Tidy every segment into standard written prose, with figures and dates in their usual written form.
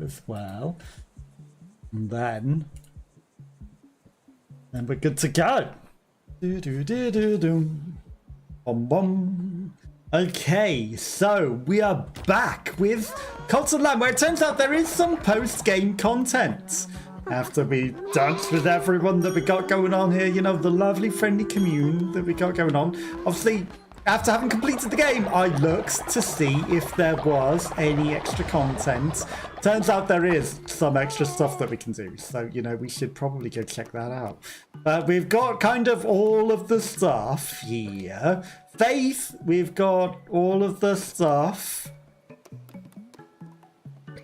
as well. And then we're good to go. Bum bum. Okay, so we are back with Cult of Lamb, where it turns out there is some post-game content. After we danced with everyone that we got going on here, you know, the lovely friendly commune that we got going on. Obviously, after having completed the game, I looked to see if there was any extra content. Turns out there is some extra stuff that we can do. So, you know, we should probably go check that out. But we've got kind of all of the stuff here. Faith, we've got all of the stuff.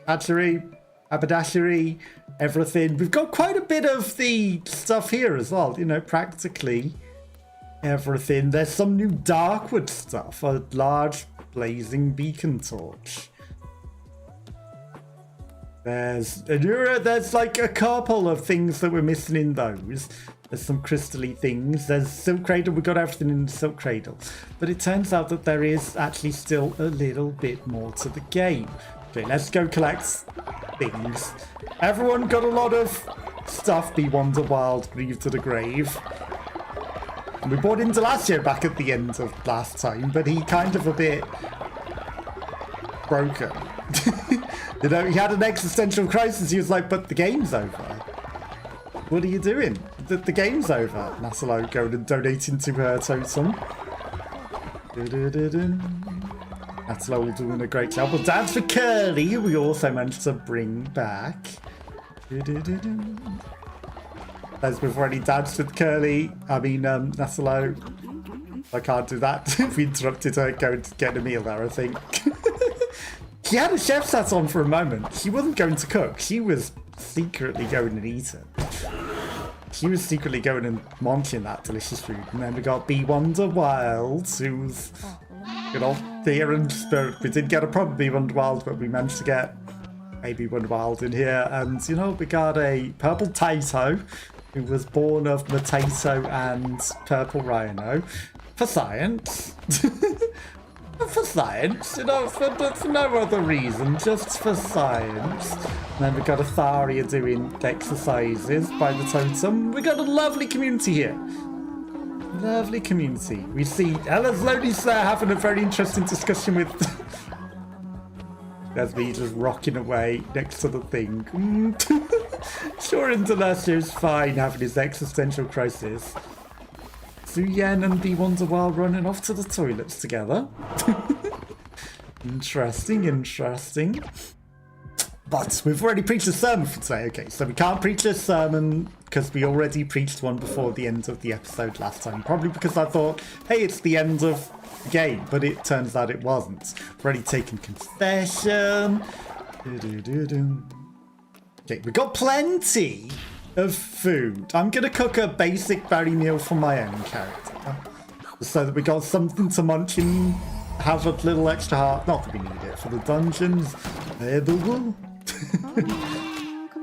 Haberdashery, everything. We've got quite a bit of the stuff here as well, you know, practically everything. There's some new Darkwood stuff, a large blazing beacon torch. There's like a couple of things that we're missing in those. There's some crystally things. There's Silk Cradle. We got everything in the Silk Cradle. But it turns out that there is actually still a little bit more to the game. Okay, let's go collect things. Everyone got a lot of stuff. Be Wander Wild, Grieve to the Grave. And we brought Indelacio back at the end of last time, but he kind of a bit broken. You know, he had an existential crisis. He was like, but the game's over. What are you doing? The game's over. Nasalo going and donating to her totem. Nasalo doing a great job. Well, dance for Curly, who we also managed to bring back. As we've already danced with Curly. I mean, Nasalo. I can't do that. We interrupted her going to get a meal there, I think. She had a chef's hat on for a moment. She wasn't going to cook. She was secretly going and eating. She was secretly going and munching that delicious food. And then we got Be Wander Wild, who's, you know, here in spirit. We did get a proper Be Wander Wild, but we managed to get a Be Wander Wild in here. And, you know, we got a Purple Tato, who was born of Matato and Purple Rhino, for science. For science, you know, for no other reason, just for science. And then we got a Tharia doing exercises by the totem. We got a lovely community here. Lovely community. We see Ella's Lonely Slayer having a very interesting discussion with... There's me just rocking away next to the thing. Sure, Indelacion's fine having his existential crisis. Suyen and Be Wander Wild running off to the toilets together. Interesting, interesting. But we've already preached a sermon for today. Okay, so we can't preach a sermon because we already preached one before the end of the episode last time. Probably because I thought, hey, it's the end of the game. But it turns out it wasn't. We've already taken confession. Okay, we got plenty of food. I'm gonna cook a basic berry meal for my own character, so that we got something to munch and have a little extra heart. Not that we need it for the dungeons.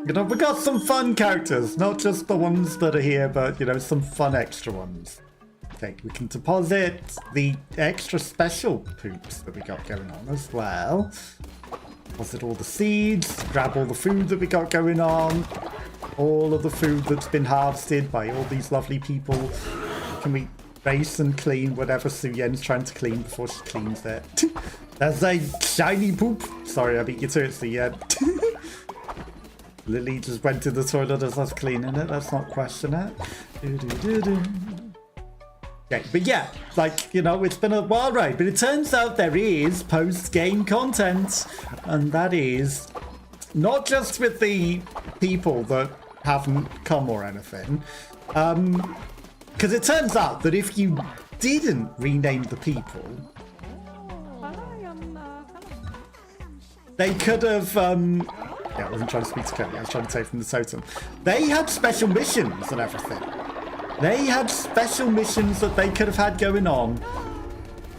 You know, we got some fun characters, not just the ones that are here, but you know, some fun extra ones. Okay, we can deposit the extra special poops that we got going on as well. Deposit all the seeds, grab all the food that we got going on. All of the food that's been harvested by all these lovely people. Can we base and clean whatever Suyen's trying to clean before she cleans it? There's a shiny poop. Sorry, I beat you to it, Suyen. Lily just went to the toilet as I was cleaning it. Let's not question it. Okay, but yeah, like, you know, it's been a wild ride. But it turns out there is post-game content. And that is not just with the people that haven't come or anything, because it turns out that if you didn't rename the people, they could have yeah, I wasn't trying to speak to Kelly, I was trying to take from the totem. They had special missions and everything. They had special missions that they could have had going on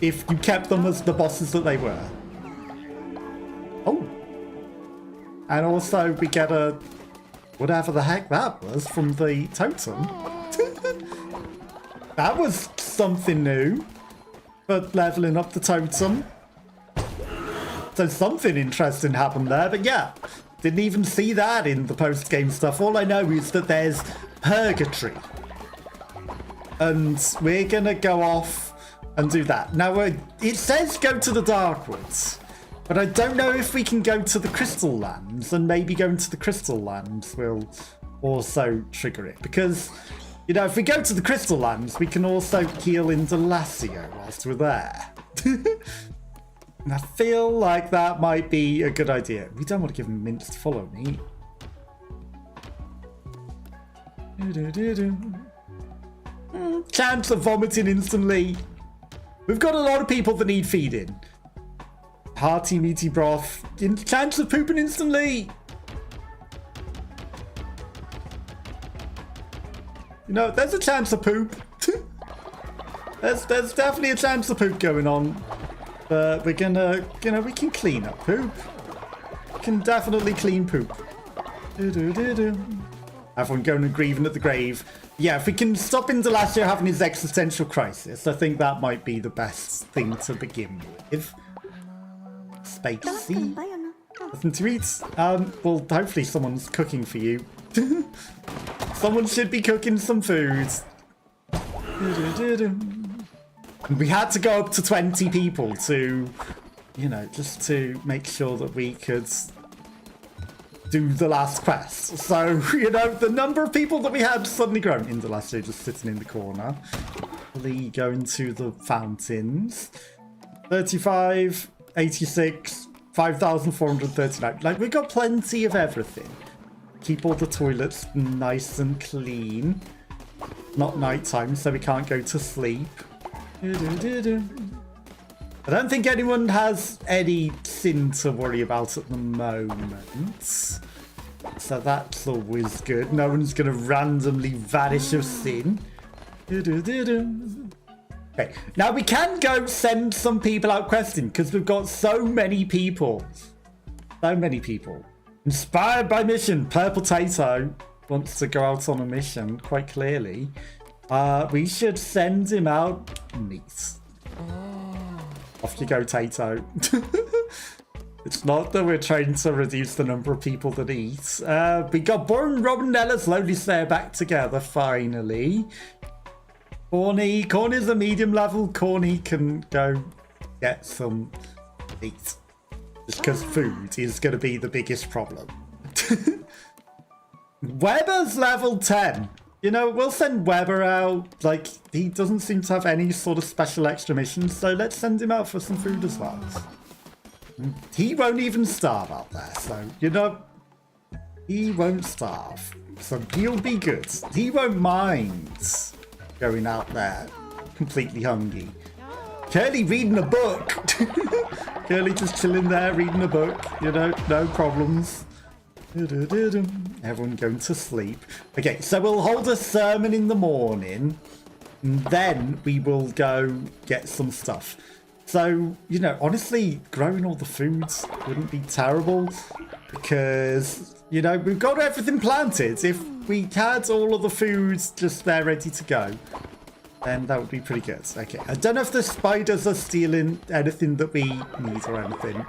if you kept them as the bosses that they were. Oh, and also we get a whatever the heck that was from the totem. That was something new. But leveling up the totem. So something interesting happened there. But yeah, Didn't even see that in the post-game stuff. All I know is that there's Purgatory. And we're going to go off and do that. Now, it says go to the Darkwoods. But I don't know if we can go to the Crystal Lands. And maybe going to the Crystal Lands will also trigger it. Because, you know, if we go to the Crystal Lands, we can also heal Indelacio whilst we're there. And I feel like that might be a good idea. We don't want to give him mints to follow me. Chance of vomiting instantly. We've got a lot of people that need feeding. Hearty, meaty broth. Chance of pooping instantly. You know, there's a chance of poop. there's definitely a chance of poop going on. But we're gonna, you know, we can clean up poop. We can definitely clean poop. Everyone going and grieving at the grave. Yeah, if we can stop Indelacio having his existential crisis, I think that might be the best thing to begin with. Spacey. Nothing to eat. Well, hopefully someone's cooking for you. Someone should be cooking some food. We had to go up to 20 people to, you know, just to make sure that we could do the last quest. So, you know, the number of people that we had suddenly grown. Indelacio just sitting in the corner. Really going to the fountains. 35, 86, 5,439. Like, we've got plenty of everything. Keep all the toilets nice and clean. Not nighttime, so we can't go to sleep. I don't think anyone has any sin to worry about at the moment. So that's always good. No one's going to randomly vanish of sin. Okay, now we can go send some people out questing because we've got so many people. So many people. Inspired by mission. Purple Tato wants to go out on a mission, quite clearly. We should send him out. Neat. Off you go, Tato. It's not that we're trying to reduce the number of people that eat. We got Born, Rob and Ella slowly stare back together, finally. Corny's a medium level. Corny can go get some meat. Just because food is going to be the biggest problem. Weber's level 10. You know, we'll send Weber out. Like, he doesn't seem to have any sort of special extra missions, so let's send him out for some food as well. He won't even starve out there, so, you know, he won't starve. So he'll be good. He won't mind going out there completely hungry. Curly reading a book. Curly just chilling there reading a book, you know, no problems. Everyone going to sleep. Okay, so we'll hold a sermon in the morning, and then we will go get some stuff. So, you know, honestly, growing all the foods wouldn't be terrible because, you know, we've got everything planted. If we had all of the foods just there ready to go, then that would be pretty good. Okay, I don't know if the spiders are stealing anything that we need or anything.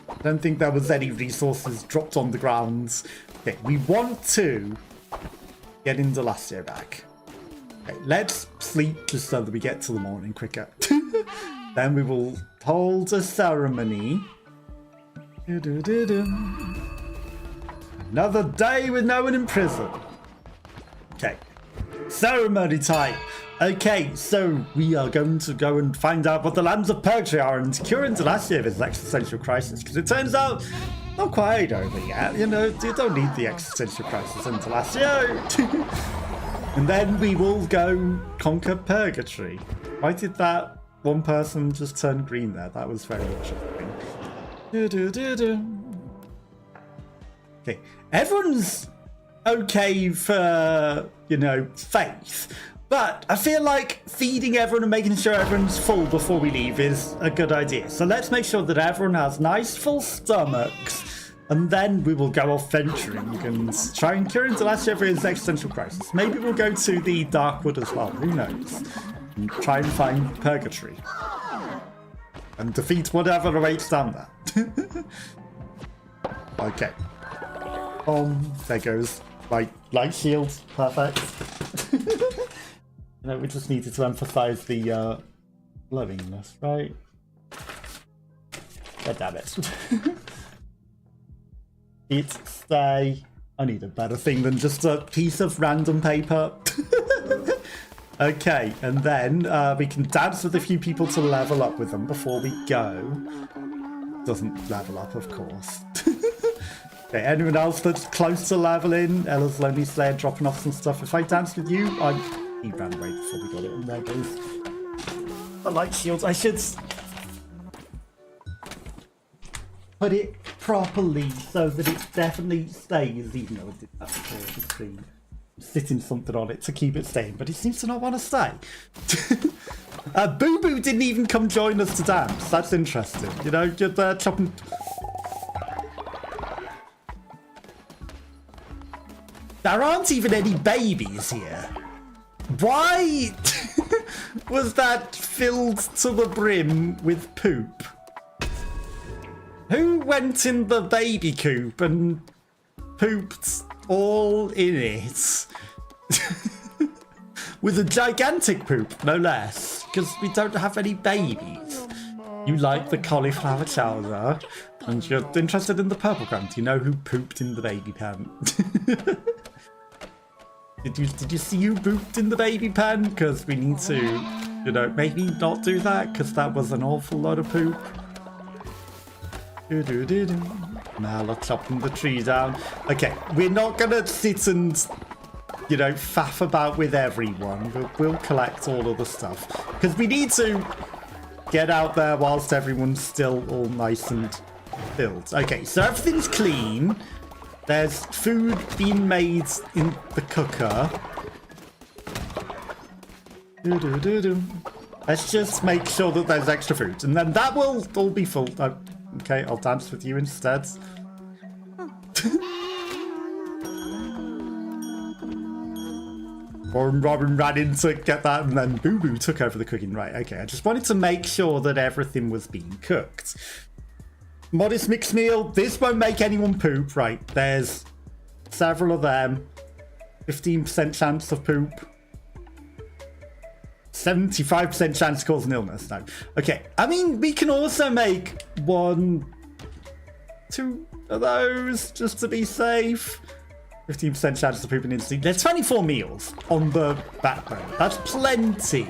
I don't think there was any resources dropped on the ground. Okay, we want to get Indelacio back. Okay, let's sleep just so that we get to the morning quicker. Then we will hold a ceremony. Another day with no one in prison. Okay, ceremony time. Okay, so we are going to go and find out what the lands of Purgatory are and cure Indelacio of his existential crisis. Because it turns out, not quite over yet. You know, you don't need the existential crisis, Indelacio. And then we will go conquer Purgatory. Why did that one person just turn green there? That was very interesting. Okay, everyone's okay for, you know, faith. But I feel like feeding everyone and making sure everyone's full before we leave is a good idea. So let's make sure that everyone has nice full stomachs, and then we will go off venturing and try and cure Indelacio of his existential crisis. Maybe we'll go to the Darkwood as well, who knows? And try and find Purgatory. And defeat whatever awaits down there. Okay. There goes my light shield. Perfect. No, we just needed to emphasize the glowingness, right? God damn it. It's I need a better thing than just a piece of random paper. Okay, and then we can dance with a few people to level up with them before we go. Doesn't level up, of course. Okay, anyone else that's close to leveling? Ella's Lonely Slayer dropping off some stuff. If I dance with you, he ran away before we got it. And there goes the light shield. I should put it properly so that it definitely stays, even though I did that before the screen. Sitting something on it to keep it staying, but it seems to not want to stay. Boo Boo didn't even come join us to dance. That's interesting. You know, you're there chopping. There aren't even any babies here. Why was that filled to the brim with poop? Who went in the baby coop and pooped all in it? With a gigantic poop, no less, because we don't have any babies. You like the cauliflower chowder, and you're interested in the purple ground. Do you know who pooped in the baby pan? Did you see who pooped in the baby pan? Because we need to, you know, maybe not do that, because that was an awful lot of poop. Now let's chopping the tree down. Okay, we're not gonna sit and, you know, faff about with everyone. We'll collect all of the stuff because we need to get out there whilst everyone's still all nice and filled. Okay, so everything's clean. There's food being made in the cooker. Let's just make sure that there's extra food, and then that will all be full. Okay, I'll dance with you instead. Robin ran in to get that, and then Boo Boo took over the cooking. Right, okay. I just wanted to make sure that everything was being cooked. Modest mixed meal. This won't make anyone poop. Right, there's several of them. 15% chance of poop. 75% chance to cause an illness. No. Okay, I mean, we can also make 1, 2 of those just to be safe. 15% chance of pooping instantly. There's 24 meals on the backbone. That's plenty.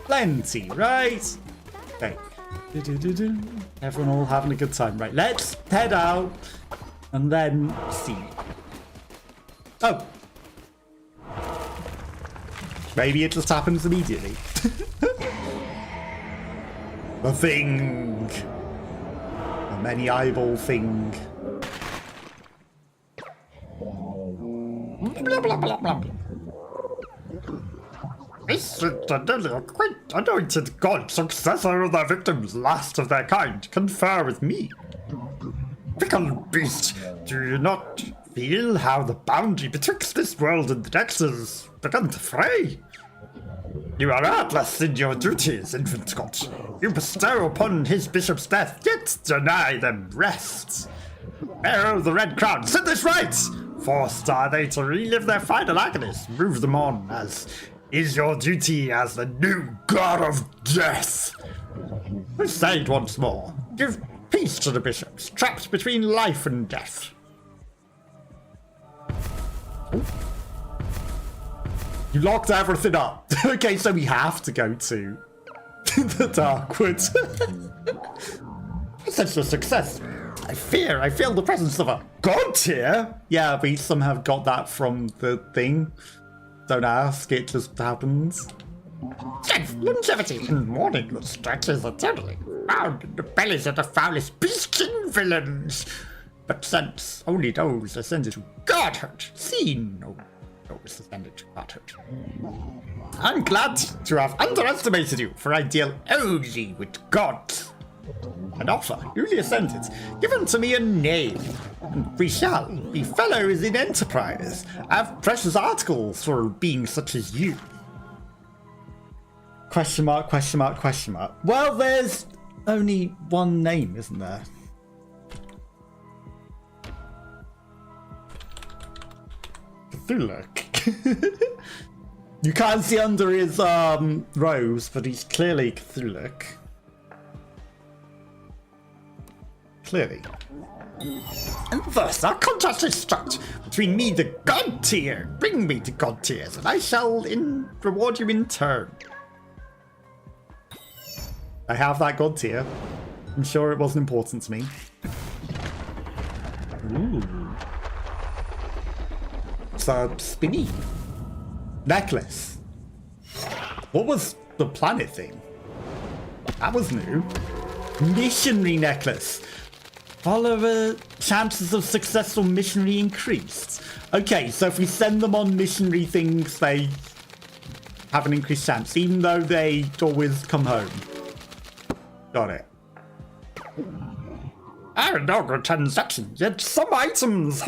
Plenty, right? Okay. Everyone all having a good time. Right, let's head out and then see. Oh. Maybe it just happens immediately. The thing. The many eyeball thing. This quite anointed god, successor of their victims, last of their kind, confer with me. Fickle beast, do you not feel how the boundary betwixt this world and the next has begun to fray? You are artless in your duties, infant Scotch. You bestow upon his bishop's death, yet deny them rest. Bearer of the Red Crown, set this right! Forced are they to relive their final agonies, move them on, as is your duty as the new god of death. Crusade once more. Give peace to the bishops, trapped between life and death. You locked everything up. Okay, so we have to go to the Darkwood. Such a success. I feel the presence of a god here. Yeah, we somehow got that from the thing. Don't ask, it just happens. Strength, longevity, and warning that stretches eternally. Round in the bellies of the foulest beast-king villains. But since only those ascended to godhood, seen no those ascended to godhood. I'm glad to have underestimated you, for I deal only with gods. An offer, newly ascended, given to me a name, and we shall be fellows in enterprise, have precious articles for being such as you. Question mark, question mark, question mark. Well, there's only one name, isn't there? Cthulhu. You can't see under his robes, but he's clearly Cthulhu. Clearly. And thus our contract is struck between me, the god tier. Bring me to god tiers, and I shall reward you in turn. I have that god tier. I'm sure it wasn't important to me. Ooh. So spinny. Necklace. What was the planet thing? That was new. Missionary necklace. Follower chances of successful missionary increased. Okay, so if we send them on missionary things, they have an increased chance, even though they always come home. Got it. No good transactions, yet some items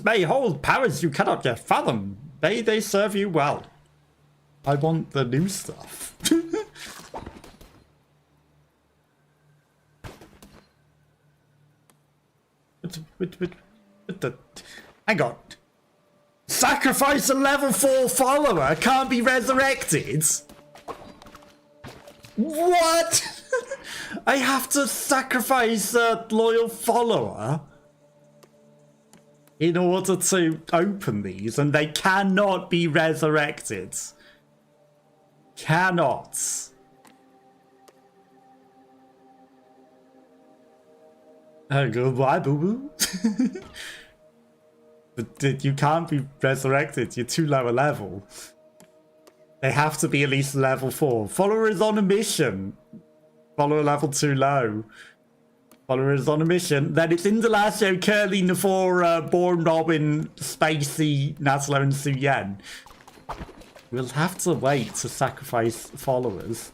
may hold powers you cannot yet fathom. They serve you well. I want the new stuff. Hang on. Sacrifice a level 4 follower can't be resurrected? What? I have to sacrifice a loyal follower in order to open these, and they cannot be resurrected. Cannot. Oh, goodbye, boo-boo. But you can't be resurrected. You're too low a level. They have to be at least level 4. Follower is on a mission. Follower level 2 low. Follower is on a mission. Then it's Indelacio, Curly, Navora, Born Robin, Spacey, Naslo, and Su Yen. We'll have to wait to sacrifice followers.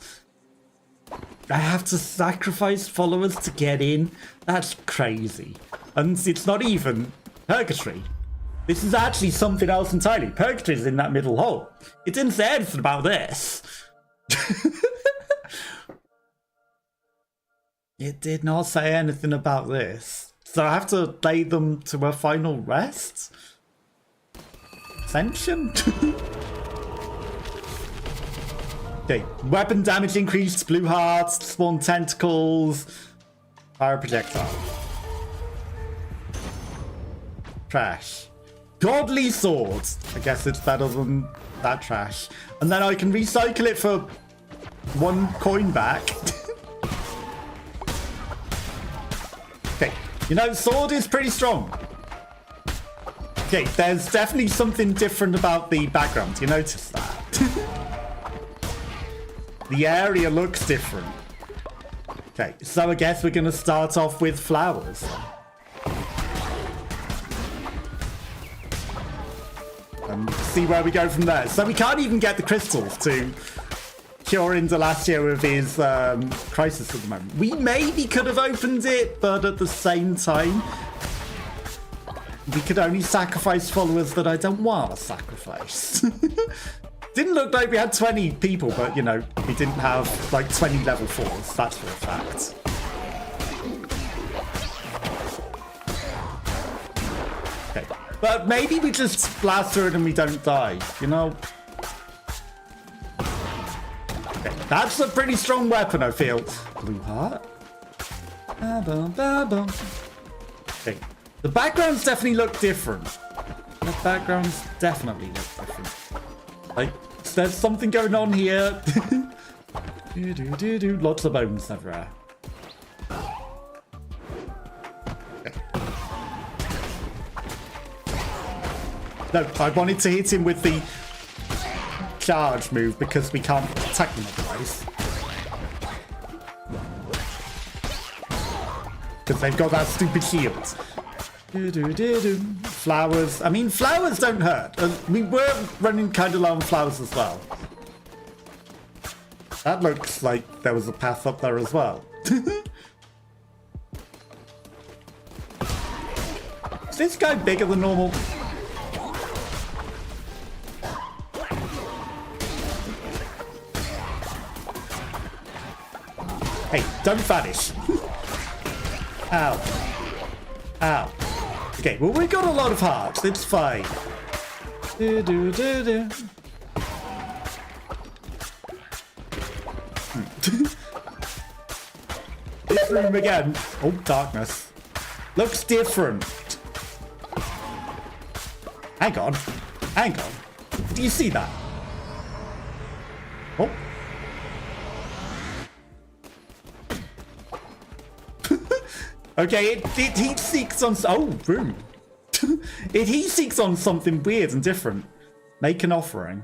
I have to sacrifice followers to get in? That's crazy. And it's not even Purgatory. This is actually something else entirely. Purgatory is in that middle hole. It didn't say anything about this. It did not say anything about this. So I have to lay them to a final rest? Ascension? Okay, weapon damage increased, blue hearts, spawn tentacles, fire projectile. Trash. Godly sword. I guess it's better than that trash. And then I can recycle it for 1 coin back. Okay, you know, sword is pretty strong. Okay, there's definitely something different about the background. You notice that? The area looks different. Okay, so I guess we're going to start off with flowers. And see where we go from there. So we can't even get the crystals to cure Indelacio of his crisis at the moment. We maybe could have opened it, but at the same time, we could only sacrifice followers that I don't want to sacrifice. Didn't look like we had 20 people, but, you know, we didn't have, like, 20 level 4s. That's for a fact. Okay. But maybe we just blast through it and we don't die, you know? Okay. That's a pretty strong weapon, I feel. Blue heart. Okay. The backgrounds definitely look different. The backgrounds definitely look different. Like, there's something going on here. Lots of bones everywhere. Okay. No, I wanted to hit him with the charge move because we can't attack him otherwise. Because they've got that stupid shield. Flowers. I mean, flowers don't hurt. We were running kind of low on flowers as well. That looks like there was a path up there as well. Is this guy bigger than normal? Hey, don't vanish. Ow. Ow. Okay, well, we got a lot of hearts. It's fine. This room again. Oh, darkness. Looks different. Hang on. Hang on. Do you see that? Oh. Okay, it heat seeks on... Oh, room. It heat seeks on something weird and different. Make an offering.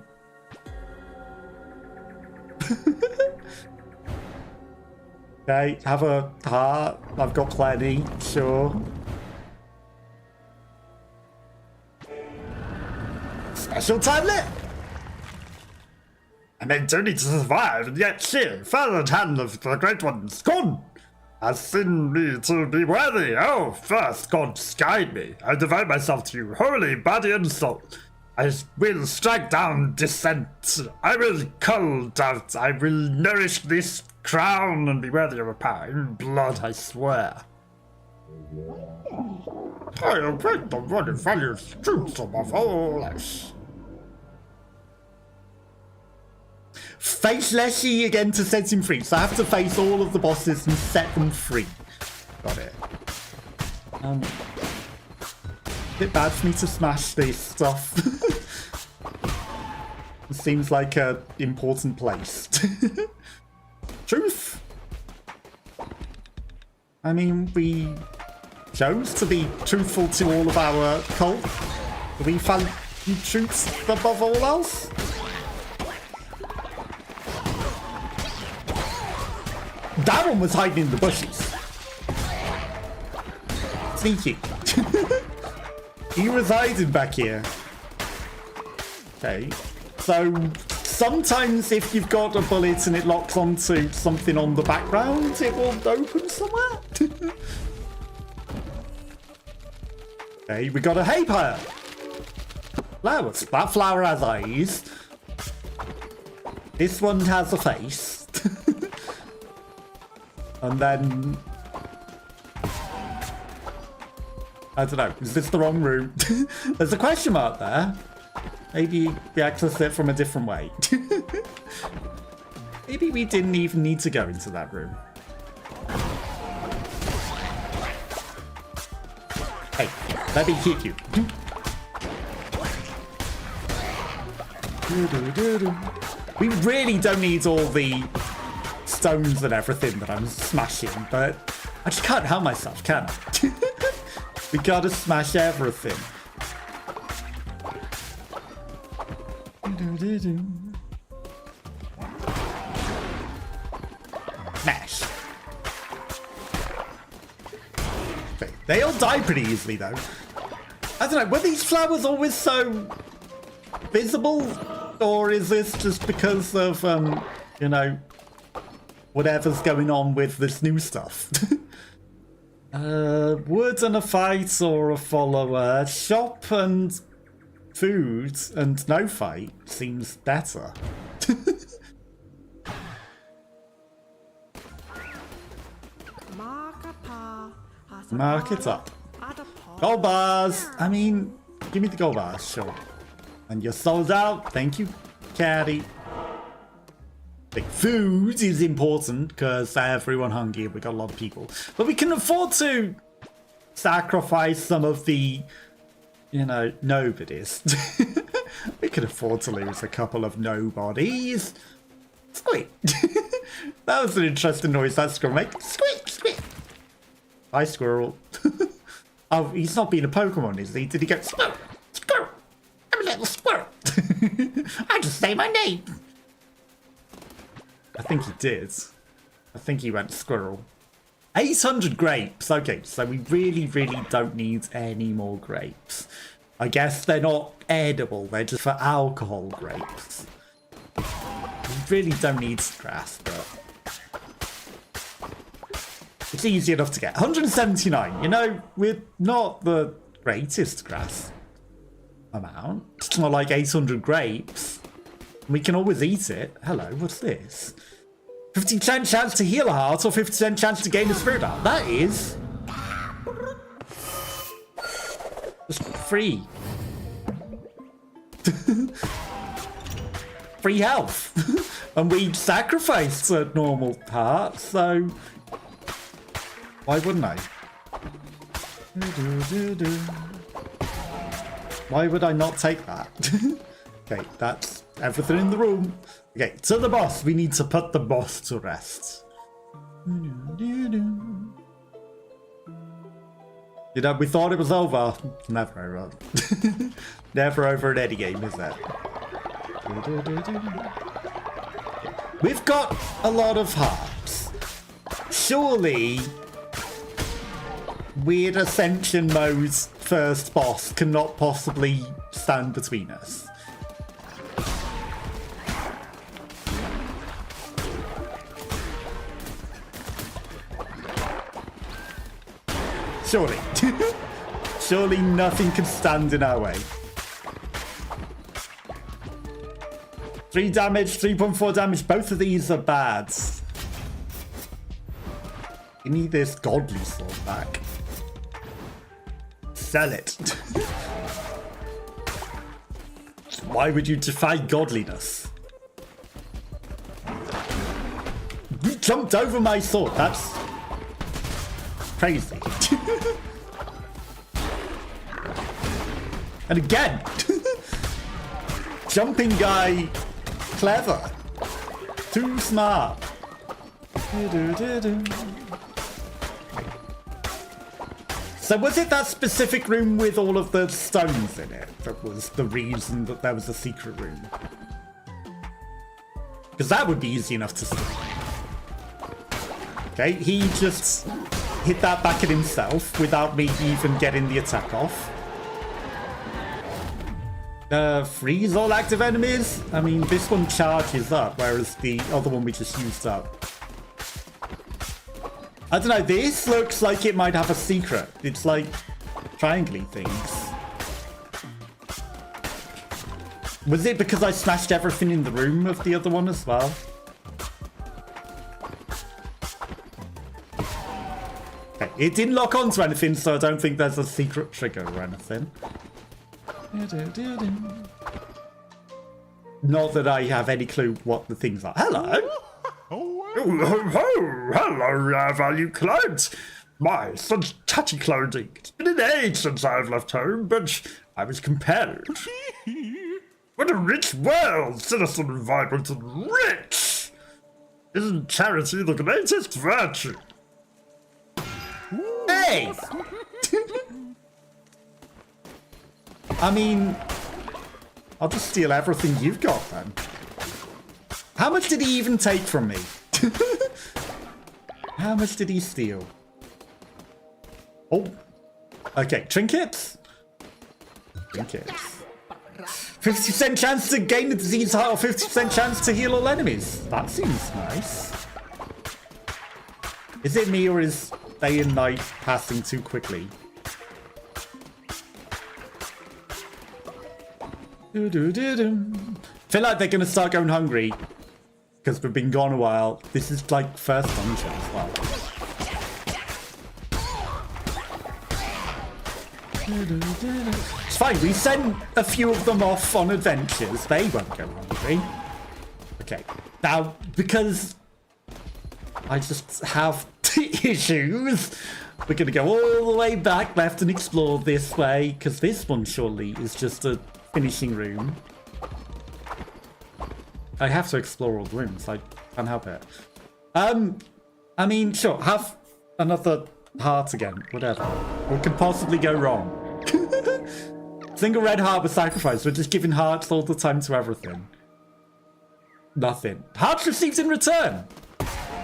Okay, have a heart. I've got plenty, sure. Special tablet! I meant only to survive, and yet she, further hand of the Great Ones, gone! Has seen me to be worthy. Oh, first gods guide me. I devote myself to you, holy body and soul. I will strike down dissent. I will cull doubt. I will nourish this crown and be worthy of a power. In blood, I swear. I await the one who values truth above all else. Face Leshy again to set him free. So I have to face all of the bosses and set them free. Got it. Bit bad for me to smash this stuff. It seems like an important place. Truth. I mean, we chose to be truthful to all of our cult. Do we value truth above all else? That one was hiding in the bushes. Sneaky. He resided back here. Okay. So sometimes if you've got a bullet and it locks onto something on the background, it will open somewhere. Okay, we got a hay pile. Flowers. That flower has eyes. This one has a face. And then... I don't know. Is this the wrong room? There's a question mark there. Maybe we access it from a different way. Maybe we didn't even need to go into that room. Hey, let me hit you. We really don't need all the stones and everything that I'm smashing, but I just can't help myself, can I? We gotta smash everything. Smash. Okay. They all die pretty easily, though. I don't know, were these flowers always so visible? Or is this just because of, you know, whatever's going on with this new stuff? Wood and a fight or a follower. Shop and food and no fight seems better. Mark it up. Gold bars. I mean, give me the gold bars, sure. And you're sold out. Thank you, Caddy. Like, food is important because everyone hungry. We got a lot of people, but we can afford to sacrifice some of the, you know, nobodies. We can afford to lose a couple of nobodies. Squeak. That was an interesting noise that squirrel make. Squeak, squeak. Hi, squirrel. Oh, he's not being a Pokemon, is he? Did he go squirrel? Squirrel. I'm a little squirrel. I just say my name. I think he did. I think he went squirrel. 800 grapes. Okay, so we really, really don't need any more grapes. I guess they're not edible. They're just for alcohol grapes. We really don't need grass, but it's easy enough to get. 179. You know, we're not the greatest grass amount. It's not like 800 grapes. We can always eat it. Hello, what's this? 50% chance to heal a heart or 50% chance to gain a spirit heart. That is free. Free health. And we sacrificed a normal heart, so why wouldn't I? Why would I not take that? Okay, that's everything in the room. Okay, to the boss. We need to put the boss to rest. You know, we thought it was over. Never over. Never over in any game, is it? We've got a lot of hearts. Surely, Weird Ascension Mode's first boss cannot possibly stand between us. Surely. Surely nothing can stand in our way. 3 damage, 3.4 damage. Both of these are bad. Give me this godly sword back. Sell it. Why would you defy godliness? You jumped over my sword. That's crazy. And again, jumping guy, clever, too smart. So was it that specific room with all of the stones in it that was the reason that there was a secret room? Because that would be easy enough to see. Okay, he just hit that back at himself without me even getting the attack off. Freeze all active enemies? I mean, this one charges up, whereas the other one we just used up. I don't know, this looks like it might have a secret. It's like triangly things. Was it because I smashed everything in the room of the other one as well? Okay, it didn't lock onto anything, so I don't think there's a secret trigger or anything. Not that I have any clue what the things are. Hello! Hello, value client. My, such touchy clothing. It's been an age since I've left home, but I was compelled. What a rich world, citizen and vibrant and rich! Isn't charity the greatest virtue? Hey! I mean, I'll just steal everything you've got then. How much did he even take from me? How much did he steal? Oh, okay, trinkets. Trinkets. 50% chance to gain the disease heart or 50% chance to heal all enemies. That seems nice. Is it me or is day and night passing too quickly? Feel like they're gonna start going hungry because we've been gone a while. This is like first dungeon as well. It's fine, we sent a few of them off on adventures. They won't go hungry. Okay, now because I just have issues, we're gonna go all the way back left and explore this way because this one surely is just a finishing room. I have to explore all the rooms. I can't help it. I mean, sure, have another heart again. Whatever. What could possibly go wrong? Single red heart was sacrificed. We're just giving hearts all the time to everything. Nothing. Hearts received in return.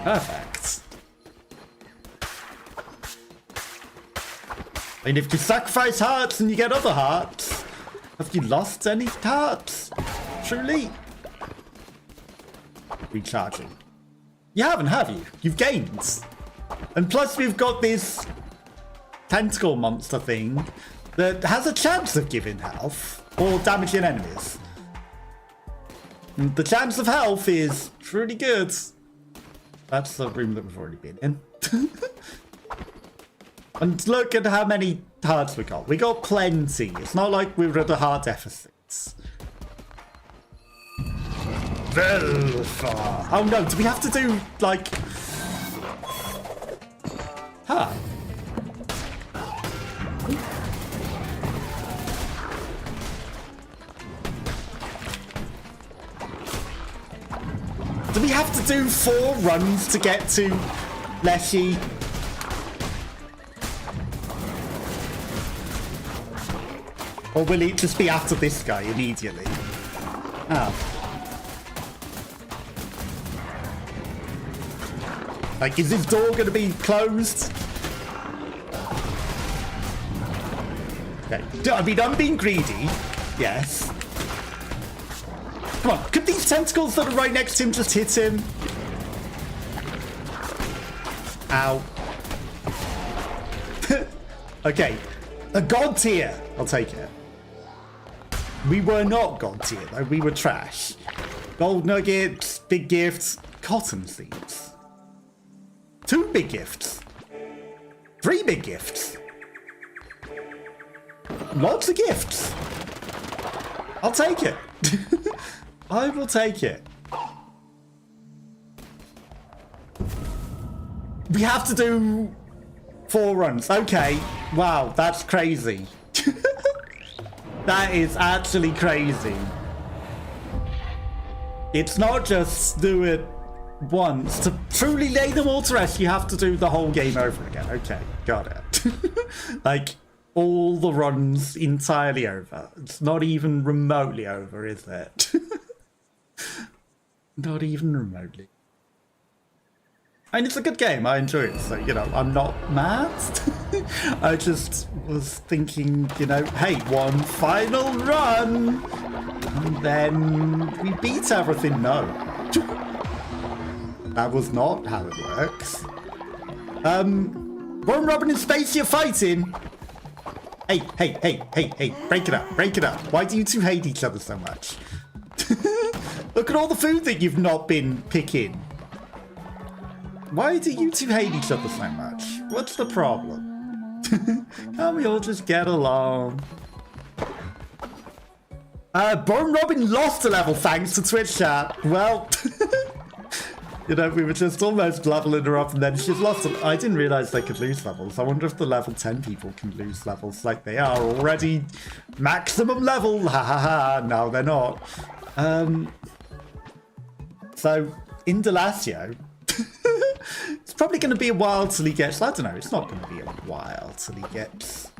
Perfect. And if you sacrifice hearts and you get other hearts, have you lost any hearts? Truly? Recharging. You haven't, have you? You've gained. And plus we've got this tentacle monster thing that has a chance of giving health or damaging enemies. And the chance of health is pretty good. That's the room that we've already been in. And look at how many hearts we got? We got plenty. It's not like we're at a heart deficit. Well far. Oh no, do we have to do, like... Huh. Do we have to do 4 runs to get to Leshy? Or will it just be after this guy immediately? Oh. Like, is this door going to be closed? Okay. I mean, I'm being greedy. Yes. Come on. Could these tentacles that are right next to him just hit him? Ow. Okay. A god tier. I'll take it. We were not god tier, though. We were trash. Gold nuggets, big gifts, cotton seeds. 2 big gifts. 3 big gifts. Lots of gifts. I'll take it. I will take it. We have to do 4 runs. Okay. Wow, that's crazy. That is actually crazy. It's not just do it once. To truly lay them all to rest, you have to do the whole game over again. Okay, got it. Like, all the runs entirely over. It's not even remotely over, is it? Not even remotely. And it's a good game, I enjoy it, so, you know, I'm not mad. I just was thinking, you know, hey, one final run, and then we beat everything. No. That was not how it works. Ron, Robin, and Space, you're fighting. Hey, break it up. Why do you two hate each other so much? Look at all the food that you've not been picking. Why do you two hate each other so much? What's the problem? Can't we all just get along? Born Robin lost a level thanks to Twitch chat. Well, you know, we were just almost leveling her up and then she's lost them. I didn't realize they could lose levels. I wonder if the level 10 people can lose levels like they are already maximum level. Ha ha ha. No, they're not. So, Indelacio. It's probably going to be a while till he gets... I don't know. It's not going to be a while till he gets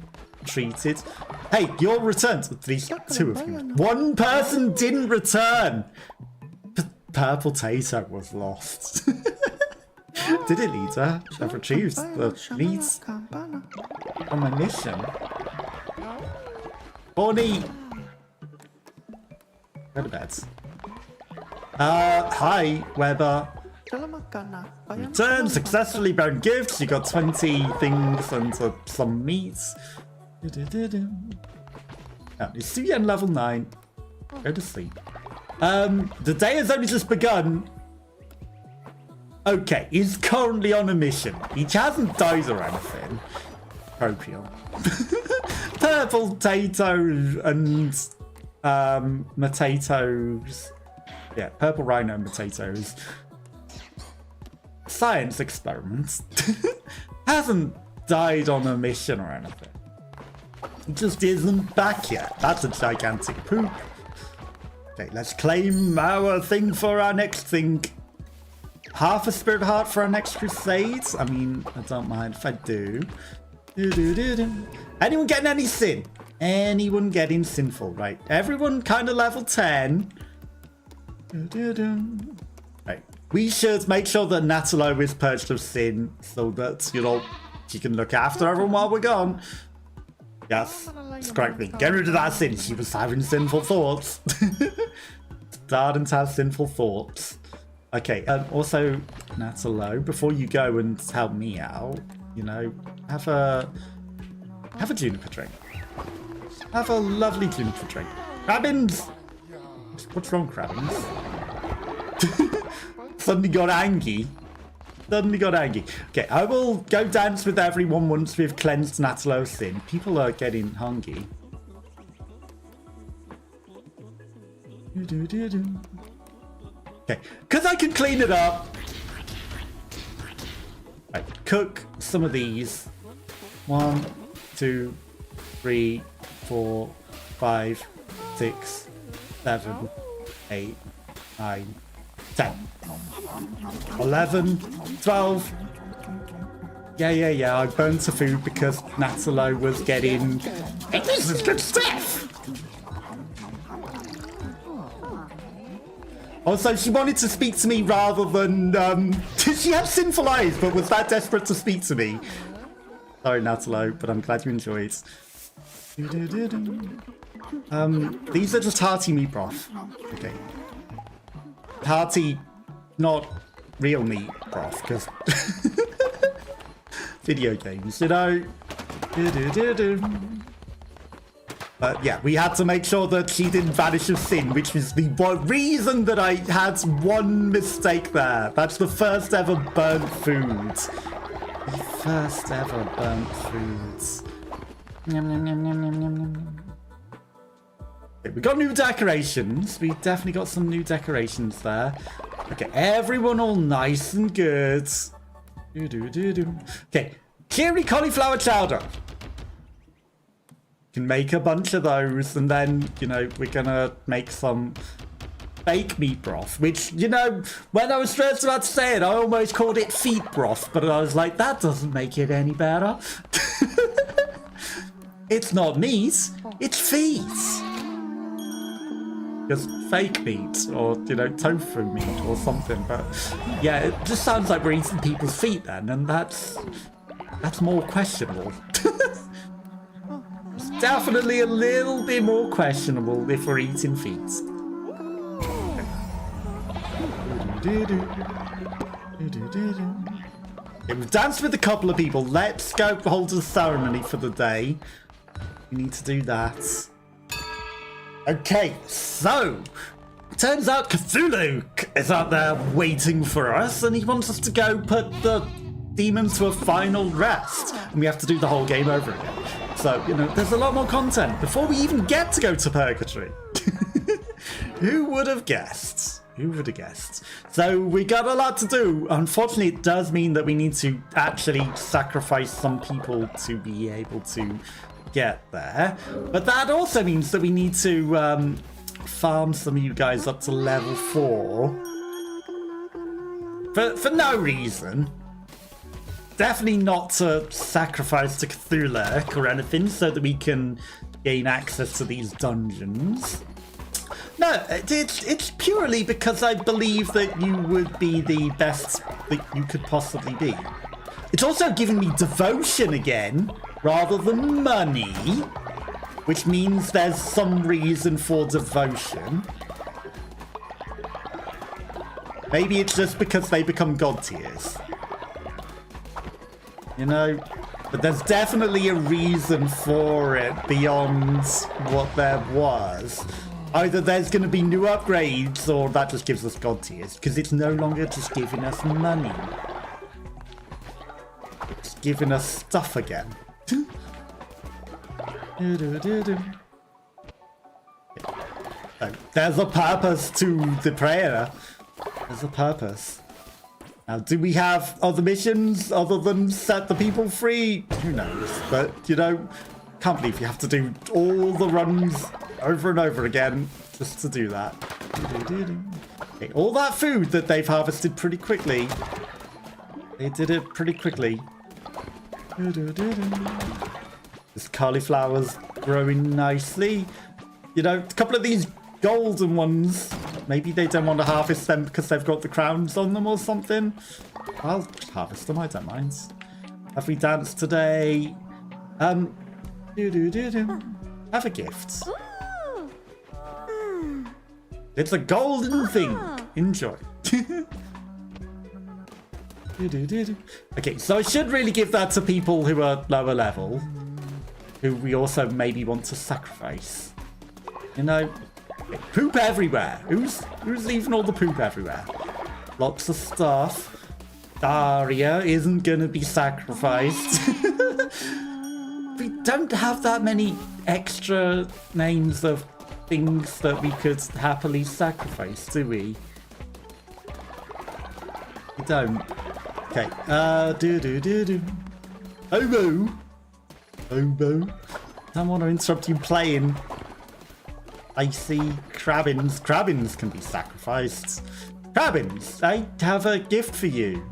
treated. Hey, you're returned. At least 2 of you. 1 person didn't return. Purple Tato was lost. Did it, leader? I've retrieved the leads on my mission. Bonnie! Go to bed. Hi, Weber. Return successfully bound gifts. You got 20 things and some meats. It's Suyen level 9. Go to sleep. The day has only just begun. Okay, he's currently on a mission. He hasn't died or anything. Copial. Purple potatoes and potatoes. Yeah, purple rhino and potatoes. Science experiments. Hasn't died on a mission or anything. He just isn't back yet. That's a gigantic poop. Okay, let's claim our thing for our next thing. Half a spirit heart for our next crusade. I mean, I don't mind if I do. Anyone getting any sin? Anyone getting sinful? Right. Everyone kind of level 10. Right. We should make sure that Natalo is purged of sin so that, you know, she can look after everyone while we're gone. Yes, it's correct me. Get rid of that sin. She was having sinful thoughts. Starting to have sinful thoughts. Okay, also, Natalo, before you go and help me out, you know, have a juniper drink. Have a lovely juniper drink. Crabbins! What's wrong, Crabbins? Suddenly got angry. suddenly got angry. Okay, I will go dance with everyone once we've cleansed Natalo's sin. People are getting hungry. Okay, because I can clean it up. Right, cook some of these. 1, 2, 3, 4, 5, 6, 7, 8, 9, 10, 11, 12. Yeah. I burned some food because Natalo was getting. Hey, this is good stuff. Also, she wanted to speak to me rather than. She had sinful eyes, but was that desperate to speak to me? Sorry, Natalo, but I'm glad you enjoyed. These are just hearty meat broth. Okay. Hearty, not real meat broth, because video games, you know. But yeah, we had to make sure that she didn't vanish of sin, which is the reason that I had one mistake there. That's the first ever burnt food. The first ever burnt foods. Okay, we got new decorations. We definitely got some new decorations there. Okay, everyone all nice and good. Okay, cherry cauliflower chowder. Can make a bunch of those, and then, you know, we're gonna make some fake meat broth, which, you know, when I was first about to say it, I almost called it feet broth, but I was like, that doesn't make it any better. It's not meat, it's feet. Just fake meat, or, you know, tofu meat or something, but yeah, it just sounds like we're eating people's feet then, and that's more questionable. It's definitely a little bit more questionable if we're eating feet. Okay, we've danced with a couple of people. Let's go hold a ceremony for the day. We need to do that. Okay, so turns out Cthulhu is out there waiting for us, and he wants us to go put the demons to a final rest, and we have to do the whole game over again. So, you know, there's a lot more content before we even get to go to Purgatory. Who would have guessed? Who would have guessed? So we got a lot to do. Unfortunately, it does mean that we need to actually sacrifice some people to be able to get there. But that also means that we need to farm some of you guys up to level 4. For no reason. Definitely not to sacrifice to Cthulhu or anything so that we can gain access to these dungeons. No, it's purely because I believe that you would be the best that you could possibly be. It's also giving me devotion again, rather than money, which means there's some reason for devotion. Maybe it's just because they become god tiers. You know, but there's definitely a reason for it beyond what there was. Either there's going to be new upgrades, or that just gives us god tiers, because it's no longer just giving us money. It's giving us stuff again. So, there's a purpose to the prayer. There's a purpose. Now, do we have other missions other than set the people free? Who knows? But, you know, can't believe you have to do all the runs over and over again just to do that. Okay, all that food that they've harvested pretty quickly. They did it pretty quickly. This cauliflower's growing nicely. You know, a couple of these golden ones, maybe they don't want to harvest them because they've got the crowns on them or something. I'll harvest them, I don't mind. Have we danced today? Have a gift. It's a golden thing. Enjoy. Okay, so I should really give that to people who are lower level, who we also maybe want to sacrifice. You know, poop everywhere. Who's leaving all the poop everywhere? Lots of stuff. Daria isn't gonna be sacrificed. We don't have that many extra names of things that we could happily sacrifice, do we? We don't. Okay, Obo! Obo. Don't want to interrupt you playing. I see Crabbins. Crabbins can be sacrificed. Crabbins, I have a gift for you.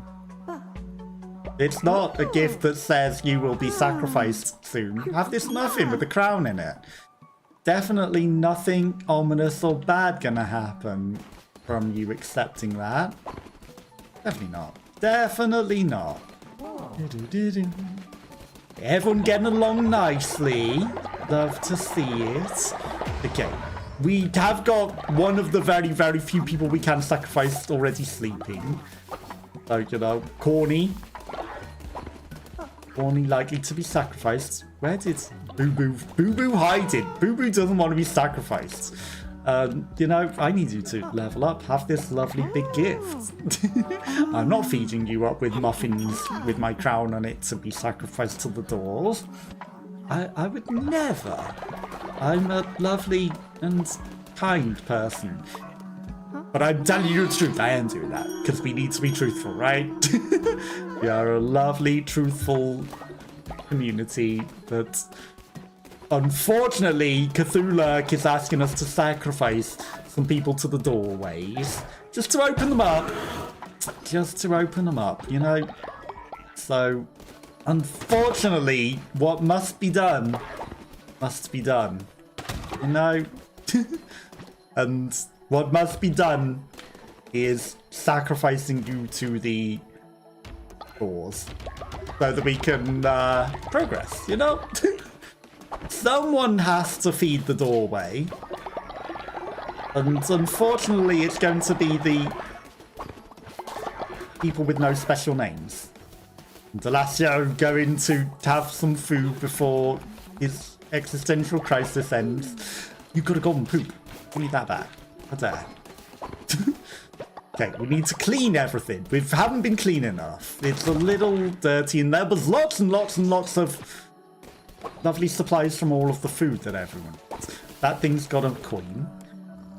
It's not a gift that says you will be sacrificed soon. Have this muffin with the crown in it. Definitely nothing ominous or bad gonna happen from you accepting that. Definitely not. Definitely not. Everyone getting along nicely. Love to see it. Okay. We have got one of the very, very few people we can sacrifice already sleeping. So, you know, Corny. Corny likely to be sacrificed. Where did Boo-Boo hide it? Boo-Boo doesn't want to be sacrificed. You know, I need you to level up. Have this lovely big gift. I'm not feeding you up with muffins with my crown on it to be sacrificed to the doors. I would never. I'm a lovely and kind person. But I'm telling you the truth, I am doing that. Because we need to be truthful, right? We are a lovely, truthful community that... Unfortunately, Cthulhu is asking us to sacrifice some people to the doorways. Just to open them up. Just to open them up, you know? So, unfortunately, what must be done, must be done. You know? And what must be done is sacrificing you to the doors. So that we can progress, you know? Someone has to feed the doorway. And unfortunately, it's going to be the people with no special names. Indelacio going to have some food before his existential crisis ends. You could have gone poop. Give me that back. I dare. Okay, we need to clean everything. We haven't been clean enough. It's a little dirty, and there was lots and lots and lots of lovely supplies from all of the food that everyone wants. That thing's got a coin.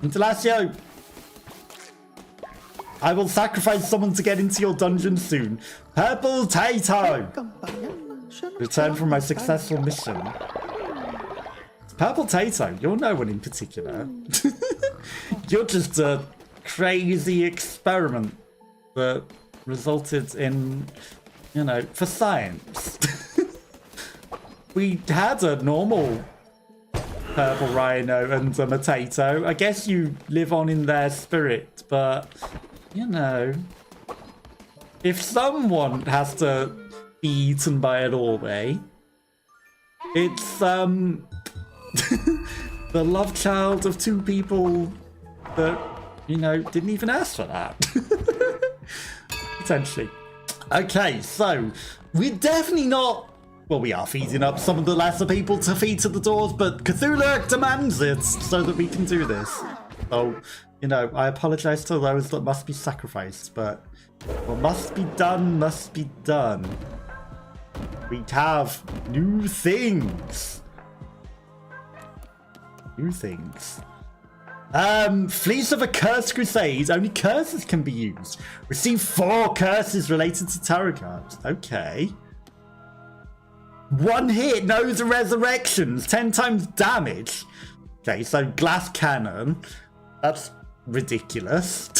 Indelacio! I will sacrifice someone to get into your dungeon soon. Purple Tato! Return from my successful mission. Purple Tato, you're no one in particular. You're just a crazy experiment that resulted in, you know, for science. We had a normal purple rhino and a potato. I guess you live on in their spirit, but, you know, if someone has to be eaten by a doorway, it's, the love child of two people that, you know, didn't even ask for that. Potentially. Okay, so we're definitely not... Well, we are feeding up some of the lesser people to feed to the doors, but Cthulhu demands it so that we can do this. So, you know, I apologize to those that must be sacrificed, but what must be done must be done. We have new things. New things. Fleece of a Cursed Crusade. Only curses can be used. Receive 4 curses related to tarot cards. Okay. 1 hit, no resurrections, 10 times damage. Okay, so glass cannon. That's ridiculous.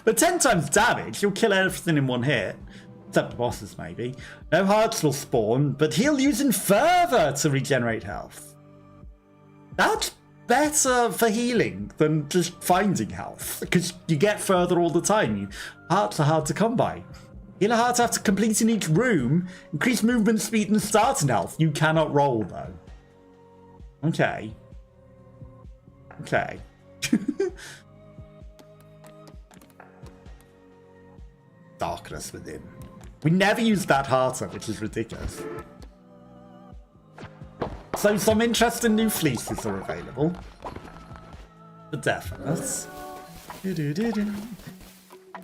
But 10 times damage, you'll kill everything in 1 hit. Except the bosses, maybe. No hearts will spawn, but he'll use in further to regenerate health. That's better for healing than just finding health, because you get further all the time. Hearts are hard to come by. Heal a heart after completing each room. Increase movement speed and starting health. You cannot roll, though. Okay. Okay. Darkness within. We never used that heart up, which is ridiculous. So some interesting new fleeces are available. For definite.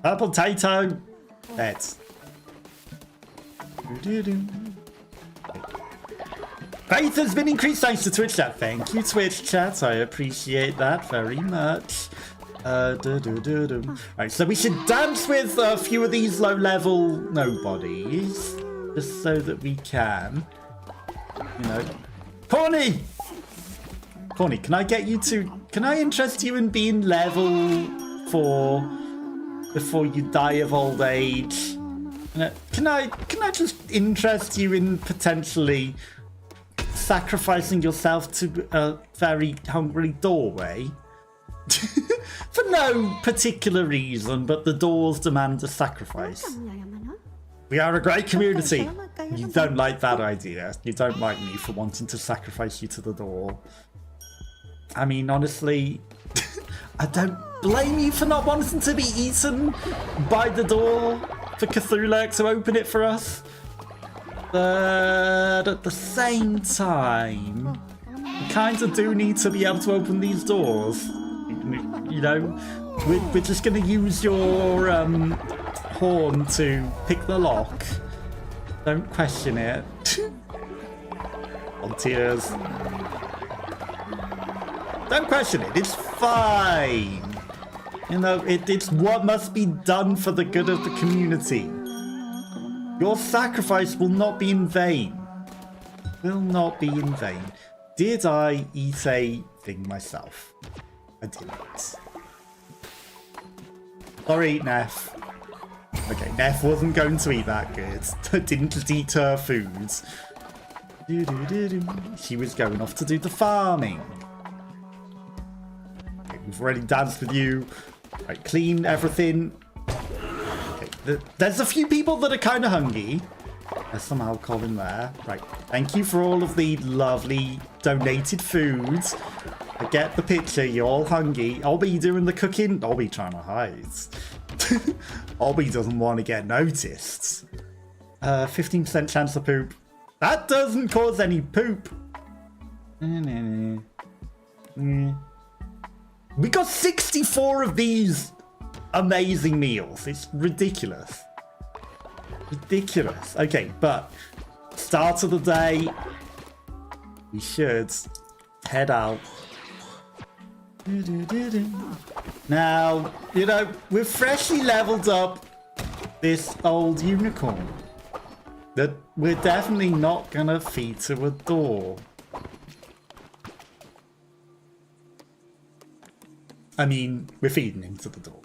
Purple Tato. Dead. Faith has been increased thanks to Twitch chat. Thank you, Twitch chat. I appreciate that very much. Right, so we should dance with a few of these low-level nobodies, just so that we can, you know. Corny, can I get you to? Can I interest you in being level 4 before you die of old age? Can I just interest you in potentially sacrificing yourself to a very hungry doorway? For no particular reason, but the doors demand a sacrifice. We are a great community. You don't like that idea. You don't like me for wanting to sacrifice you to the door. I mean, honestly, I don't blame you for not wanting to be eaten by the door for Cthulhu to open it for us. But at the same time, we kind of do need to be able to open these doors. You know, we're just going to use your horn to pick the lock. Don't question it. On tears. Don't question it. It's fine. You know, it's what must be done for the good of the community. Your sacrifice will not be in vain. Will not be in vain. Did I eat a thing myself? I didn't. Sorry, Neff. Okay, Neff wasn't going to eat that good. Didn't eat her foods. She was going off to do the farming. Okay, we've already danced with you. Right, clean everything. Okay, there's a few people that are kind of hungry. There's some alcohol in there. Right, thank you for all of the lovely donated foods. I get the picture, you're all hungry. Obby doing the cooking, Obby trying to hide. Obby doesn't want to get noticed. 15% chance of poop. That doesn't cause any poop. We got 64 of these amazing meals. It's ridiculous. Ridiculous. Okay, but start of the day, we should head out. Now, you know, we've freshly leveled up this old unicorn that we're definitely not gonna feed to a door. I mean, we're feeding him to the door.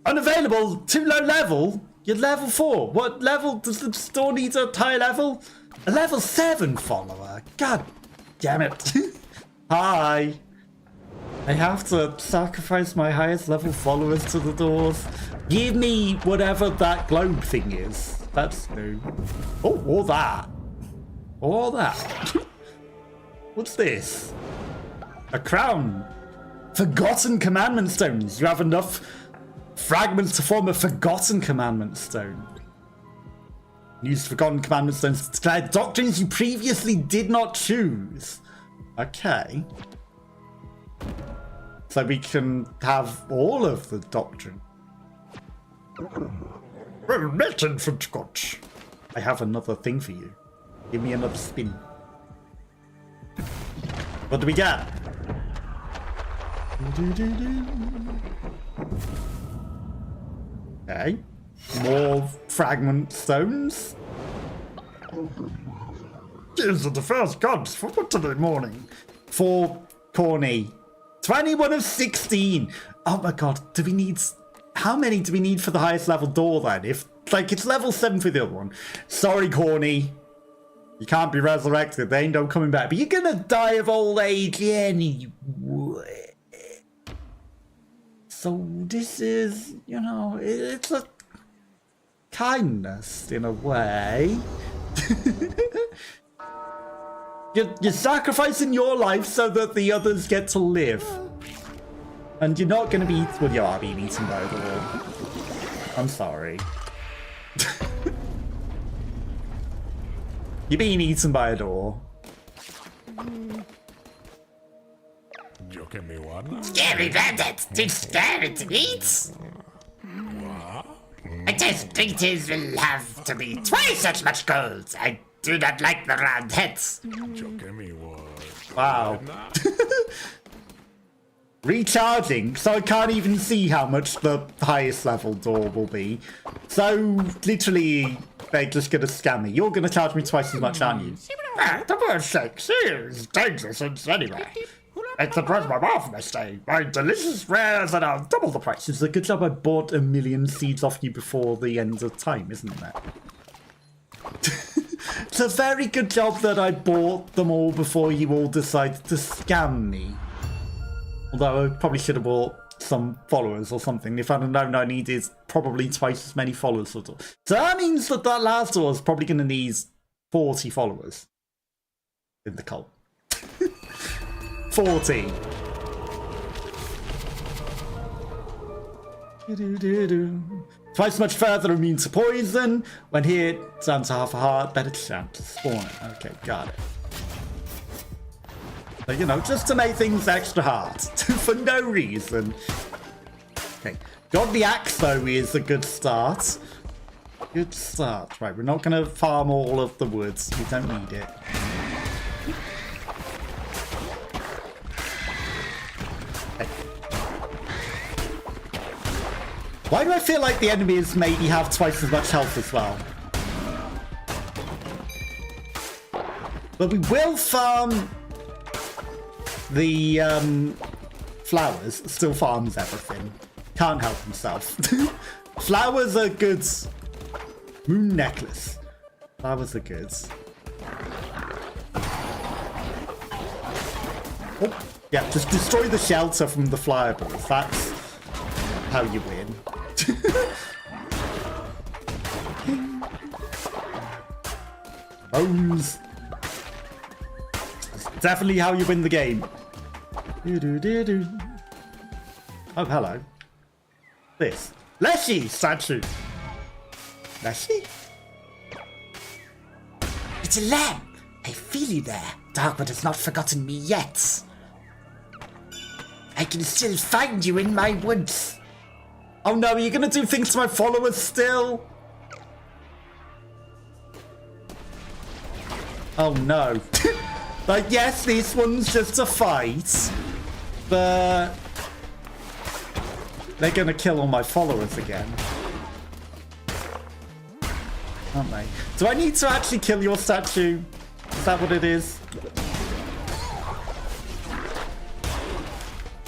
Unavailable, too low level. You're level 4. What level does the store need a high level? A level 7 follower. God damn it. Hi. I have to sacrifice my highest level followers to the doors. Give me whatever that globe thing is. That's new. Oh, or that. Or that. What's this? A crown. Forgotten commandment stones. You have enough fragments to form a forgotten commandment stone. Use forgotten commandment stones to declare doctrines you previously did not choose. Okay. So we can have all of the doctrine. Well met, infant Scotch. I have another thing for you. Give me another spin. What do we get? Okay. More fragment stones. These are the first gods for today morning. For Corny. 21 of 16. Oh my god. Do we need... How many do we need for the highest level door then? If, like, it's level 7 for the other one. Sorry, Corny. You can't be resurrected. They ain't no coming back. But you're gonna die of old age anyway. So this is, you know, it's a kindness in a way. You're sacrificing your life so that the others get to live. And you're not going to be... Well, you are being eaten by the wall. I'm sorry. You're being eaten by a door. You give me one? Scary bandit! Too scary to eat! What? I Princess dainties will have to be twice as much gold. I do not like the round heads. Yo que mi word. Wow. Recharging, so I can't even see how much the highest level door will be. So, literally, they're just gonna scam me. You're gonna charge me twice as much, aren't you? The word sake, is dangerous anyway. It's the bread my mouth may stay. My delicious wares that are double the price. It's a good job I bought 1 million seeds off you before the end of time, isn't it? It's a very good job that I bought them all before you all decided to scam me. Although I probably should have bought some followers or something. If I'd have known I needed probably twice as many followers. So that means that that last door is probably going to need 40 followers in the cult. 40. Twice as much further immune to poison. When hit, down to half a heart, better chance to spawn it. Okay, got it. So, you know, just to make things extra hard. For no reason. Okay. Got the axe, though, is a good start. Good start. Right, we're not going to farm all of the woods. We don't need it. Okay. Why do I feel like the enemies maybe have twice as much health as well? But we will farm the flowers. Still farms everything. Can't help himself. Flowers are good. Moon necklace. Flowers are good. Oh, yeah, just destroy the shelter from the fireballs. That's how you win. Bones. That's definitely how you win the game. Oh, hello. This. Leshy statue. Leshy? It's a lamb. I feel you there. Darkwood has not forgotten me yet. I can still find you in my woods. Oh no, are you gonna do things to my followers still? Oh no. Like, yes, this one's just a fight, but they're gonna kill all my followers again. Aren't they? Do I need to actually kill your statue? Is that what it is?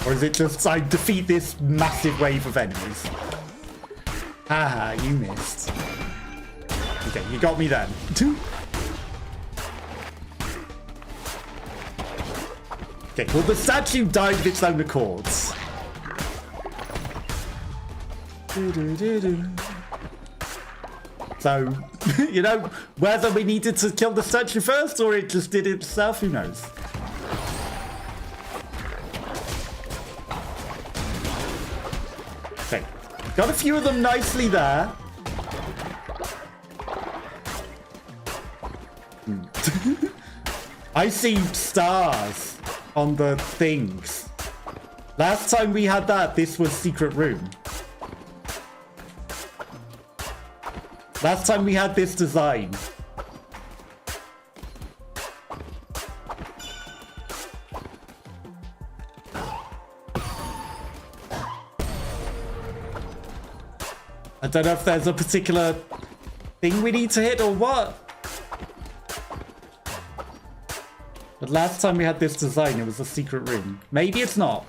Or is it just I defeat this massive wave of enemies? Haha, you missed. Okay, you got me then. Okay, well the statue died of its own accords. So, you know, whether we needed to kill the statue first or it just did it itself, who knows? Okay, got a few of them nicely there. I see stars on the things. Last time we had that, this was secret room. Last time we had this design. I don't know if there's a particular thing we need to hit or what. But last time we had this design, it was a secret room. Maybe it's not.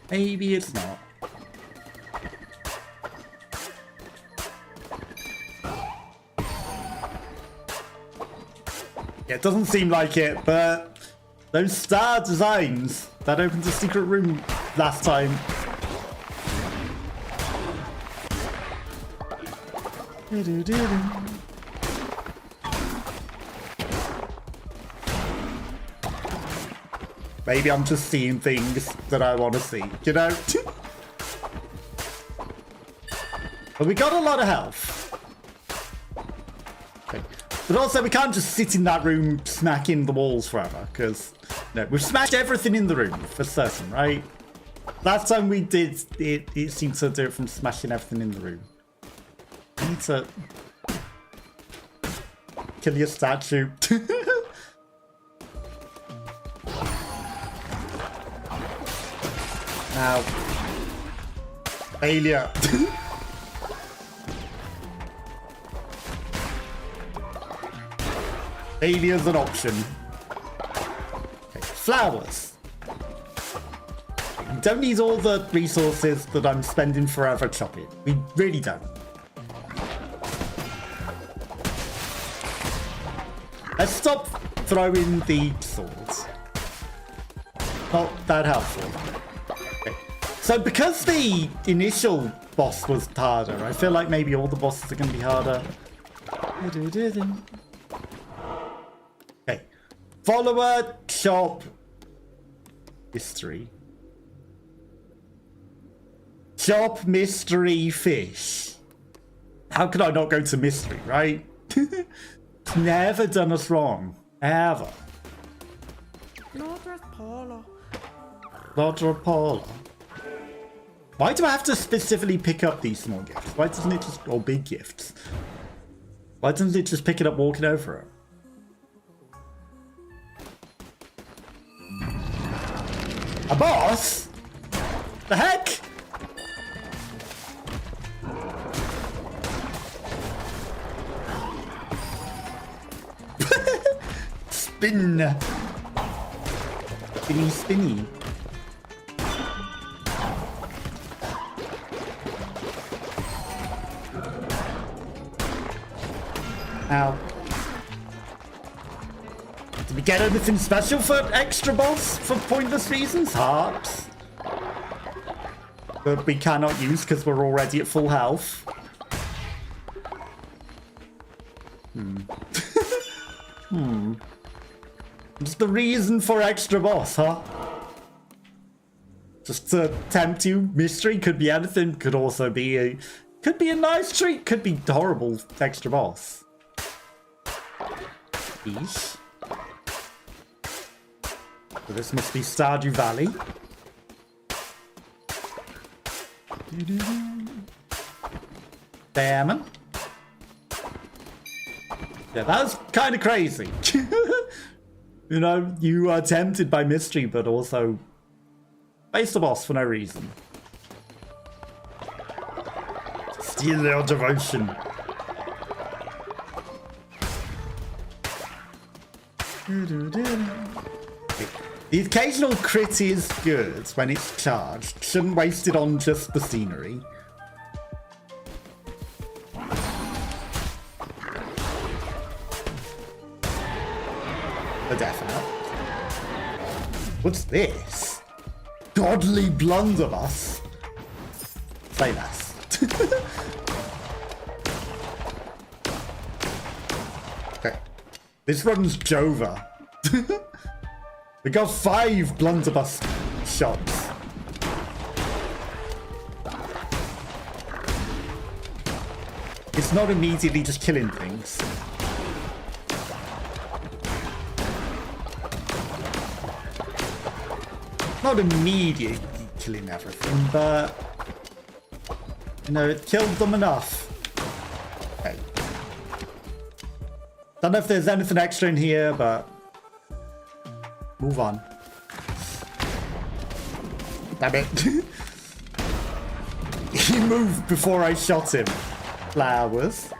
Maybe it's not. Yeah, it doesn't seem like it, but those star designs that opened a secret room last time. Maybe I'm just seeing things that I want to see, you know? But we got a lot of health. Okay. But also, we can't just sit in that room smacking the walls forever, because no, we've smashed everything in the room for certain, right? Last time we did it, it seemed to do it from smashing everything in the room. need to kill your statue. Now. Failure. Failure's an option. Okay, flowers. We don't need all the resources that I'm spending forever chopping. We really don't. Let's stop throwing the swords. Not that helpful. Okay. So because the initial boss was harder, I feel like maybe all the bosses are going to be harder. Okay. Follower, chop, mystery. Chop, mystery, fish. How could I not go to mystery, right? Never done us wrong. Ever. Lodra Paula. Why do I have to specifically pick up these small gifts? Why doesn't it just... or big gifts? Why doesn't it just pick it up walking over it? A boss? The heck? Spin. Spinny, spinny. Ow. Did we get anything special for extra boss for pointless reasons? Hearts. That we cannot use because we're already at full health. What's the reason for extra boss, huh? Just to tempt you? Mystery could be anything. Could also be a... could be a nice treat. Could be horrible extra boss. Eesh. So this must be Stardew Valley. Damn. Yeah, that was kind of crazy. You know, you are tempted by mystery, but also face the boss for no reason. Steal their devotion. The occasional crit is good when it's charged. Shouldn't waste it on just the scenery. A definite. What's this? Godly blunderbuss. Say less. Okay. This runs Jova. We got 5 blunderbuss shots. It's not immediately just killing things. Not immediately killing everything, but you know, it killed them enough. Okay. Don't know if there's anything extra in here, but move on. Damn it. He moved before I shot him. Flowers.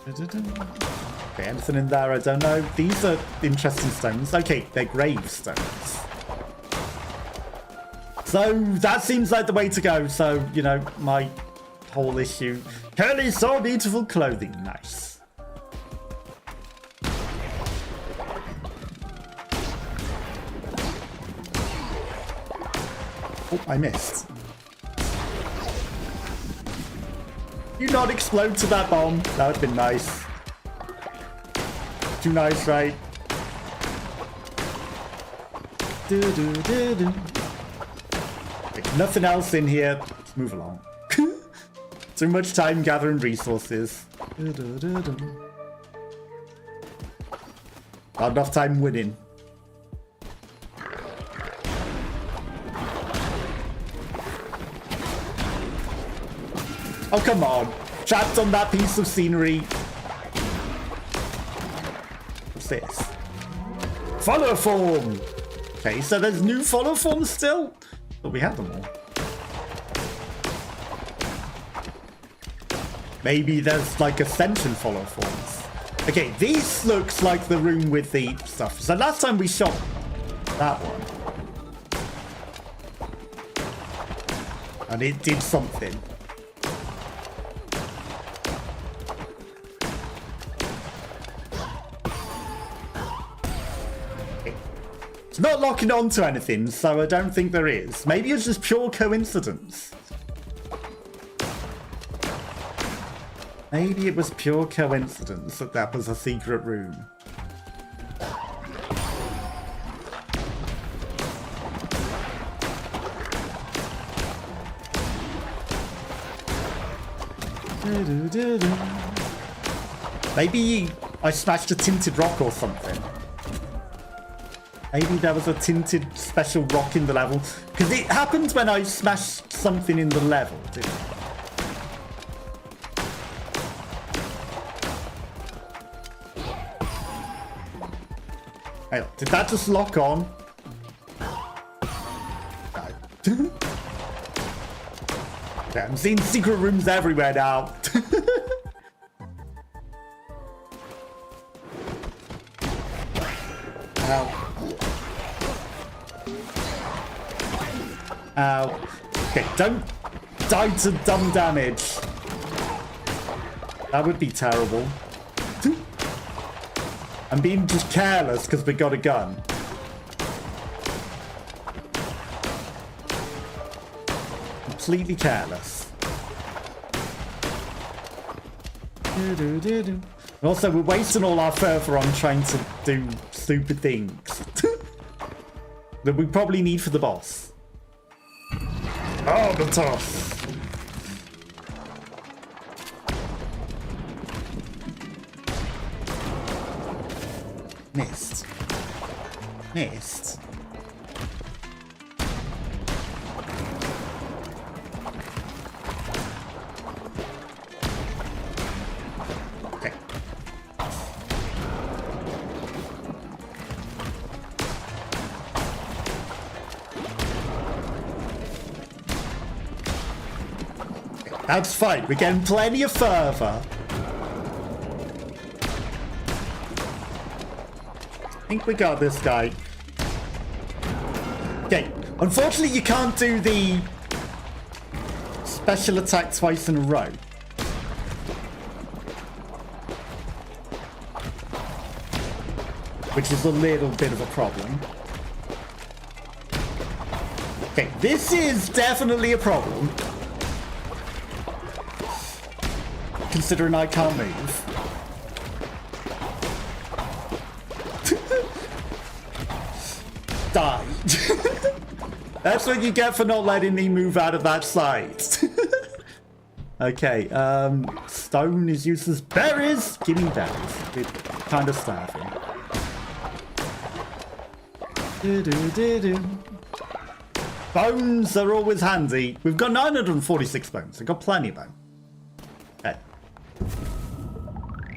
Okay, anything in there? I don't know. These are interesting stones. Okay, they're gravestones. So that seems like the way to go. So, you know, my whole issue. Curly saw beautiful clothing. Nice. Oh, I missed. You not explode to that bomb. That would have been nice. Too nice, right? Do do do do. Nothing else in here. Let's move along. Too much time gathering resources. Not enough time winning. Oh, come on. trapped on that piece of scenery. What's this? Follow form. Okay, so there's new follow forms still? But we have them all. Maybe there's like ascension follow forms. Okay, this looks like the room with the stuff. So last time we shot that one. And it did something. Okay. It's not locking onto anything, so I don't think there is. Maybe it's just pure coincidence. Maybe it was pure coincidence that that was a secret room. Maybe I smashed a tinted rock or something. Maybe there was a tinted special rock in the level. Because it happened when I smashed something in the level, didn't it? Hey, did that just lock on? No. Okay, I'm seeing secret rooms everywhere now. Ow. Ow. Okay, don't die to dumb damage. That would be terrible. I'm being just careless because we got a gun. Completely careless. Also, we're wasting all our fervor on trying to do stupid things that we probably need for the boss. Oh, the toss. Missed. Missed. Okay. That's fine. We're getting plenty of fervor. I think we got this guy. Okay, unfortunately you can't do the special attack twice in a row. Which is a little bit of a problem. Okay, this is definitely a problem. Considering I can't move. Die. That's what you get for not letting me move out of that sight. Okay, stone is useless. Berries! Give me berries. We're kind of starving. Bones are always handy. We've got 946 bones. We've got plenty of bones. Okay.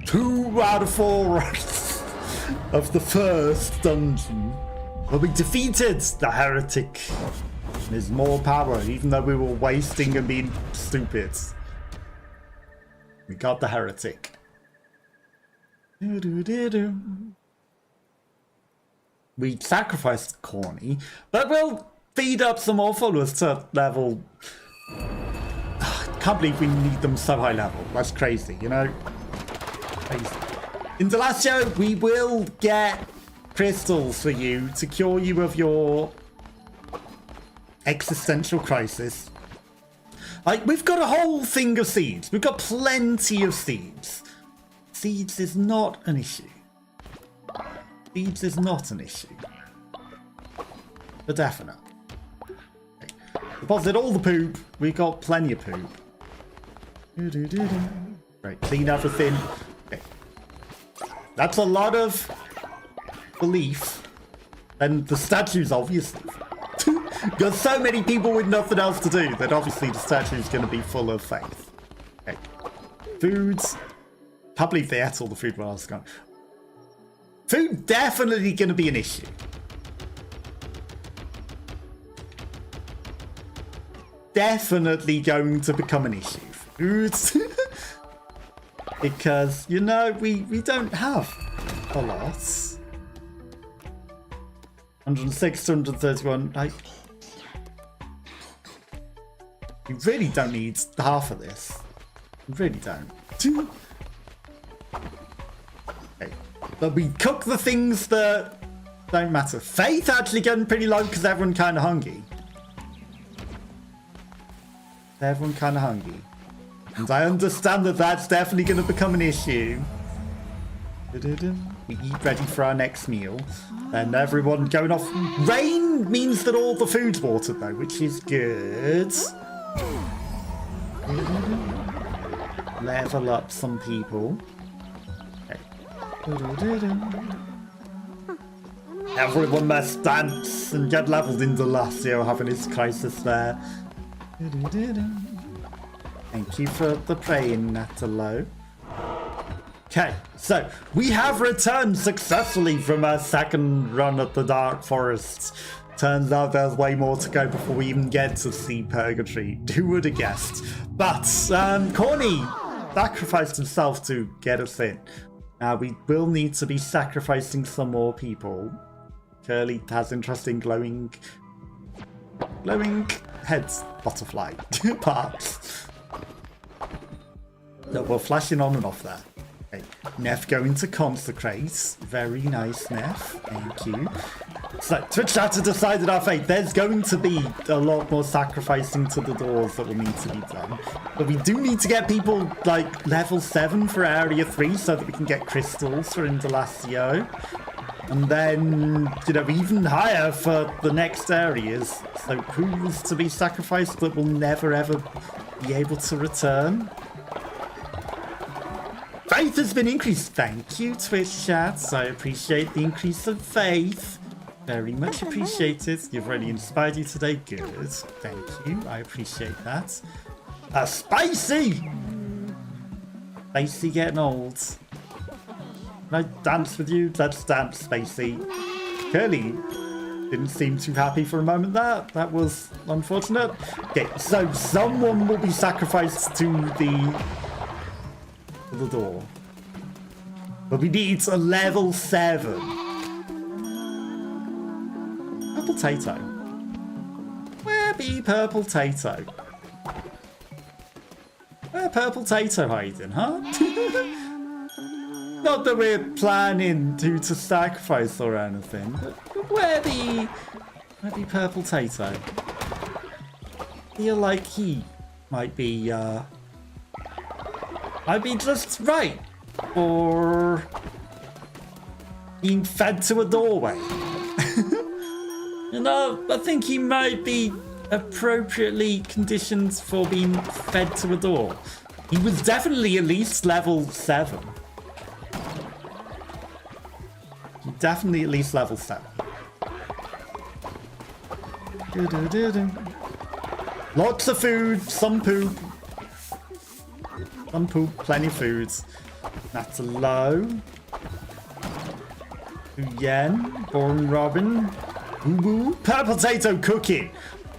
2 out of 4 of the first dungeon. Well, we defeated the heretic. There's more power, even though we were wasting and being stupid. We got the heretic. We sacrificed Corny, but we'll feed up some more followers to level. Can't believe we need them so high level. That's crazy, you know? Crazy. Indelacio, we will get crystals for you to cure you of your existential crisis. Like, we've got a whole thing of seeds. We've got plenty of seeds. Seeds is not an issue. Seeds is not an issue. For definite. Okay. Deposit all the poop. We've got plenty of poop. Right, clean everything. Okay. That's a lot of belief. And the statues, obviously. Got so many people with nothing else to do that obviously the statue is going to be full of faith. Okay. Foods. Can't believe they ate all the food while I was gone. Food definitely going to be an issue. Definitely going to become an issue. Foods. Because, you know, we don't have a lot. 106, 131. Like, you really don't need half of this. You really don't. Okay. But we cook the things that don't matter. Faith actually getting pretty low because everyone kind of hungry. Everyone kind of hungry. And I understand that that's definitely going to become an issue. We eat ready for our next meal. And everyone going off. Rain means that all the food's watered though, which is good. Level up some people. Okay. Everyone must dance and get leveled in Indelacio having his crisis there. Thank you for the praying, Natalo. Okay, so we have returned successfully from our second run at the Dark Forest. Turns out there's way more to go before we even get to see Purgatory. Who would have guessed? But Corny sacrificed himself to get us in. Now we will need to be sacrificing some more people. Curly has interesting glowing heads, butterfly parts. That were flashing on and off there. Okay. Neff going to consecrate. Very nice, Neff. Thank you. So, Twitch chat has decided our fate. There's going to be a lot more sacrificing to the doors that will need to be done. But we do need to get people, like, level 7 for Area 3 so that we can get crystals for Indelacio. And then, you know, even higher for the next areas. So, who is to be sacrificed that will never, ever be able to return? Faith has been increased. Thank you, Twitch chats. I appreciate the increase of faith. Very much appreciated. You've really inspired you today. Good. Thank you. I appreciate that. Spicy! Spacey getting old. Can I dance with you? Let's dance, Spacey. Curly didn't seem too happy for a moment there. That was unfortunate. Okay, so someone will be sacrificed to the door. But we need a level 7. Purple Tato. Where be Purple Tato? Where Purple Tato hiding, huh? Not that we're planning to sacrifice or anything, but where be Purple Tato? Feel like he might be just right for being fed to a doorway. You know, I think he might be appropriately conditioned for being fed to a door. He was definitely at least level 7. Definitely at least level 7. Lots of food, some poop. Some poop, plenty of foods. That's a low. Yen, Born Robin. Ooh, Purple Potato cooking.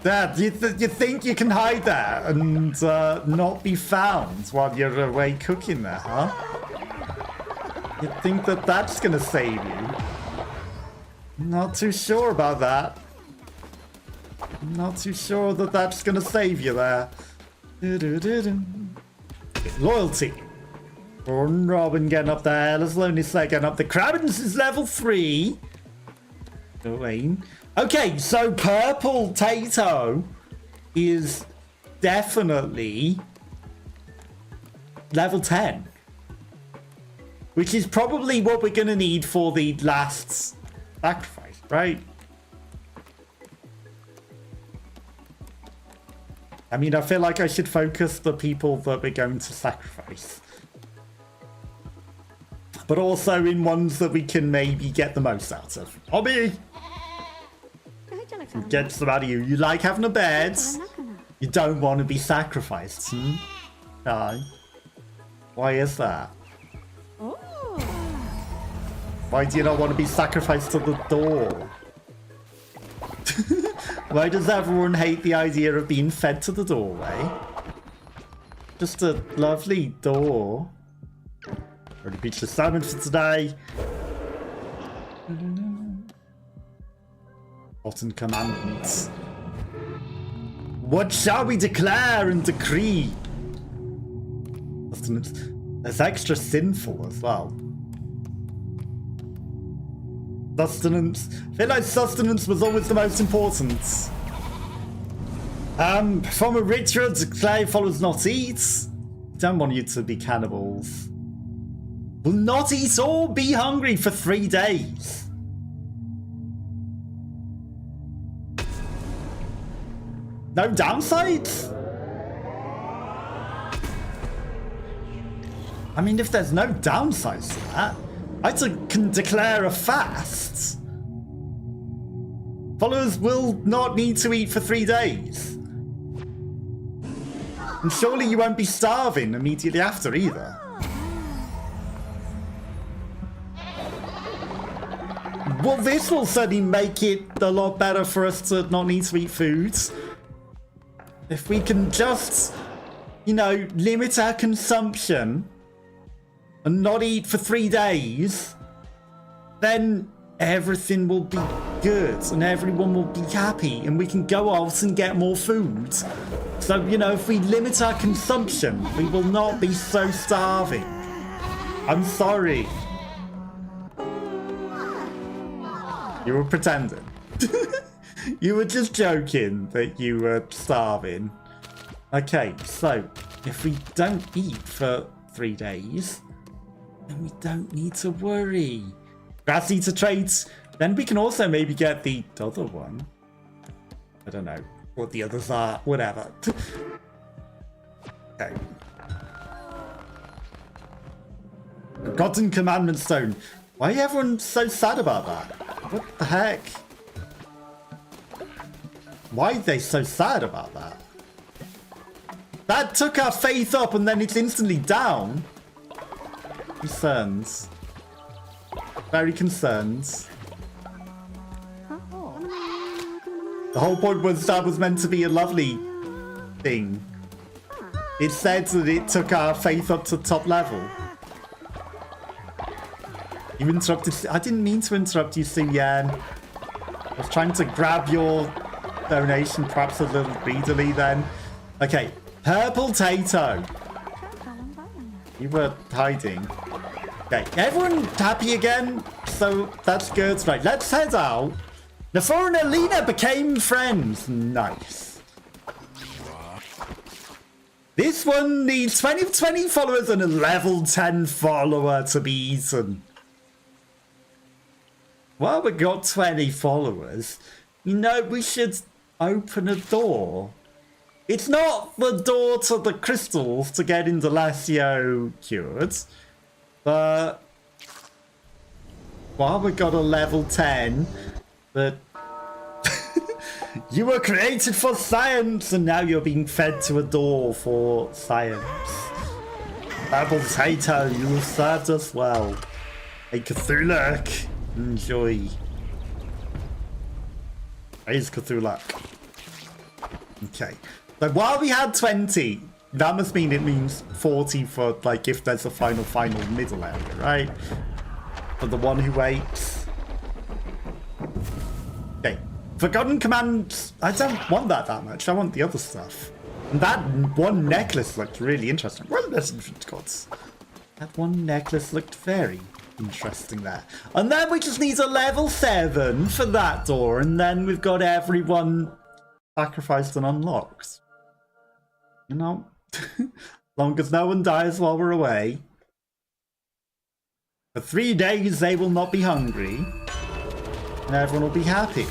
Dad, you think you can hide there and not be found while you're away cooking there, huh? You think that that's gonna save you? Not too sure about that. Not too sure that that's gonna save you there. Loyalty. Born Robin getting up there. Let's Lonely Sled getting up. The Crabbins is level 3. Wayne. Okay, so Purple Tato is definitely level 10. Which is probably what we're going to need for the last sacrifice, right? I mean, I feel like I should focus the people that we're going to sacrifice. But also in ones that we can maybe get the most out of. Hobby! Get some out of you. You like having a bed. You don't want to be sacrificed. Aye. Why is that? Why do you not want to be sacrificed to the door? Why does everyone hate the idea of being fed to the doorway? Just a lovely door. Already reached the salmon for today. Forgotten commandments. What shall we declare and decree? Sustenance. There's extra sinful as well. Sustenance. I feel like sustenance was always the most important. Perform a ritual to declare followers not eat. Don't want you to be cannibals. Will not eat or be hungry for 3 days. No downsides? I mean, if there's no downsides to that, I can declare a fast. Followers will not need to eat for 3 days. And surely you won't be starving immediately after either. Well, this will certainly make it a lot better for us to not need to eat food. If we can just, you know, limit our consumption and not eat for 3 days, then everything will be good and everyone will be happy and we can go out and get more food. So, you know, if we limit our consumption, we will not be so starving. I'm sorry. You were pretending. You were just joking that you were starving. Okay, so if we don't eat for 3 days, then we don't need to worry. Grass eater traits, then we can also maybe get the other one. I don't know what the others are, whatever. Okay. Forgotten Commandment Stone. Why are everyone so sad about that? What the heck? Why are they so sad about that? That took our faith up and then it's instantly down. Concerns. Very concerned. The whole point was that was meant to be a lovely thing. It said that it took our faith up to top level. You interrupted. I didn't mean to interrupt you, Sinyan. I was trying to grab your donation perhaps a little greedily then. Okay, Purple Tato. You were hiding. Okay, everyone happy again? So that's good. Right, let's head out. Nafora and Alina became friends. Nice. This one needs 20 followers and a level 10 follower to be eaten. Well, we got 20 followers. You know, we should open a door. It's not the door to the crystals to get Indelacio cured. But well, we got a level 10. But you were created for science, and now you're being fed to a door for science. Purple Tato, you have served us well. Hey, Cthulhu, enjoy. Praise Cthulhu. Okay. So while we had 20, that must mean it means 40 for, like, if there's a final middle area, right? For the one who waits. Okay. Forgotten Commands. I don't want that much. I want the other stuff. And that one necklace looked really interesting. Well, there's infant gods. That one necklace looked very interesting there. And then we just need a level 7 for that door. And then we've got everyone sacrificed and unlocked. You know, as long as no one dies while we're away. For 3 days they will not be hungry. And everyone will be happy.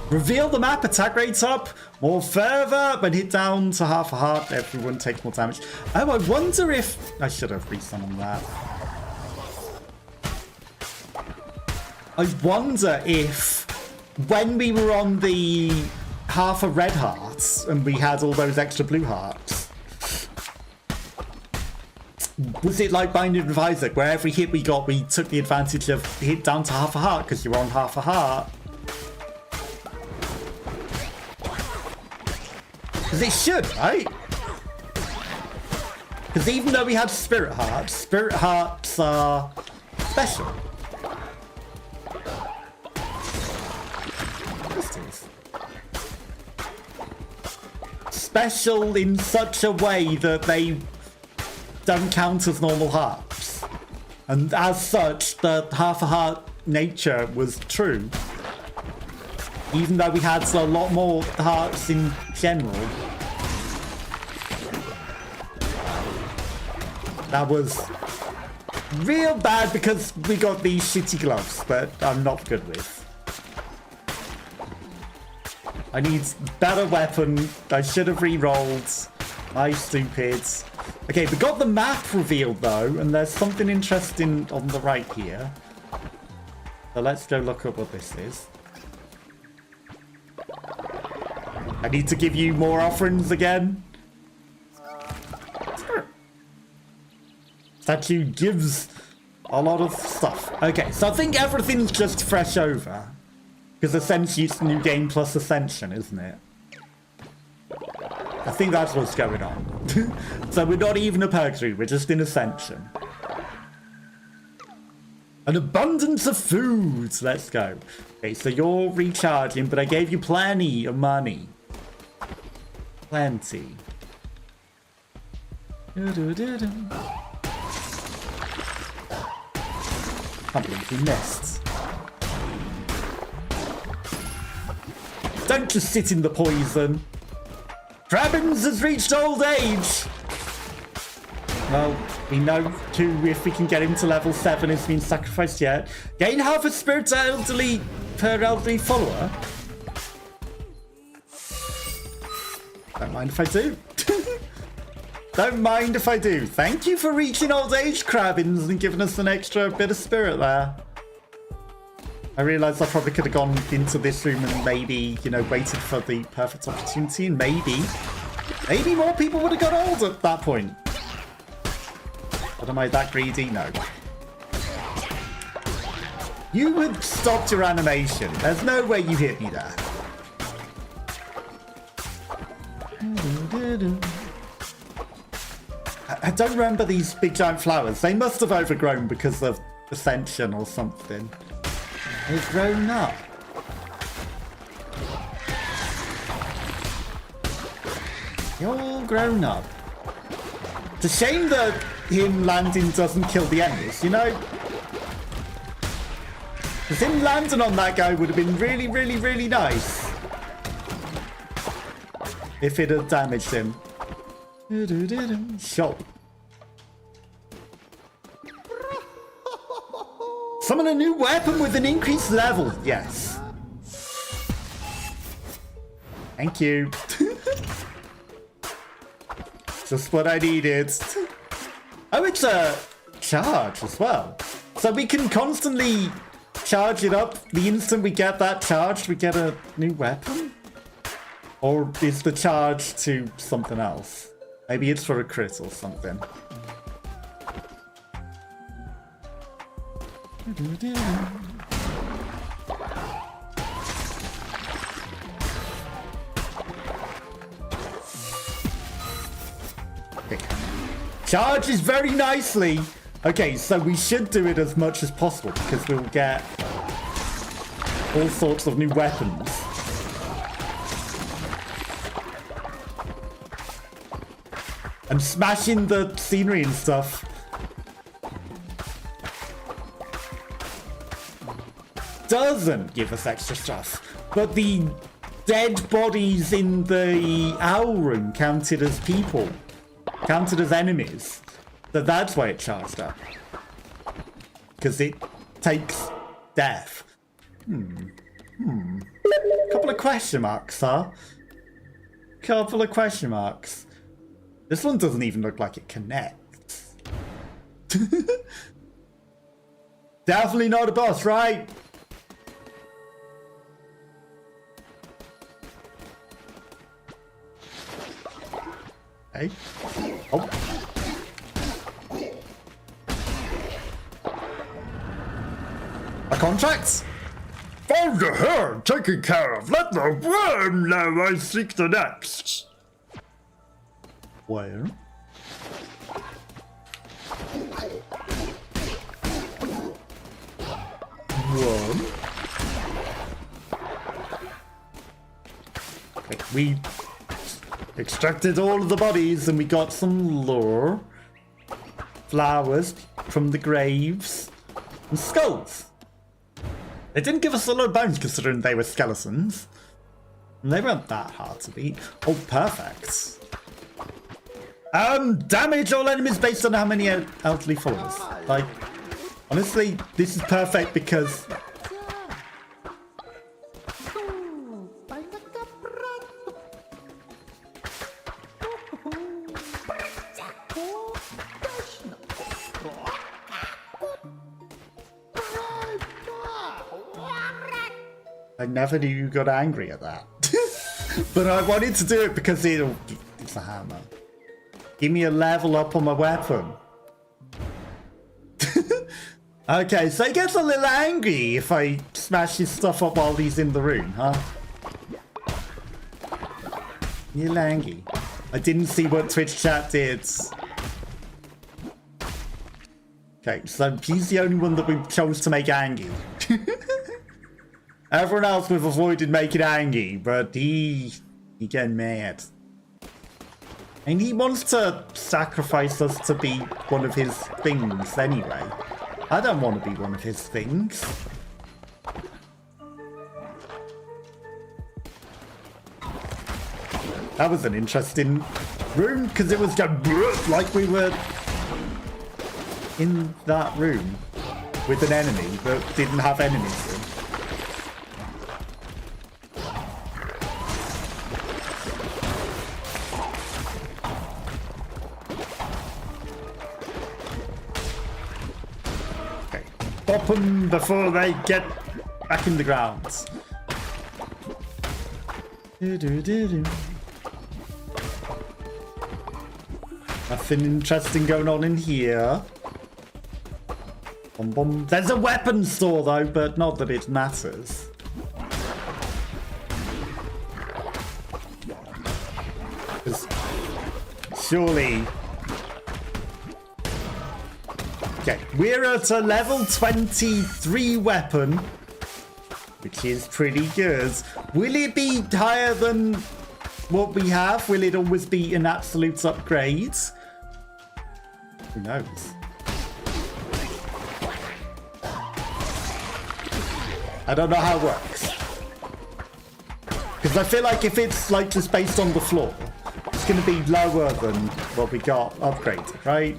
Reveal the map, attack rates up, more fervor, but hit down to half a heart, everyone takes more damage. Oh, I wonder if... I should have resummoned that. I wonder if when we were on the half a red hearts and we had all those extra blue hearts, Was it like Binding of Isaac, where every hit we got, we took the advantage of hit down to half a heart because you were on half a heart? Because it should, right? Because even though we had Spirit Hearts are special. Special in such a way that they don't count as normal hearts. And as such, the half a heart nature was true. Even though we had a lot more hearts in general. That was real bad because we got these shitty gloves that I'm not good with. I need better weapon. I should have re-rolled. I stupid. Okay, we got the map revealed though, and there's something interesting on the right here. So let's go look up what this is. I need to give you more offerings again. Statue gives a lot of stuff. Okay, so I think everything's just fresh over. Because essentially it's New Game plus Ascension, isn't it? I think that's what's going on. So we're not even a Purgatory, we're just in Ascension. An abundance of food! Let's go. Okay, so you're recharging, but I gave you plenty of money. Plenty. Can't believe we missed. Don't just sit in the poison. Crabbins has reached old age. Well, we know too if we can get him to level 7, he's been sacrificed yet. Gain half a spirit per elderly follower. Don't mind if I do. Don't mind if I do. Thank you for reaching old age, Crabbins, and giving us an extra bit of spirit there. I realised I probably could have gone into this room and maybe, you know, waited for the perfect opportunity, and maybe more people would have got old at that point. But am I that greedy? No. You had stopped your animation. There's no way you hit me there. I don't remember these big giant flowers. They must have overgrown because of Ascension or something. They've grown up. You're all grown up. It's a shame that him landing doesn't kill the enemies, you know? Because him landing on that guy would have been really, really, really nice. If it had damaged him. Sure. Summon a new weapon with an increased level. Yes. Thank you. Just what I needed. Oh, it's a charge as well. So we can constantly charge it up. The instant we get that charged, we get a new weapon? Or is the charge to something else? Maybe it's for a crit or something. Okay. Charges very nicely. Okay, so we should do it as much as possible because we'll get all sorts of new weapons. And smashing the scenery and stuff. Doesn't give us extra stuff. But the dead bodies in the owl room counted as people. Counted as enemies. So that's why it charged up. Because it takes death. Couple of question marks, huh? Couple of question marks. This one doesn't even look like it connects. Definitely not a boss, right? Hey. Oh. A contract? Found a herd taken care of. Let the worm know I seek the next. Where? Worm? Okay, we extracted all of the bodies and we got some lore. Flowers from the graves. And skulls. They didn't give us a lot of bones considering they were skeletons. And they weren't that hard to beat. Oh, perfect. Damage all enemies based on how many elderly followers. Like, honestly, this is perfect because... I never knew you got angry at that. But I wanted to do it because it's a hammer. Give me a level up on my weapon. Okay, so he gets a little angry if I smash his stuff up while he's in the room, huh? You're angry. I didn't see what Twitch chat did. Okay, so he's the only one that we chose to make angry. Everyone else we've avoided making angry, but he getting mad. And he wants to sacrifice us to be one of his things anyway. I don't want to be one of his things. That was an interesting room, because it was going like we were in that room with an enemy that didn't have enemies in. Pop them before they get back in the ground. Nothing interesting going on in here. There's a weapon store though, but not that it matters. Surely... Okay, we're at a level 23 weapon, which is pretty good. Will it be higher than what we have? Will it always be an absolute upgrade? Who knows? I don't know how it works. Because I feel like if it's like just based on the floor, it's going to be lower than what we got upgraded, right?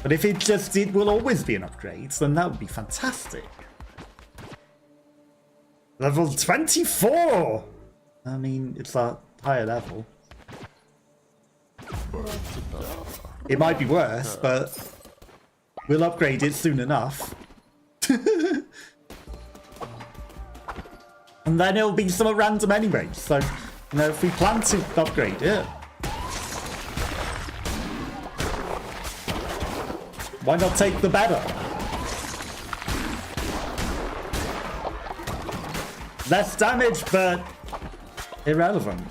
But if it will always be an upgrade, then that would be fantastic. Level 24! I mean, it's a higher level. It might be worse, but we'll upgrade it soon enough. And then it'll be somewhat random anyway, so, you know, if we plan to upgrade it, why not take the better? Less damage, but irrelevant.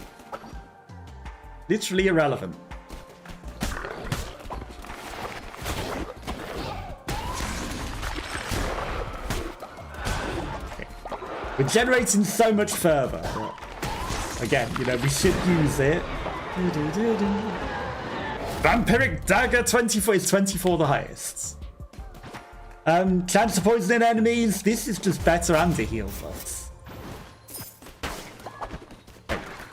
Literally irrelevant. Okay. We're generating so much further. But again, you know, we should use it. Vampiric Dagger 24 is 24 the highest. Chance of poisoning enemies. This is just better and it heals us.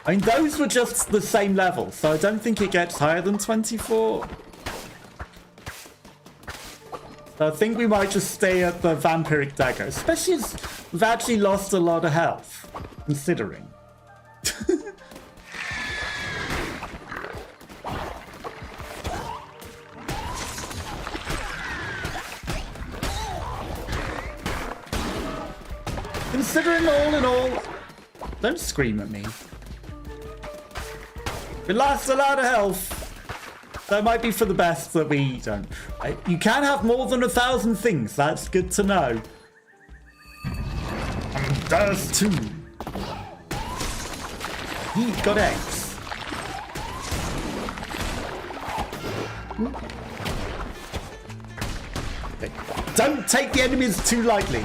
I mean, those were just the same level, so I don't think it gets higher than 24. So I think we might just stay at the Vampiric Dagger, especially as we've actually lost a lot of health, considering. Considering all in all, don't scream at me. We lost a lot of health. That might be for the best that we don't. You can have more than 1,000 things. That's good to know. There's 2. He got eggs. Okay. Don't take the enemies too lightly.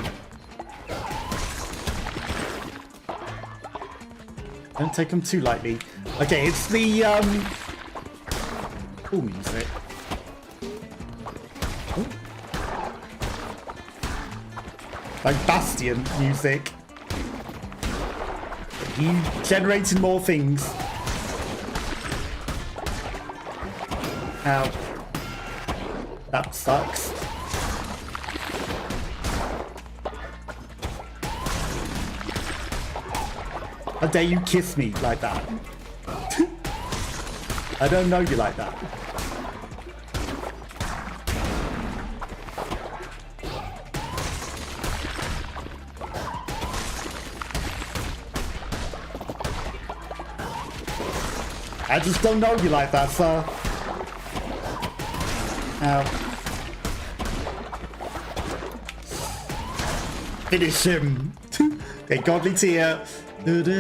Don't take them too lightly. Okay, it's the cool music. Ooh. Like Bastion music. He generated more things. Ow. That sucks. How dare you kiss me like that? I don't know you like that. I just don't know you like that, sir. Ow. Finish him. Okay, godly tear. Okay,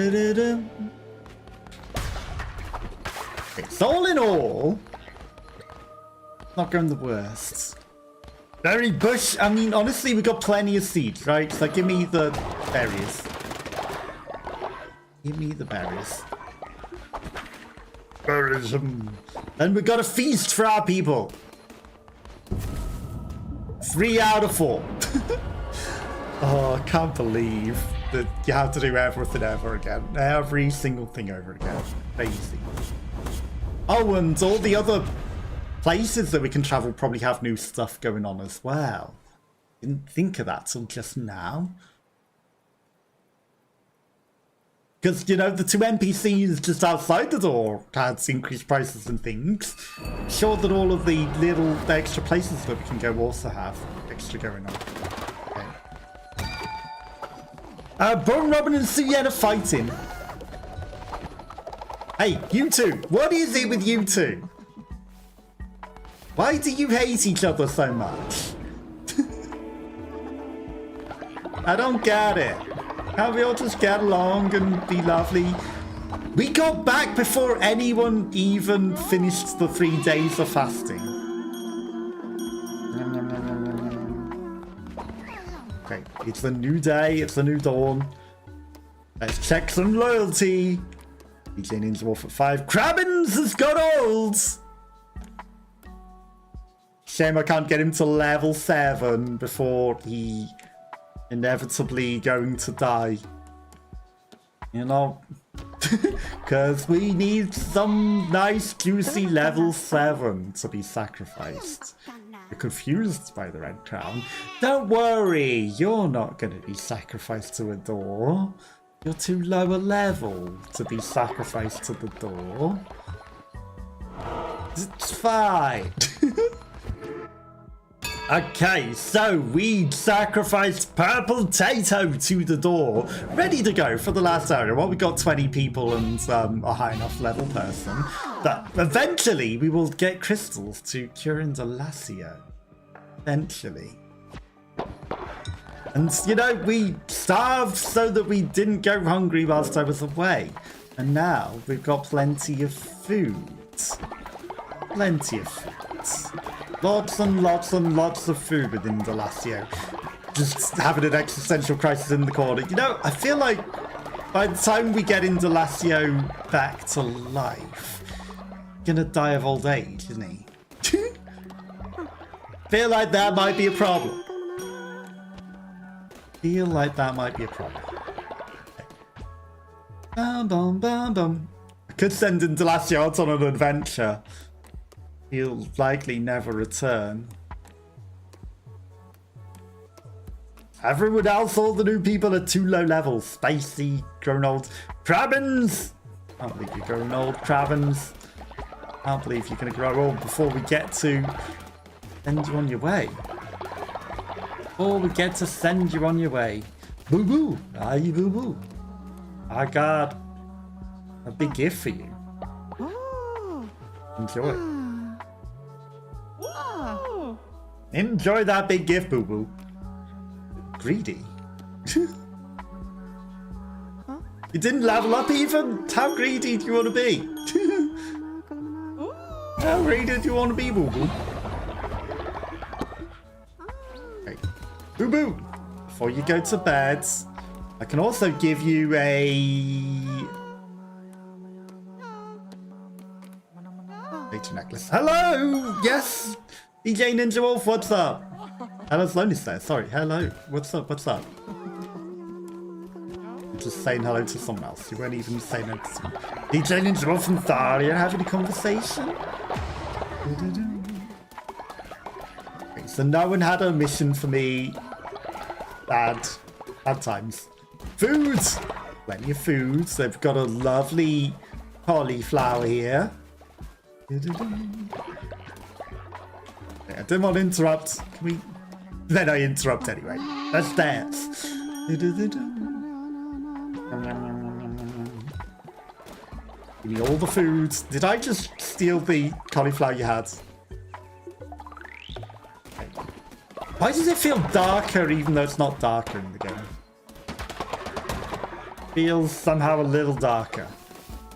so all in all, not going the worst. Berry bush. I mean, honestly, we got plenty of seeds, right? So give me the berries. Give me the berries. Berries. And we got a feast for our people. 3 out of 4. Oh, I can't believe that you have to do everything over again. Every single thing over again. Crazy. Oh, and all the other places that we can travel probably have new stuff going on as well. Didn't think of that till just now. Because, you know, the 2 NPCs just outside the door had increased prices and things. Sure that all of the little extra places that we can go also have extra going on. Bone Robin and Suyena fighting. Hey, you two. What is it with you two? Why do you hate each other so much? I don't get it. Can't we all just get along and be lovely? We got back before anyone even finished the 3 days of fasting. Okay, it's a new day, it's a new dawn. Let's check some loyalty. Beginnings Wolf at 5. Crabbins has got old! Shame I can't get him to level 7 before he inevitably going to die. You know? Because we need some nice juicy level 7 to be sacrificed. You're confused by the red crown. Don't worry, you're not going to be sacrificed to a door. You're too low a level to be sacrificed to the door. It's fine. Okay, so we sacrificed Purple Tato to the door, ready to go for the last area. Well, we got 20 people and a high enough level person that eventually we will get crystals to cure Indelacio. Eventually. And, you know, we starved so that we didn't go hungry whilst I was away. And now we've got plenty of food. Plenty of food. Lots and lots and lots of food with Indelacio. Just having an existential crisis in the corner. You know, I feel like by the time we get Indelacio back to life, he's gonna die of old age, isn't he? Feel like that might be a problem. Feel like that might be a problem. Bum, bum, bum, bum. I could send Indelacio out on an adventure. He'll likely never return. Everyone else, all the new people are too low level. Spacey, grown old. Crabbins! Can't believe you're growing old, Crabbins. Can't believe you're going to grow old before we get to send you on your way. Before we get to send you on your way. Boo boo! Aye, boo boo. I got a big gift for you. Enjoy. Enjoy that big gift, boo boo. Greedy. You didn't level up even? How greedy do you want to be? How greedy do you want to be, Boo Boo? Okay. Boo Boo, before you go to bed, I can also give you a data necklace. Hello! Yes! DJ Ninja Wolf, what's up? Hello, Slowness there. Sorry, hello. What's up? What's up? You're just saying hello to someone else. You weren't even saying hello to someone. DJ Ninja Wolf and Tharia having a conversation? Okay, so no one had a mission for me. Bad times. Foods! Plenty of foods. They've got a lovely cauliflower here. I didn't want to interrupt. Can we? Then I interrupt anyway. Let's dance. Give me all the foods. Did I just steal the cauliflower you had? Okay. Why does it feel darker even though it's not darker in the game? Feels somehow a little darker.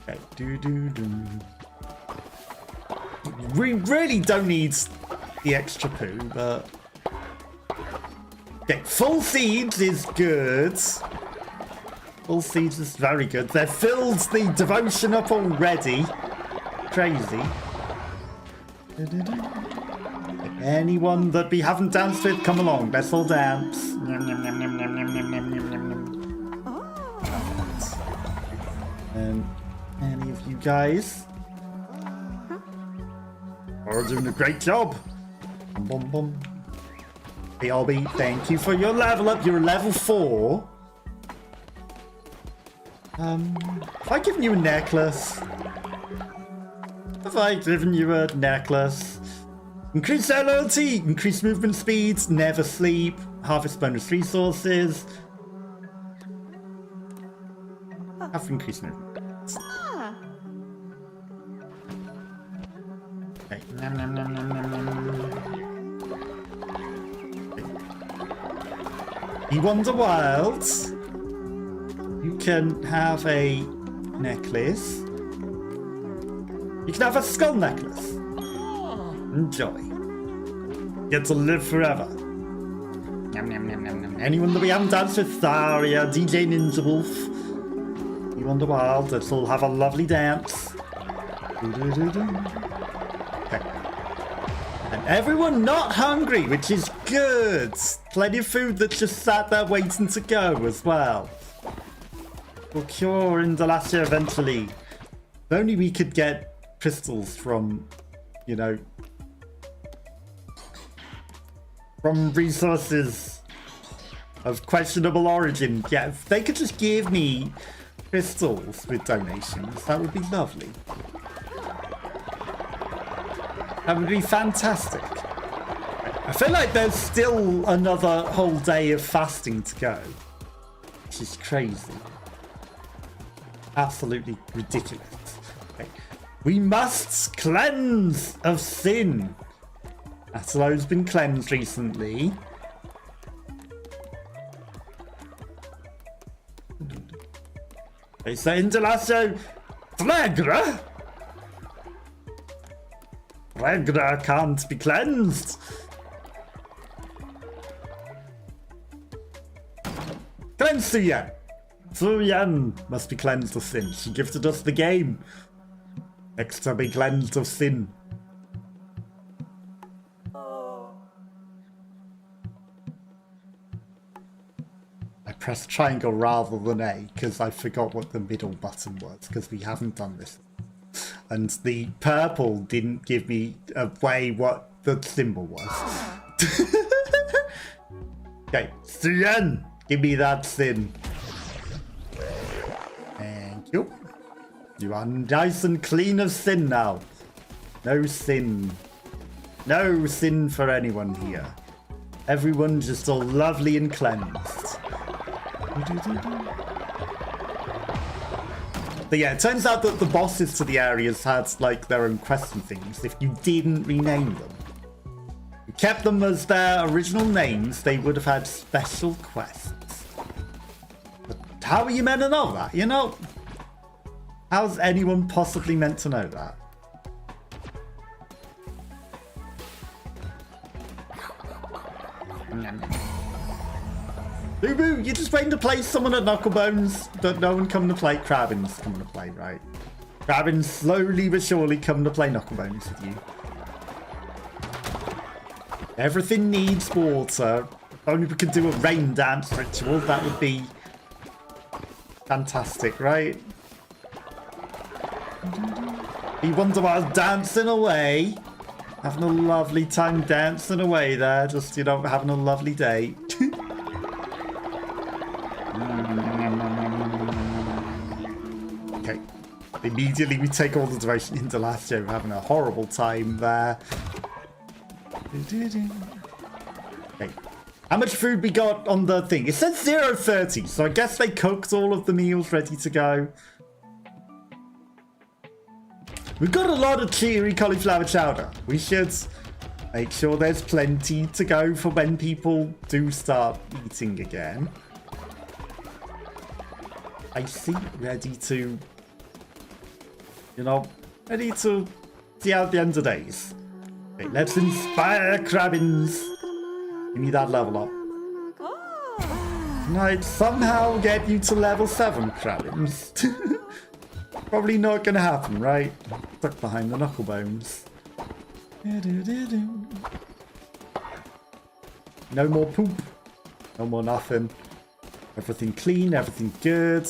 Okay. We really don't need the extra poo, but okay, full seeds is good. Full seeds is very good. They've filled the devotion up already. Crazy. Anyone that we haven't danced with, come along. Let's all dance. And any of you guys are doing a great job. Bum, bum. Hey, Obby, thank you for your level up. You're level 4. Have I given you a necklace? Have I given you a necklace? Increase loyalty, increase movement speeds, never sleep, harvest bonus resources. Have increased movement. Okay. Nom, nom, nom, nom, nom, nom. Okay. You Wander Wild. You can have a necklace. You can have a skull necklace. Enjoy. Get to live forever. Nom, nom, nom, nom, nom. Anyone that we haven't danced with, Tharia, DJ Ninja Wolf. You Wander Wild. Let's all have a lovely dance. Okay. And everyone not hungry, which is good. Plenty of food that's just sat there waiting to go as well. We'll cure Indelacio eventually. If only we could get crystals from, you know, from resources of questionable origin. Yeah, if they could just give me crystals with donations, that would be lovely. That would be fantastic. I feel like there's still another whole day of fasting to go, which is crazy. Absolutely ridiculous. Okay. We must cleanse of sin. Atalo's been cleansed recently. Okay, so Indelacio Flagra? Flagra can't be cleansed. Cleanse Suyan. Suyan must be cleansed of sin. She gifted us the game. Next to be cleansed of sin. I pressed triangle rather than A because I forgot what the middle button was because we haven't done this. And the purple didn't give me away what the symbol was. Okay, Suyan, give me that sin. Thank you. You are nice and clean of sin now. No sin. No sin for anyone here. Everyone just all lovely and cleansed. But yeah, it turns out that the bosses to the areas had like their own quests and things if you didn't rename them. If you kept them as their original names, they would have had special quests. But How are you meant to know that? You know, how's anyone possibly meant to know that? Boo boo, you're just waiting to play someone at Knucklebones, but no one come to play. Crabbin's coming to play, right? Crabbin slowly but surely come to play Knucklebones with you. Everything needs water. If only we could do a rain dance ritual, that would be fantastic, right? You wonder why I was dancing away. Having a lovely time dancing away there. Just, you know, having a lovely day. Okay. Immediately we take all the devotion into Indelacio, having a horrible time there. Okay. How much food we got on the thing? It says 0:30, so I guess they cooked all of the meals ready to go. We've got a lot of cheery cauliflower chowder. We should make sure there's plenty to go for when people do start eating again. I see, ready to, you know, ready to see out the end of days. Okay, let's inspire Crabbins. Give me that level up. Can I somehow get you to level 7, Crabbins? Probably not gonna happen, right? Stuck behind the Knucklebones. No more poop. No more nothing. Everything clean, everything good.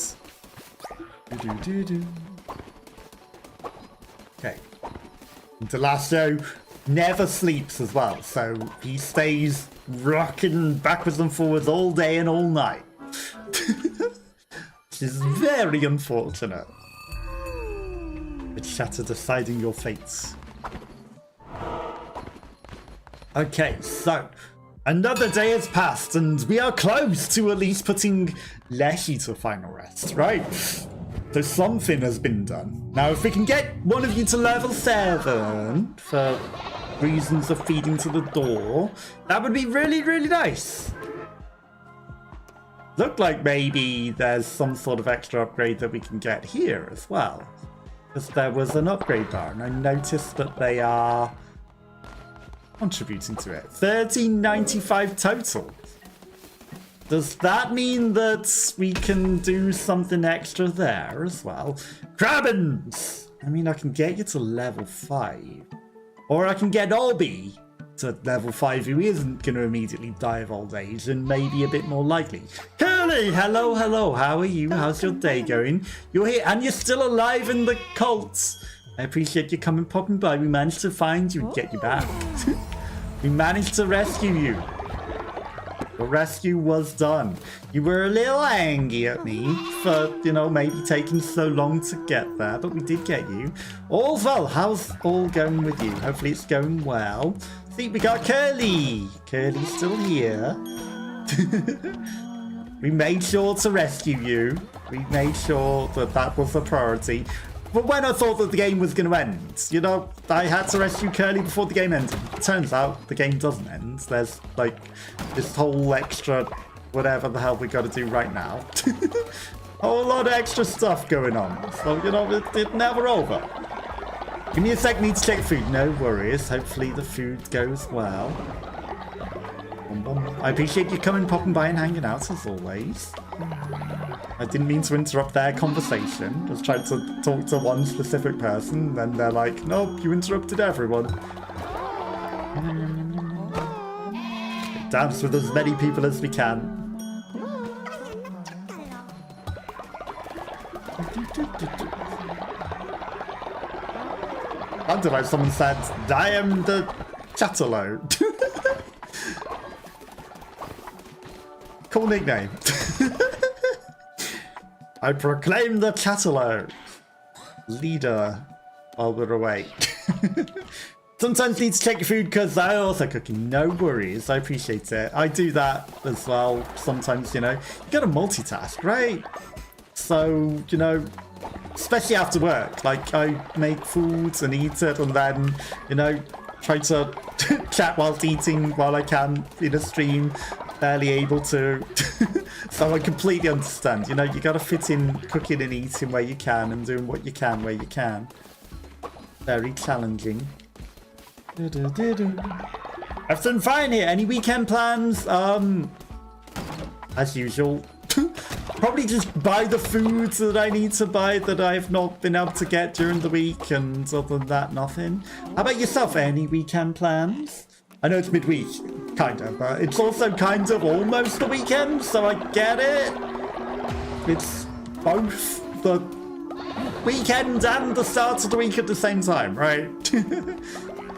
Okay. Indelacio never sleeps as well, so he stays rocking backwards and forwards all day and all night. Which is very unfortunate. It's Shatter deciding your fates. Okay, so another day has passed and we are close to at least putting Leshy to a final rest, right? So something has been done. Now if we can get one of you to level 7 for reasons of feeding to the door, that would be really, really nice. Look like maybe there's some sort of extra upgrade that we can get here as well. Because there was an upgrade bar and I noticed that they are contributing to it. 1395 total. Does that mean that we can do something extra there as well? Crabbins! I mean, I can get you to level 5. Or I can get Obby to level 5, who isn't going to immediately die of old age and maybe a bit more likely. Curly! Hello, hello. How are you? How's your day going? You're here and you're still alive in the cult. I appreciate you coming popping by. We managed to find you and get you back. We managed to rescue you. The rescue was done. You were a little angry at me for, you know, maybe taking so long to get there, but we did get you. All's well. How's all going with you? Hopefully it's going well. See, we got Curly. Curly's still here. We made sure to rescue you. We made sure that that was a priority. But when I thought that the game was going to end, you know, I had to rescue Curly before the game ended. Turns out the game doesn't end. There's like this whole extra whatever the hell we got to do right now. A whole lot of extra stuff going on. So, you know, it's never over. Give me a sec, need to check food. No worries. Hopefully the food goes well. I appreciate you coming, popping by and hanging out as always. I didn't mean to interrupt their conversation. Just tried to talk to one specific person, then they're like, nope, you interrupted everyone. Dance with as many people as we can. I don't know, someone said, I am the Chatterload. Cool nickname. I proclaim the Chatterload. Leader while we're away. Sometimes need to check your food because I also cooking. No worries, I appreciate it. I do that as well. Sometimes, you know, you gotta multitask, right? So, you know, especially after work, like I make foods and eat it and then, you know, try to chat whilst eating while I can in a stream. barely able to. So I completely understand. You know, you got to fit in cooking and eating where you can and doing what you can where you can. Very challenging. Everything fine here. Any weekend plans? As usual. Probably just buy the foods that I need to buy that I've not been able to get during the week, and other than that, nothing. How about yourself? Any weekend plans? I know it's midweek, kind of, but it's also kind of almost the weekend, so I get it. It's both the weekend and the start of the week at the same time, right?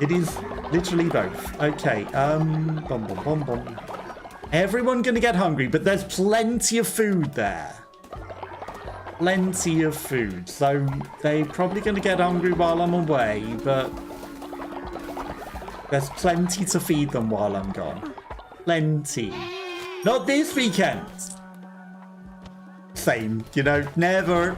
It is literally both. Okay, bum, bum, bum, bum. Everyone gonna get hungry, but there's plenty of food there. Plenty of food. So they're probably gonna get hungry while I'm away, but there's plenty to feed them while I'm gone. Plenty. Not this weekend. Same, you know, never.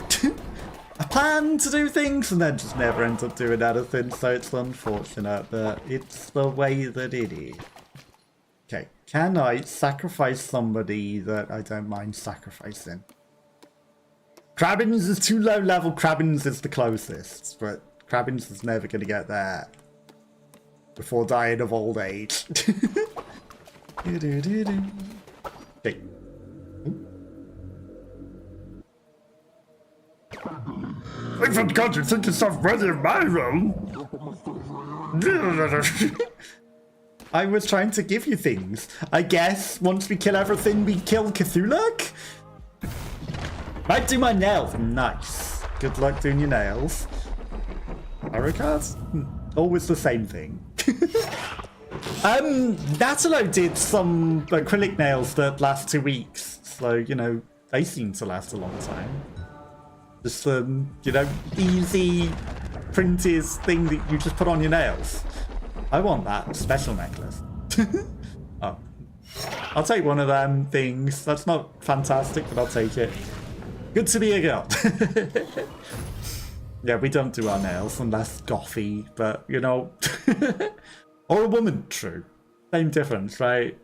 I plan to do things and then just never end up doing anything, so it's unfortunate, but it's the way that it is. Okay, can I sacrifice somebody that I don't mind sacrificing? Crabbins is too low level. Crabbins is the closest, but Crabbins is never going to get there before dying of old age. Okay. I forgot you think yourself worthy of my role. I was trying to give you things. I guess once we kill everything, we kill Cthulhu? Might do my nails. Nice. Good luck doing your nails. Tarot cards? Always the same thing. Natalo did some acrylic nails that last 2 weeks. So, you know, they seem to last a long time. Just, you know, easy printed thing that you just put on your nails. I want that special necklace. Oh. I'll take one of them things. That's not fantastic, but I'll take it. Good to be a girl. Yeah, we don't do our nails unless gothy, but, you know. Or a woman, true. Same difference, right?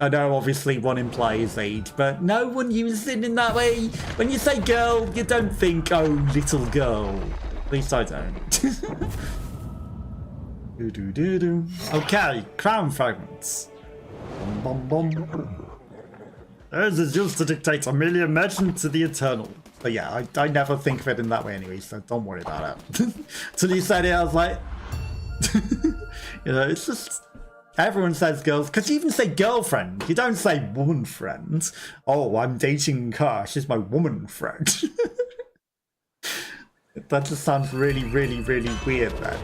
I know, obviously, one implies age, but no one uses it in that way. When you say girl, you don't think, oh, little girl. At least I don't. Okay, crown fragments. Bum, bum, bum. Theirs is used to dictate Amelia Merchant to the Eternal. But yeah, I never think of it in that way anyway, so don't worry about it. Till you said it, I was like... You know, it's just... Everyone says girls, because you even say girlfriend. You don't say woman friend. Oh, I'm dating her. She's my woman friend. That just sounds really, really, really weird, then.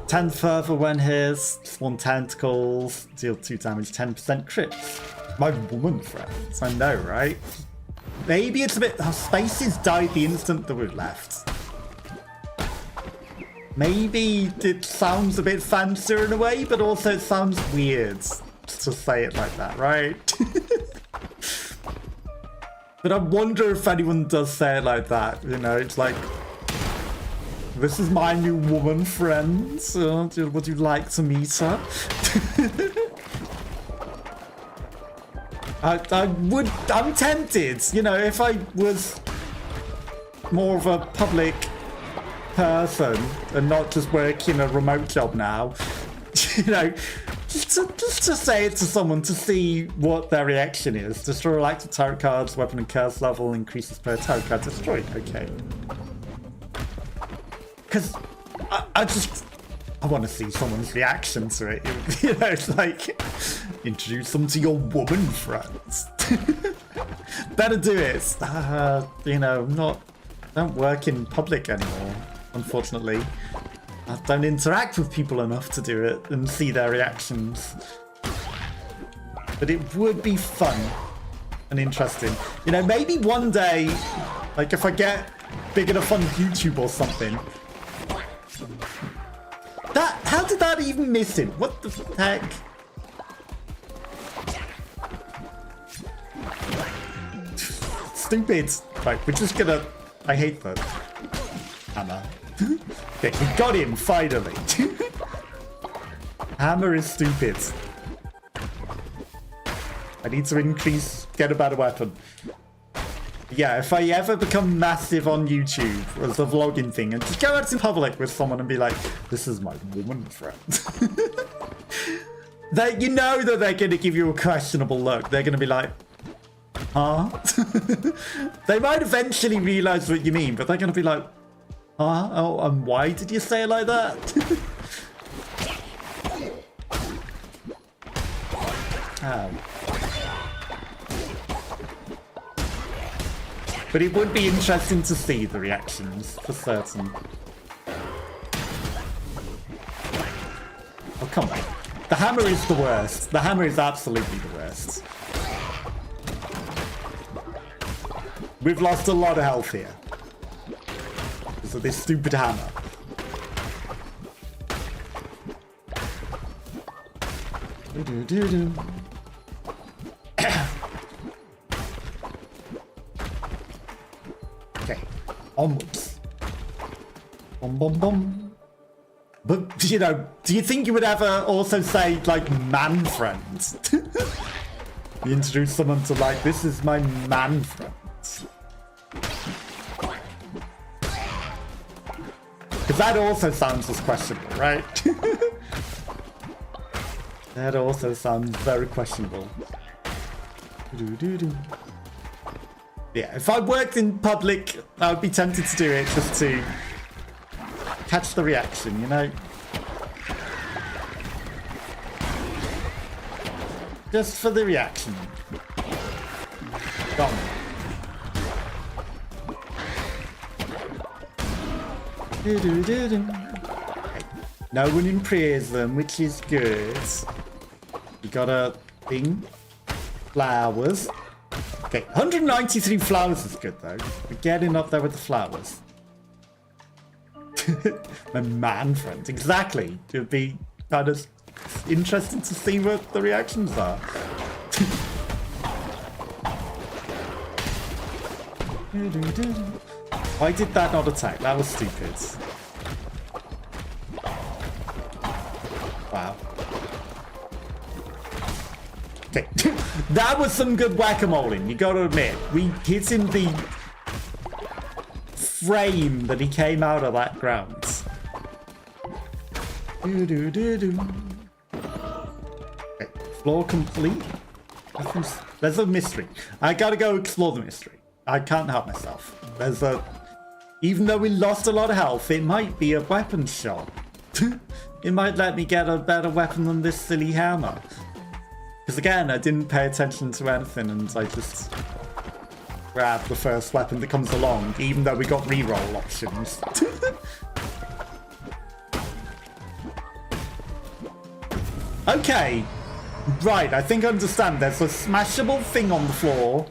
10 further when his spawn tentacles, deal 2 damage, 10% crits. My woman friends, I know, right? Maybe it's a bit... Our spaces died the instant that we left. Maybe it sounds a bit fancier in a way, but also it sounds weird to say it like that, right? But I wonder if anyone does say it like that, you know, it's like... This is my new woman friend. Would you like to meet her? I'm tempted, you know, if I was more of a public person and not just working a remote job now, you know, just to say it to someone to see what their reaction is. Destroy active tarot cards, weapon and curse level increases per tarot card destroyed. Okay. Because I want to see someone's reaction to it. You know, it's like, introduce them to your woman friends. Better do it. You know, don't work in public anymore, unfortunately. I don't interact with people enough to do it and see their reactions. But it would be fun and interesting. You know, maybe one day, like if I get big enough on YouTube or something, how did that even miss him? What the heck? Stupid. Right, we're just gonna... I hate that. Hammer. Okay, we got him, finally. Hammer is stupid. I need to get a better weapon. Yeah, if I ever become massive on YouTube as a vlogging thing and just go out in public with someone and be like, this is my woman friend. You know that they're going to give you a questionable look. They're going to be like, huh? They might eventually realize what you mean, but they're going to be like, huh? Oh, and why did you say it like that? Oh. But it would be interesting to see the reactions, for certain. Oh, come on. The hammer is the worst. The hammer is absolutely the worst. We've lost a lot of health here. Because of this stupid hammer. Okay, onwards. Bum bum bum. But, you know, do you think you would ever also say, like, man friends? You introduce someone to, like, this is my man friend. Because that also sounds as questionable, right? That also sounds very questionable. Yeah, if I worked in public, I would be tempted to do it just to catch the reaction, you know? Just for the reaction. Gone. No one improves them, which is good. You got a thing. Flowers. Okay, 193 flowers is good though. We're getting up there with the flowers. My man friend, exactly. It would be kind of interesting to see what the reactions are. Why did that not attack? That was stupid. Wow. Okay, that was some good whack-a-moling, you gotta admit. We hit him the frame that he came out of that ground. Okay, floor complete. There's a mystery. I gotta go explore the mystery. I can't help myself. Even though we lost a lot of health, it might be a weapon shop. It might let me get a better weapon than this silly hammer. Because again, I didn't pay attention to anything and I just grabbed the first weapon that comes along, even though we got reroll options. Okay. Right, I think I understand. There's a smashable thing on the floor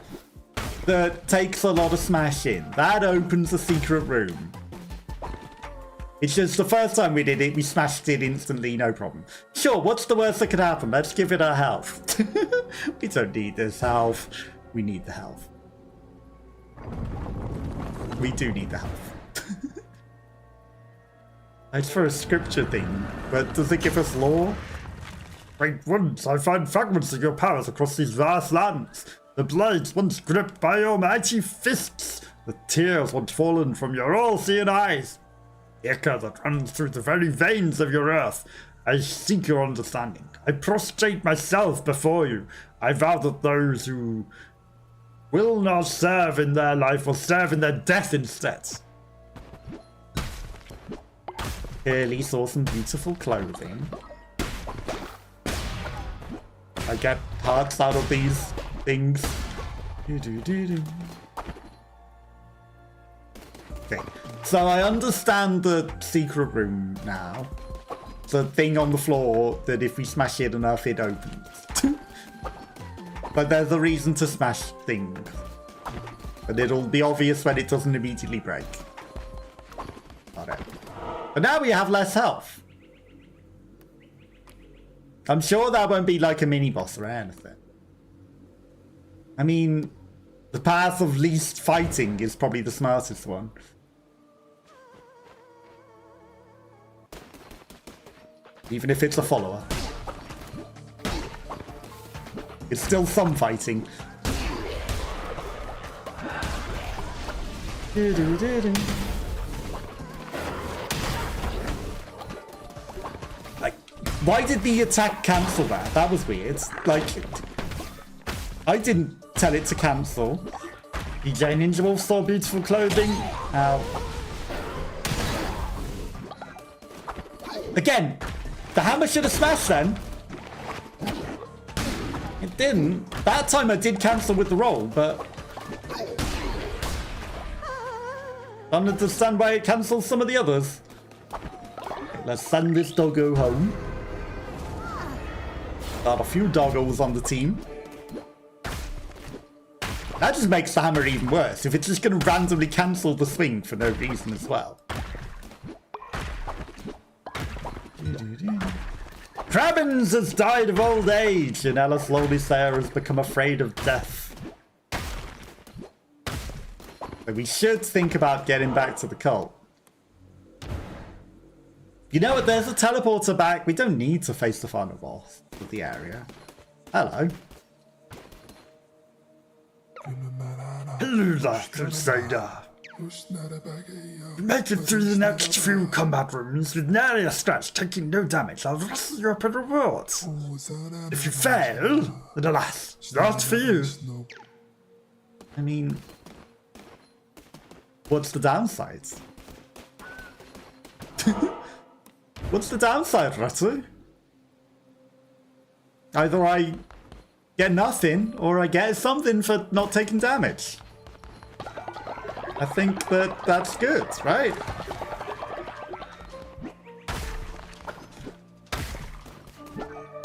that takes a lot of smashing. That opens a secret room. It's just the first time we did it, we smashed it instantly, no problem. Sure, what's the worst that could happen? Let's give it our health. We don't need this health. We need the health. We do need the health. It's for a scripture thing, but does it give us lore? Great ones, I find fragments of your powers across these vast lands. The blades once gripped by your mighty fists. The tears once fallen from your all-seeing eyes. Ichor that runs through the very veins of your earth. I seek your understanding. I prostrate myself before you. I vow that those who will not serve in their life will serve in their death instead. Clearly saw some beautiful clothing. I get hearts out of these things. Okay, so I understand the secret room now. The thing on the floor that if we smash it enough, it opens. But there's a reason to smash things. But it'll be obvious when it doesn't immediately break. Got it. But now we have less health. I'm sure that won't be like a mini-boss or anything. I mean, the path of least fighting is probably the smartest one. Even if it's a follower. It's still some fighting. Like, why did the attack cancel that? That was weird. Like, I didn't tell it to cancel. DJ Ninja Wolf saw beautiful clothing. Ow. Again, the hammer should have smashed then. It didn't. That time I did cancel with the roll, but don't understand why it cancels some of the others. Okay, let's send this doggo home. Got a few doggos on the team. That just makes the hammer even worse, if it's just going to randomly cancel the swing for no reason as well. Crabbins has died of old age, and Ella slowly Sarah has become afraid of death. So we should think about getting back to the cult. You know what, there's a teleporter back. We don't need to face the final boss of the area. Hello. Hello there, Crusader. Make it through the next few combat rooms with nary a scratch, taking no damage. I'll rustle you up in rewards. If you fail, then alas, not for you. I mean, what's the downside? What's the downside, Ratu? Either I get nothing, or I get something for not taking damage. I think that that's good, right?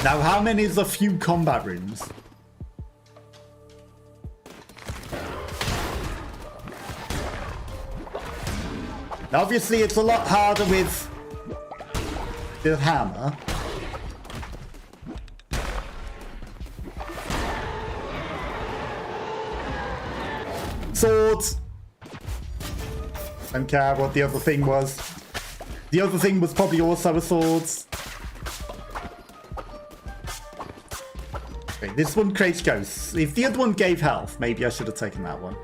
Now, how many is a few combat rooms? Now, obviously, it's a lot harder with the hammer. Swords. Don't care what the other thing was. The other thing was probably also a sword. Okay, this one creates ghosts. If the other one gave health, maybe I should have taken that one.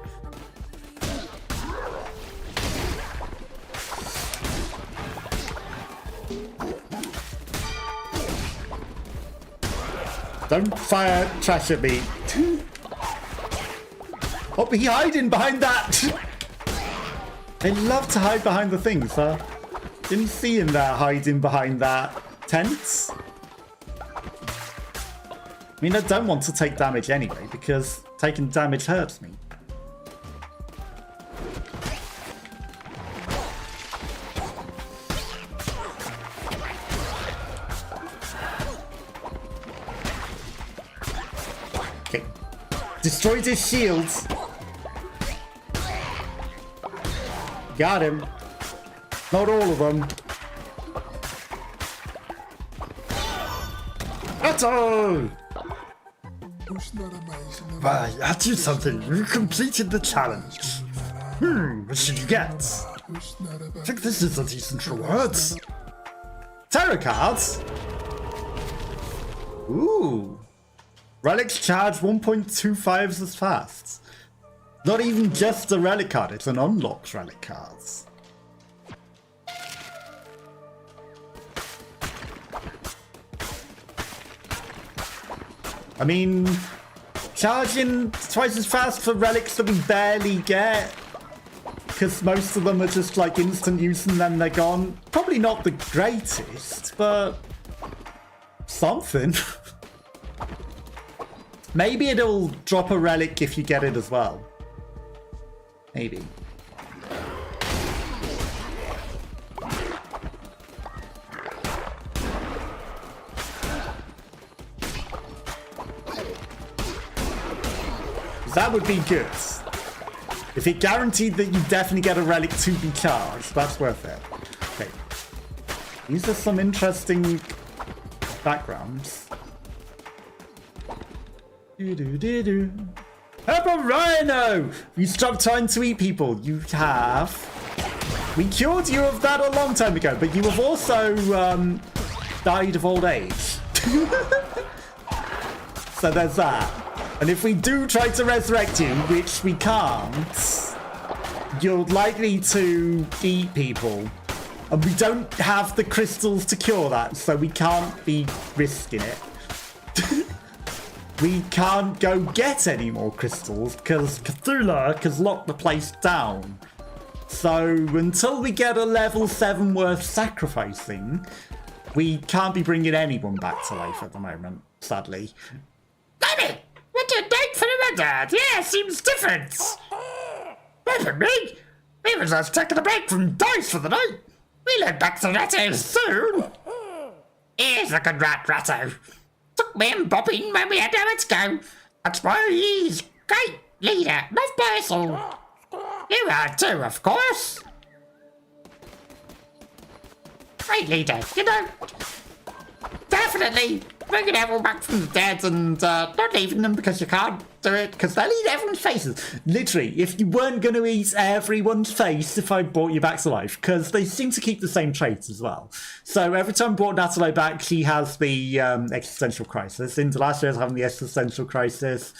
Don't fire trash at me. Oh, he hiding behind that! They love to hide behind the things, huh? Didn't see him there hiding behind that tent. I mean, I don't want to take damage anyway, because taking damage hurts me. Okay. Destroyed his shields. Got him. Not all of them. Otto! Why, aren't you something? You completed the challenge. What should you get? I think this is a decent reward. Tarot cards? Ooh. Relics charge 1.25 as fast. Not even just a relic card, it's an unlocked relic cards. I mean, charging twice as fast for relics that we barely get, because most of them are just like instant use and then they're gone. Probably not the greatest, but something. Maybe it'll drop a relic if you get it as well. Maybe. That would be good. If it guaranteed that you definitely get a relic to be charged, that's worth it. Okay. These are some interesting backgrounds. Do-do-do-do. Purple Rhino! You stopped trying to eat people. You have. We cured you of that a long time ago, but you have also died of old age. So there's that. And if we do try to resurrect you, which we can't, you're likely to eat people. And we don't have the crystals to cure that, so we can't be risking it. We can't go get any more crystals because Cthulhu has locked the place down. So until we get a level 7 worth sacrificing, we can't be bringing anyone back to life at the moment, sadly. Danny, what do you think for the dad? Yeah, seems different. Maybe me. We was just taking a break from dice for the night. We'll head back to Ratto soon. Here's a good Ratto. Took me and Bobbin when we had nowhere to go. That's why he's great leader, loved by us all. You are too, of course. Great leader, you know. Definitely bringing everyone back from the dead and not leaving them because you can't do it, because they'll eat everyone's faces. Literally, if you weren't going to eat everyone's face if I brought you back to life, because they seem to keep the same traits as well. So every time I brought Natalie back, she has the existential crisis. Indelacio is having the existential crisis.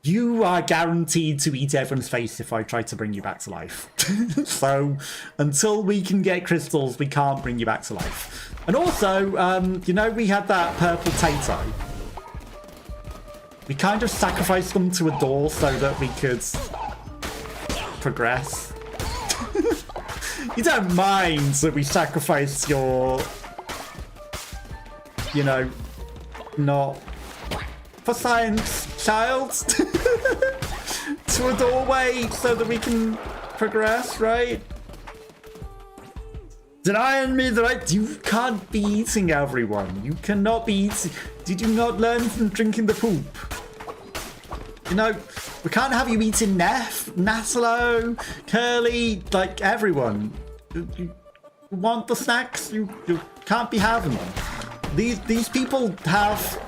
You are guaranteed to eat everyone's face if I try to bring you back to life. So until we can get crystals, we can't bring you back to life. And also, you know, we had that purple tato. We kind of sacrificed them to a door so that we could progress. You don't mind that we sacrificed your, you know, not for science child to a doorway so that we can progress, right? Denying me the right, you can't be eating everyone. You cannot be eating. Did you not learn from drinking the poop? You know, we can't have you eating Neff, Natalo, Curly, like everyone. You want the snacks? You can't be having them. These people have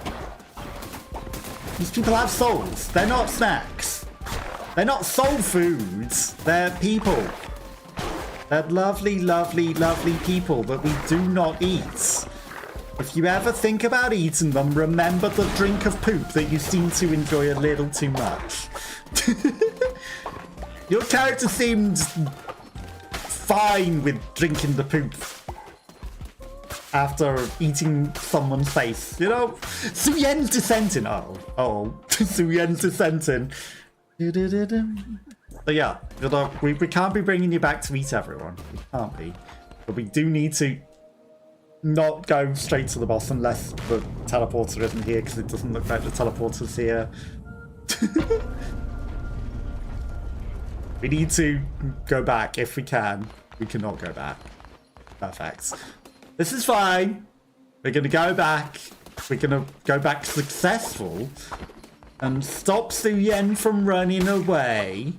souls. They're not snacks. They're not soul foods. They're people. They're lovely, lovely, lovely people that we do not eat. If you ever think about eating them, remember the drink of poop that you seem to enjoy a little too much. Your character seemed fine with drinking the poop after eating someone's face. You know, Suyen's dissenting. Oh, Suyen's dissenting. But yeah, you know, we can't be bringing you back to eat everyone. We can't be. But we do need to not go straight to the boss unless the teleporter isn't here, because it doesn't look like the teleporter's here. We need to go back if we can. We cannot go back. Perfect. This is fine. We're going to go back. We're going to go back successful and stop Suyen from running away.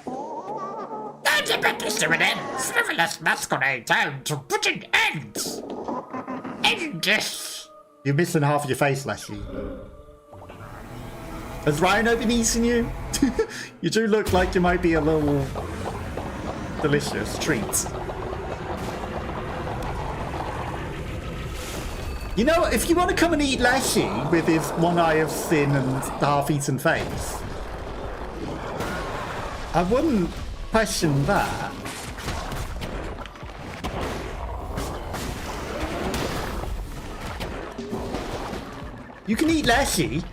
Don't you bet this to an end. Frivolous masquerade down to put an end. End this. You're missing half of your face, Leslie. Has Rhino been eating you? You do look like you might be a little delicious treat. You know, if you want to come and eat Leshy with his one eye of sin and half-eaten face, I wouldn't question that. You can eat Leshy.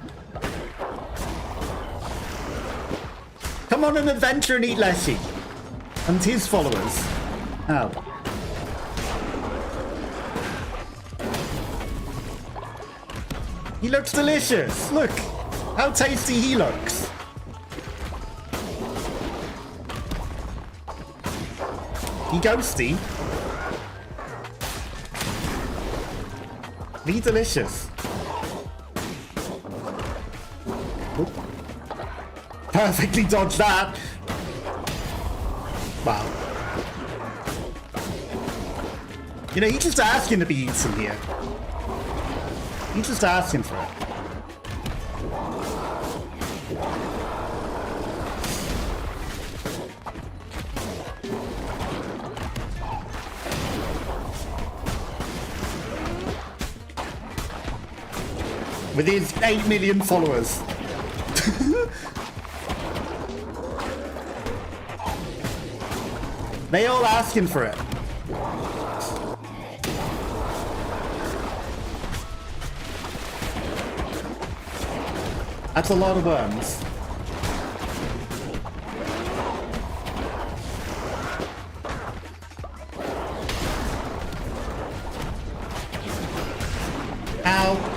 Come on an adventure and eat Leshy. And his followers. Ow. He looks delicious. Look how tasty he looks. He ghosty. Be delicious. Oop. Perfectly dodged that. Wow. You know, he's just asking to be eaten here. He's just asking for it. with his 8 million followers. They all asking for it. That's a lot of worms. Ow.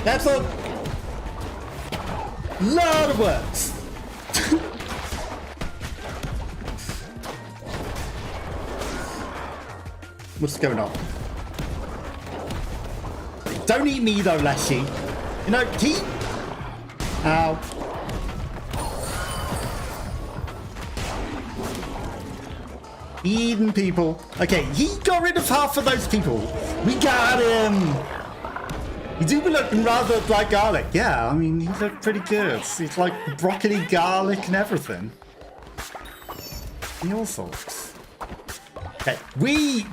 That's a lot of worms. What's going on? Don't eat me though, Leshy. You know, he... Ow. Eating people. Okay, he got rid of half of those people. We got him. You do look rather like garlic. Yeah, I mean, he looked pretty good. It's like broccoli, garlic, and everything. And all sorts. Okay, we...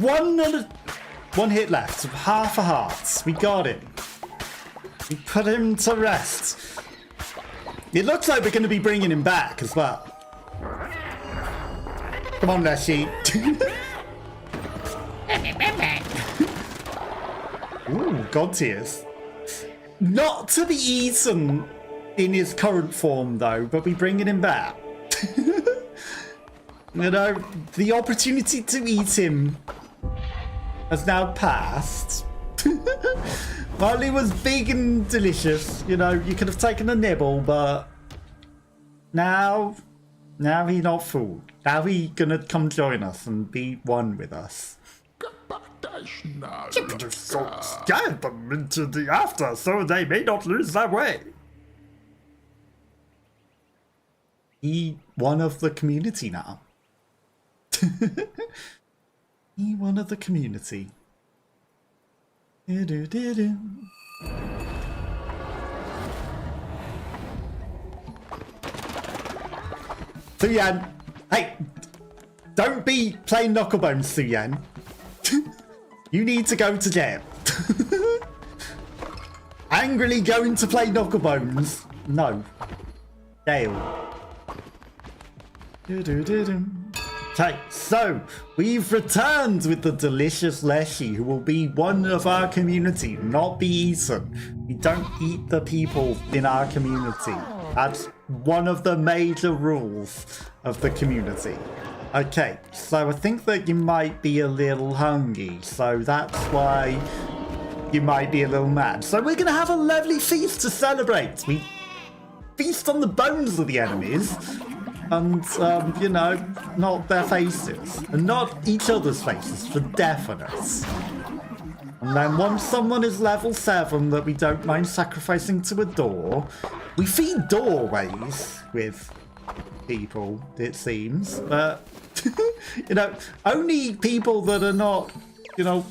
One hit left. Half a heart. We got him. We put him to rest. It looks like we're going to be bringing him back as well. Come on, Leshy. Ooh, god tears. Not to be eaten in his current form, though, but we're bringing him back. You know, the opportunity to eat him has now passed. While he was big and delicious, you know, you could have taken a nibble, but now he's not food. Now he's gonna come join us and be one with us. You could have scared them into the after so they may not lose their way. He one of the community now. He one of the community. Do-do-do-do. Suyan, hey, don't be playing knucklebones, Suyan. You need to go to jail. Angrily going to play knucklebones. No. Jail. Do-do-do-do. Okay, so we've returned with the delicious Leshy, who will be one of our community, not be eaten. We don't eat the people in our community. That's one of the major rules of the community. Okay, so I think that you might be a little hungry, so that's why you might be a little mad. So we're gonna have a lovely feast to celebrate. We feast on the bones of the enemies. And, you know, not their faces. And not each other's faces, for definite. And then once someone is level 7 that we don't mind sacrificing to a door, we feed doorways with people, it seems. But, you know, only people that are not, you know,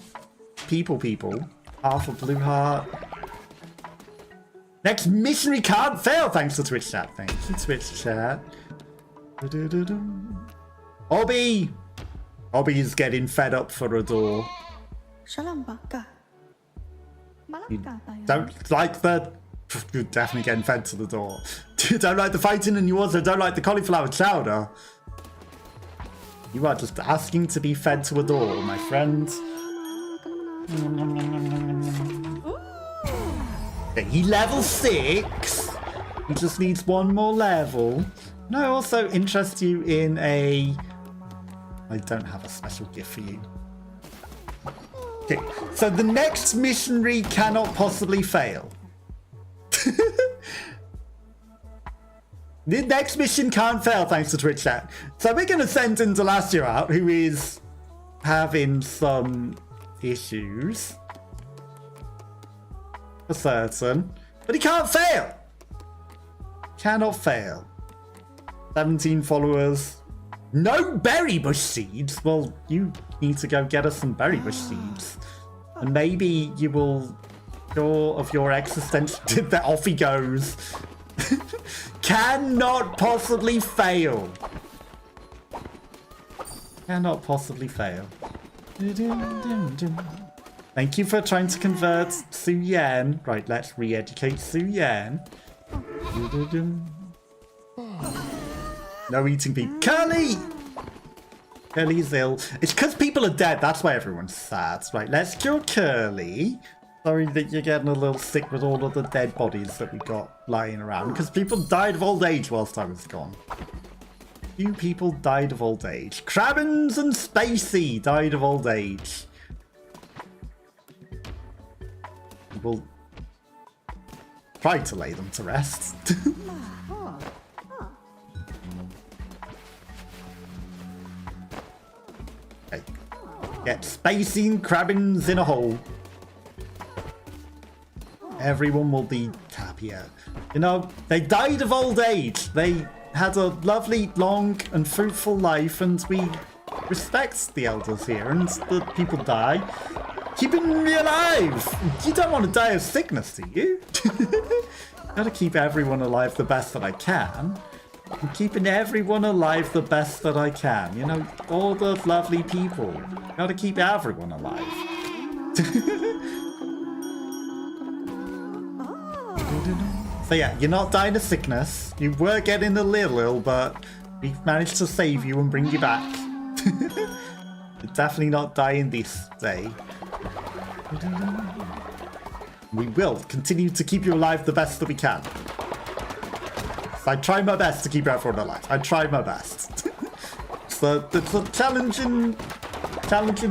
people. Half a blue heart. Next missionary can't fail, thanks to Twitch chat. Thank you, Twitch chat. Obby is getting fed up for a door. You don't like the... You're definitely getting fed to the door. You don't like the fighting and you also don't like the cauliflower chowder. You are just asking to be fed to a door, my friend. Okay, he level 6. He just needs one more level. No, I also interest you in a... I don't have a special gift for you. Okay, so the next missionary cannot possibly fail. The next mission can't fail thanks to Twitch chat. So we're going to send Indelacio out, who is having some issues. For certain. But he can't fail. Cannot fail. 17 followers. No berry bush seeds. Well, you need to go get us some berry bush seeds. And maybe you will sure of your existential... That off he goes. Cannot possibly fail. Cannot possibly fail. Thank you for trying to convert Su Yan. Right, let's re-educate Su Yan. No eating people. Curly! Curly's ill. It's because people are dead. That's why everyone's sad. Right, let's cure Curly. Sorry that you're getting a little sick with all of the dead bodies that we got lying around. Because people died of old age whilst I was gone. Few people died of old age. Crabbins and Spacey died of old age. We'll try to lay them to rest. Okay. Get Spacey and Crabbins in a hole. Everyone will be happier. You know, they died of old age. They had a lovely, long and fruitful life, and we respect the elders here, and the people die. Keeping me alive! You don't want to die of sickness, do you? Gotta keep everyone alive the best that I can. I'm keeping everyone alive the best that I can. You know, all the lovely people. Gotta keep everyone alive. So yeah, you're not dying of sickness. You were getting a little ill, but we've managed to save you and bring you back. You're definitely not dying this day. We will continue to keep you alive the best that we can. So I try my best to keep everyone alive. I try my best. So it's a challenging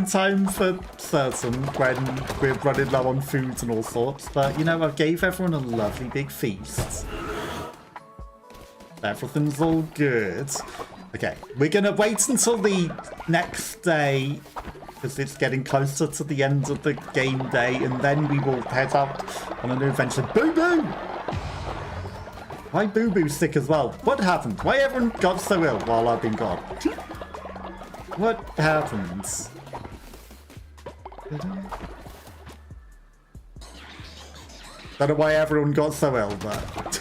time for certain when we're running low on food and all sorts, but you know, I gave everyone a lovely big feast. Everything's all good. Okay, we're gonna wait until the next day because it's getting closer to the end of the game day, and then we will head out on a new adventure. Boo Boo! Why Boo Boo sick as well? What happened? Why everyone got so ill while I've been gone? What happened? Don't know why everyone got so ill, but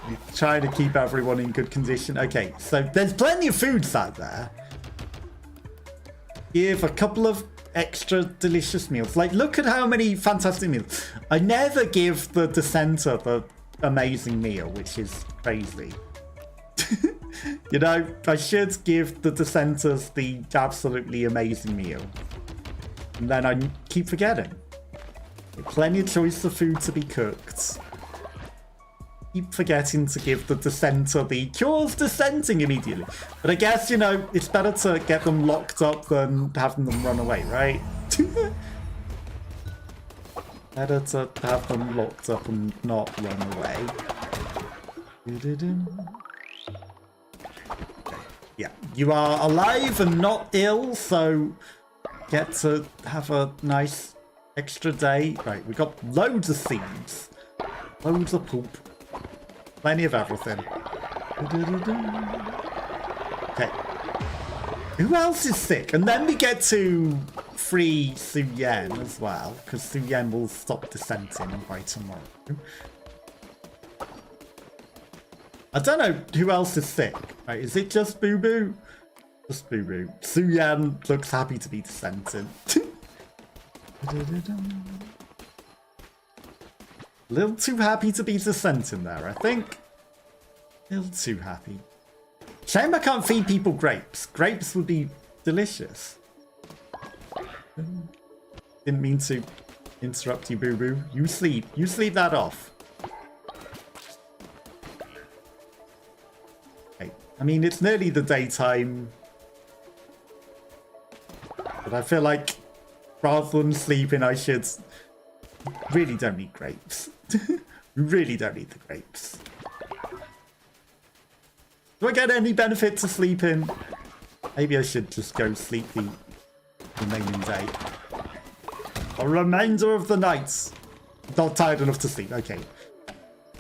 we try to keep everyone in good condition. Okay, so there's plenty of foods out there. Give a couple of extra delicious meals. Like, look at how many fantastic meals. I never give the dissenter the amazing meal, which is crazy. You know, I should give the dissenters the absolutely amazing meal. And then I keep forgetting. Plenty of choice of food to be cooked. Keep forgetting to give the dissenter the cures dissenting immediately. But I guess, you know, it's better to get them locked up than having them run away, right? Better to have them locked up and not run away. Yeah, you are alive and not ill, so get to have a nice extra day. Right, we got loads of seeds, loads of poop, plenty of everything. Okay, who else is sick? And then we get to free Su Yan as well, because Su Yan will stop dissenting by tomorrow. I don't know who else is sick. Right, is it just Boo Boo? Just Boo Boo. Su Yan looks happy to be dissenting. A little too happy to be dissenting there, I think. A little too happy. Shame I can't feed people grapes. Grapes would be delicious. Didn't mean to interrupt you, Boo Boo. You sleep. You sleep that off. Okay. I mean, it's nearly the daytime. But I feel like rather than sleeping, I should... Really don't need grapes. We really don't need the grapes. Do I get any benefit to sleeping? Maybe I should just go sleep the remaining day. A remainder of the night. Not tired enough to sleep. Okay.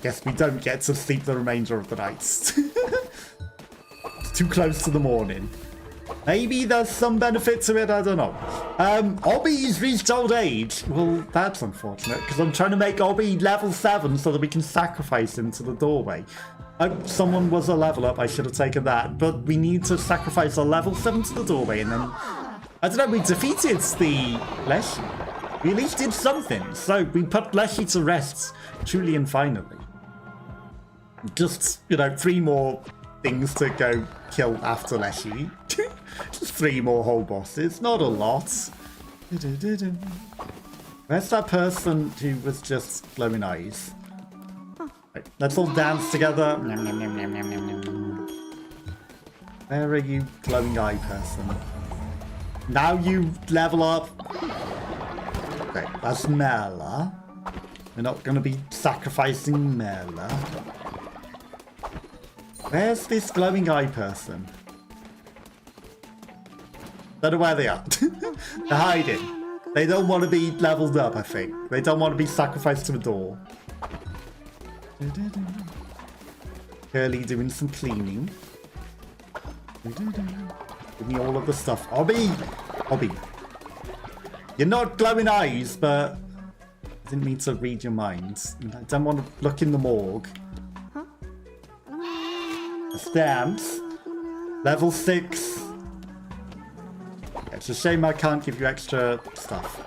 Guess we don't get to sleep the remainder of the nights. It's too close to the morning. Maybe there's some benefit to it, I don't know. Obby's reached old age. Well, that's unfortunate, because I'm trying to make Obby level 7 so that we can sacrifice him to the doorway. Someone was a level up, I should have taken that. But we need to sacrifice a level 7 to the doorway, and then I don't know, we defeated the Leshy. We at least did something. So we put Leshy to rest, truly and finally. Just, 3 more things to go kill after Leshy. Just 3 more whole bosses, not a lot. Where's that person who was just glowing eyes? Right, let's all dance together. Where are you, glowing eye person? Now you level up. Okay, that's Mela. We're not going to be sacrificing Mela. Where's this glowing eye person? Don't know where they are. They're hiding. They don't want to be leveled up, I think. They don't want to be sacrificed to a door. Curly doing some cleaning. Give me all of the stuff. Obby! You're not glowing eyes, but I didn't mean to read your minds. I don't want to look in the morgue. Stamps. Level 6. It's a shame I can't give you extra stuff.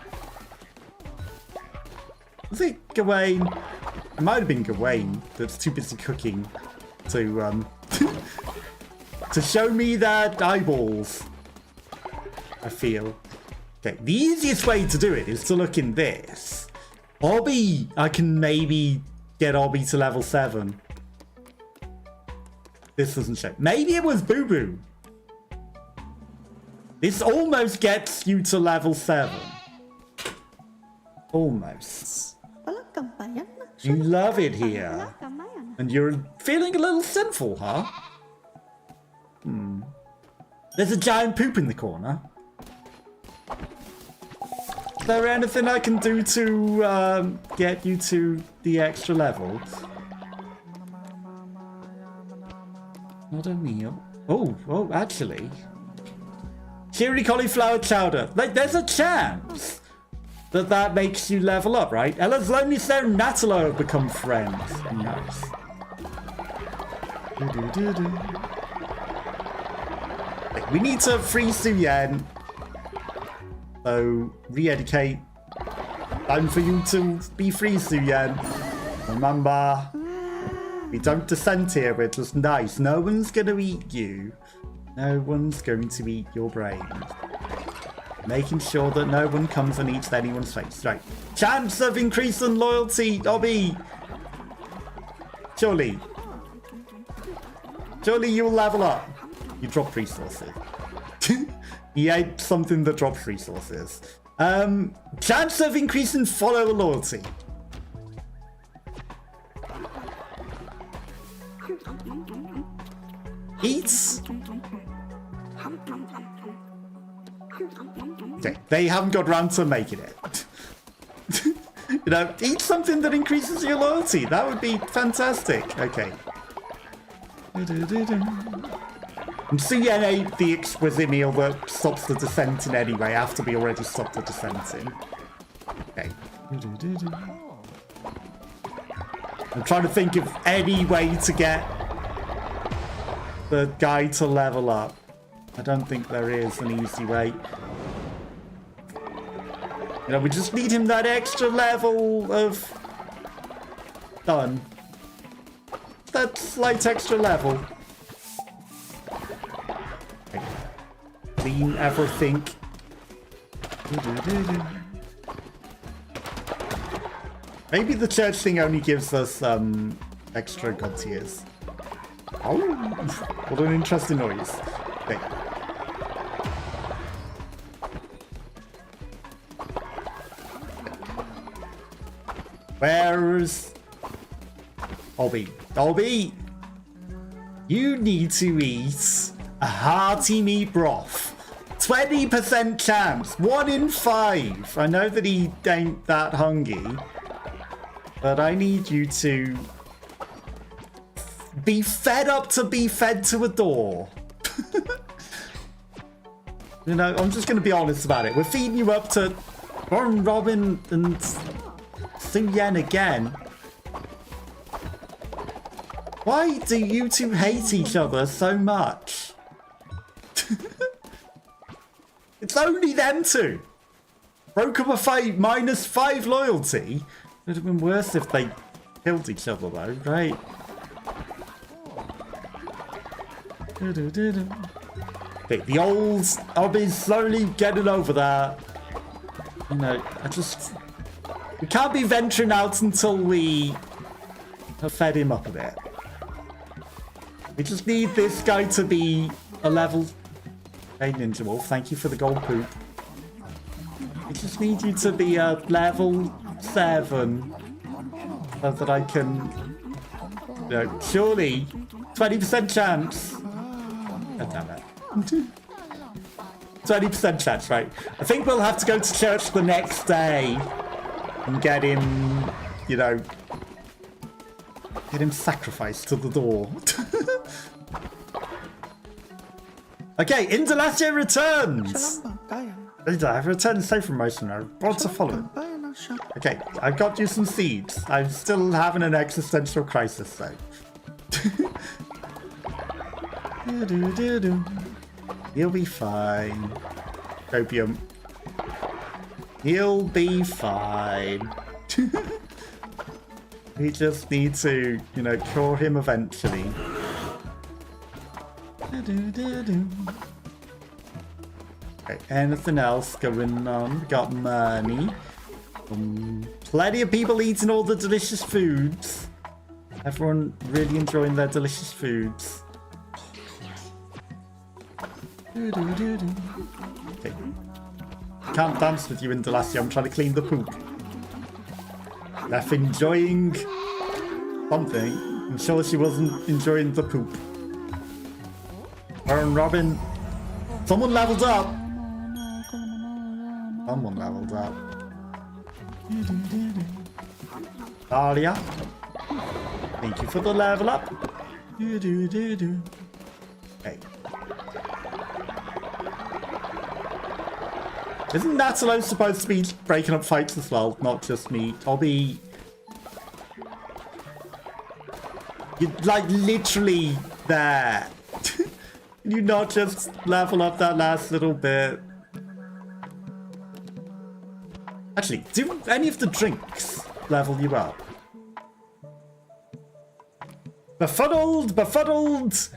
Was it Gawain? It might have been Gawain that's too busy cooking to to show me that eyeballs. I feel. Okay, the easiest way to do it is to look in this. Obby, I can maybe get Obby to level 7. This doesn't show. Maybe it was Boo Boo. This almost gets you to level 7. Almost. You love it here. And you're feeling a little sinful, huh? There's a giant poop in the corner. Is there anything I can do to get you to the extra level? Not a meal. Oh, actually. Cheery cauliflower chowder. Like, there's a chance that makes you level up, right? Ella's Lonely Stone and Natalo have become friends. Nice. We need to free Suyen. So, re-educate. Time for you to be free, Suyen. Remember, we don't dissent here, we're just nice. No one's gonna eat you. No one's going to eat your brain. Making sure that no one comes and eats anyone's face. Right. Chance of increase in loyalty, Obby. Surely you'll level up. You drop resources. You ate something that drops resources. Chance of increase in follower loyalty. Eats. Okay, they haven't got round to making it. Eat something that increases your loyalty. That would be fantastic. Okay. And Suyen ate the exquisite meal that stops the dissenting anyway, after we already stopped the dissenting. Okay. I'm trying to think of any way to get the guy to level up. I don't think there is an easy way. We just need him that extra level of... Done. That slight extra level. Okay. Clean everything. Maybe the church thing only gives us extra god tiers. Oh, what an interesting noise. Okay. Where's Obby? Obby! You need to eat a hearty meat broth. 20% chance. 1 in 5. I know that he ain't that hungry, but I need you to be fed up to be fed to a door. I'm just going to be honest about it. We're feeding you up to Robin and Suyen again. Why do you two hate each other so much? It's only them two. Broke up a fight, -5 loyalty. Would have been worse if they killed each other though, right? Okay, the old hobby's slowly getting over that. You know, we can't be venturing out until we have fed him up a bit. We just need this guy to be a level... Hey, Ninja Wolf, thank you for the gold poop. I just need you to be a level 7 so that I can, you know, surely 20% chance. Oh, damn it. 20% chance, right? I think we'll have to go to church the next day and get him, you know, get him sacrificed to the door. Okay, Indelacio returns. I've returned safe from motion. I want to follow him. Okay, I've got you some seeds. I'm still having an existential crisis though. He'll be fine. Opium. He'll be fine. We just need to, you know, cure him eventually. Okay, anything else going on? We got money. Plenty of people eating all the delicious foods. Everyone really enjoying their delicious foods. Okay. Can't dance with you, Indelacio. I'm trying to clean the poop. Left enjoying something. I'm sure she wasn't enjoying the poop. Aaron Robin. Someone leveled up. Someone leveled up. Dahlia. Thank you for the level up. Okay. Isn't Natalo supposed to be breaking up fights as well? Not just me. Toby. You're like literally there. Can you not just level up that last little bit? Actually, do any of the drinks level you up? Befuddled, befuddled.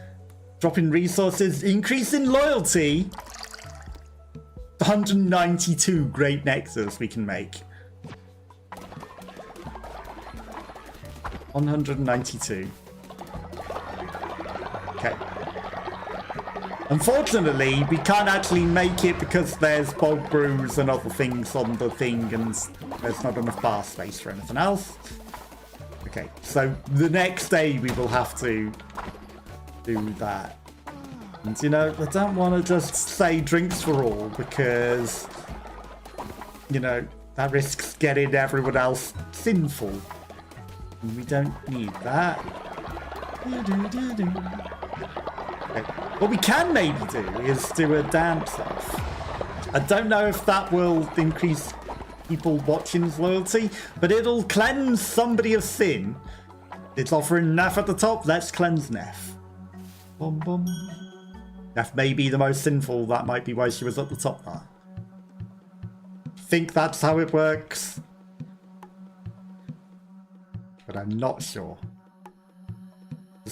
Dropping resources, increasing loyalty. 192 great nexus we can make. 192. Okay. Unfortunately, we can't actually make it because there's bulk brews and other things on the thing, and there's not enough bar space for anything else. Okay, so the next day we will have to do that. And you know, I don't want to just say drinks for all because, you know, that risks getting everyone else sinful. And we don't need that. Okay. What we can maybe do is do a dance off. I don't know if that will increase people watching's loyalty, but it'll cleanse somebody of sin. It's offering Neff at the top, let's cleanse Neff. Bum bum. Neff may be the most sinful, that might be why she was at the top there. Think that's how it works, but I'm not sure.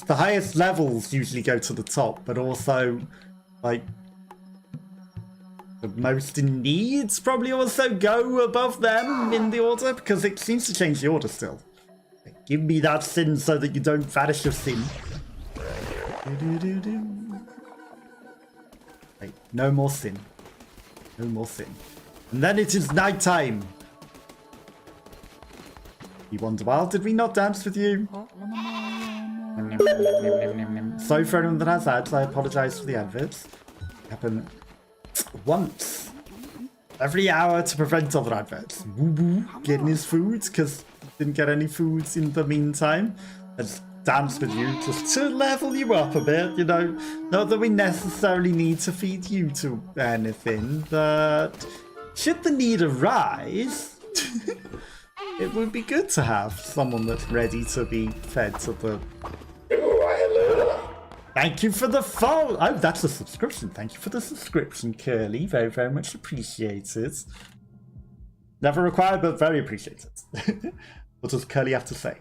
The highest levels usually go to the top, but also, like, the most in needs probably also go above them in the order, because it seems to change the order still. Give me that sin so that you don't vanish your sin. Wait, no more sin. No more sin. And then it is night time. You wonder, well, did we not dance with you? Sorry for anyone that has ads, I apologise for the adverts. Happen once every hour to prevent other adverts. Woo woo, getting his foods because didn't get any foods in the meantime. Let's dance with you just to level you up a bit, you know. Not that we necessarily need to feed you to anything, but should the need arise, it would be good to have someone that's ready to be fed to the... Thank you for the follow. Oh, that's a subscription. Thank you for the subscription, Curly. Very, very much appreciated. Never required, but very appreciated. What does Curly have to say?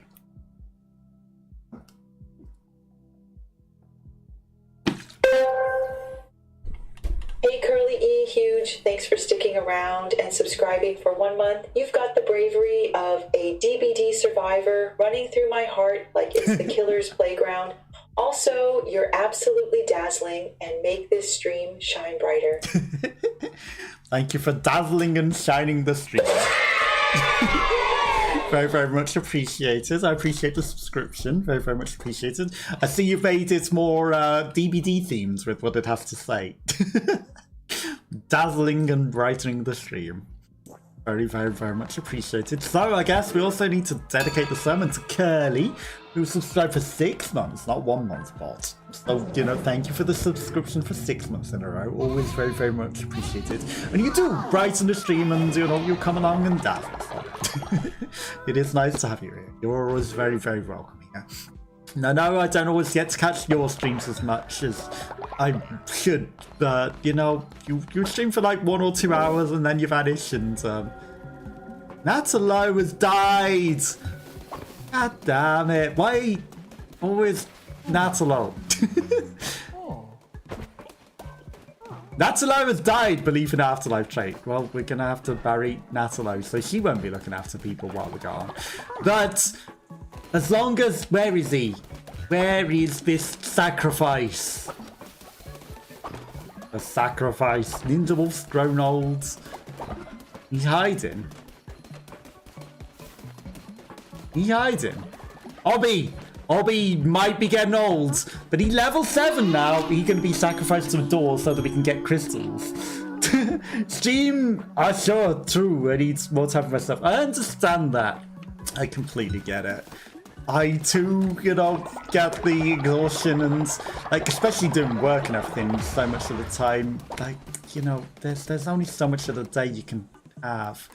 Hey Curly E, huge. Thanks for sticking around and subscribing for 1 month. You've got the bravery of a DBD survivor running through my heart like it's the killer's playground. Also, you're absolutely dazzling and make this stream shine brighter. Thank you for dazzling and shining the stream. Very, very much appreciated. I appreciate the subscription. Very, very much appreciated. I see you've made it more DBD themed with what it has to say. Dazzling and brightening the stream. Very, very, very much appreciated. So I guess we also need to dedicate the sermon to Curly, who subscribed for 6 months, not 1 month, bot. So, you know, thank you for the subscription for 6 months in a row. Always very, very much appreciated. And you do brighten the stream and, you know, you come along and dazzle. So. It is nice to have you here. You're always very, very welcome here. No, I don't always get to catch your streams as much as I should, but, you know, you stream for like 1 or 2 hours and then you vanish, and Natalo has died! God damn it, why always Natalo? Natalo has died, belief in afterlife trait. Well, we're gonna have to bury Natalo, so she won't be looking after people while we're gone. But as long as, where is he? Where is this sacrifice? The sacrifice. Ninja Wolf's grown old. He's hiding. He's hiding. Obby might be getting old, but he's level 7 now. He's going to be sacrificed to a door so that we can get crystals. Stream, sure, true. I need more time for myself. I understand that. I completely get it. I too, you know, get the exhaustion and, like, especially doing work and everything so much of the time. Like, you know, there's only so much of the day you can have.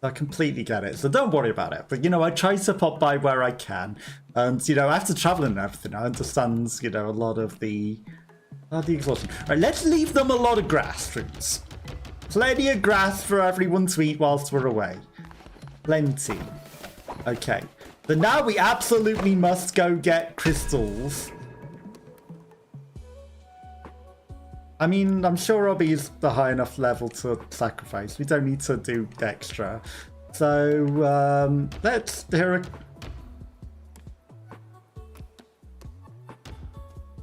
I completely get it, so don't worry about it. But, you know, I try to pop by where I can. And, you know, after traveling and everything, I understand, you know, a lot of the exhaustion. Right, let's leave them a lot of grass fruits. Plenty of grass for everyone to eat whilst we're away. Plenty. Okay. But now we absolutely must go get crystals. I mean, I'm sure Robbie's the high enough level to sacrifice. We don't need to do extra. So, let's hear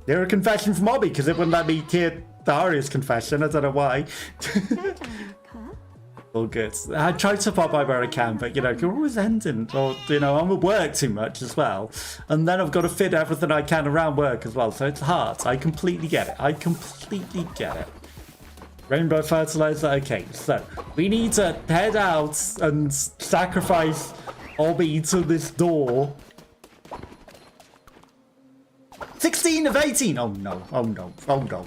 a confession from Robbie, because it wouldn't let me hear Daria's confession. I don't know why. All good. I try to pop by where I can, but, you know, you're always ending. Or, you know, I'm at work too much as well. And then I've got to fit everything I can around work as well. So it's hard. I completely get it. I completely get it. Rainbow fertilizer. Okay, so we need to head out and sacrifice Obby to this door. 16 of 18. Oh, no. Oh, no. Oh, no.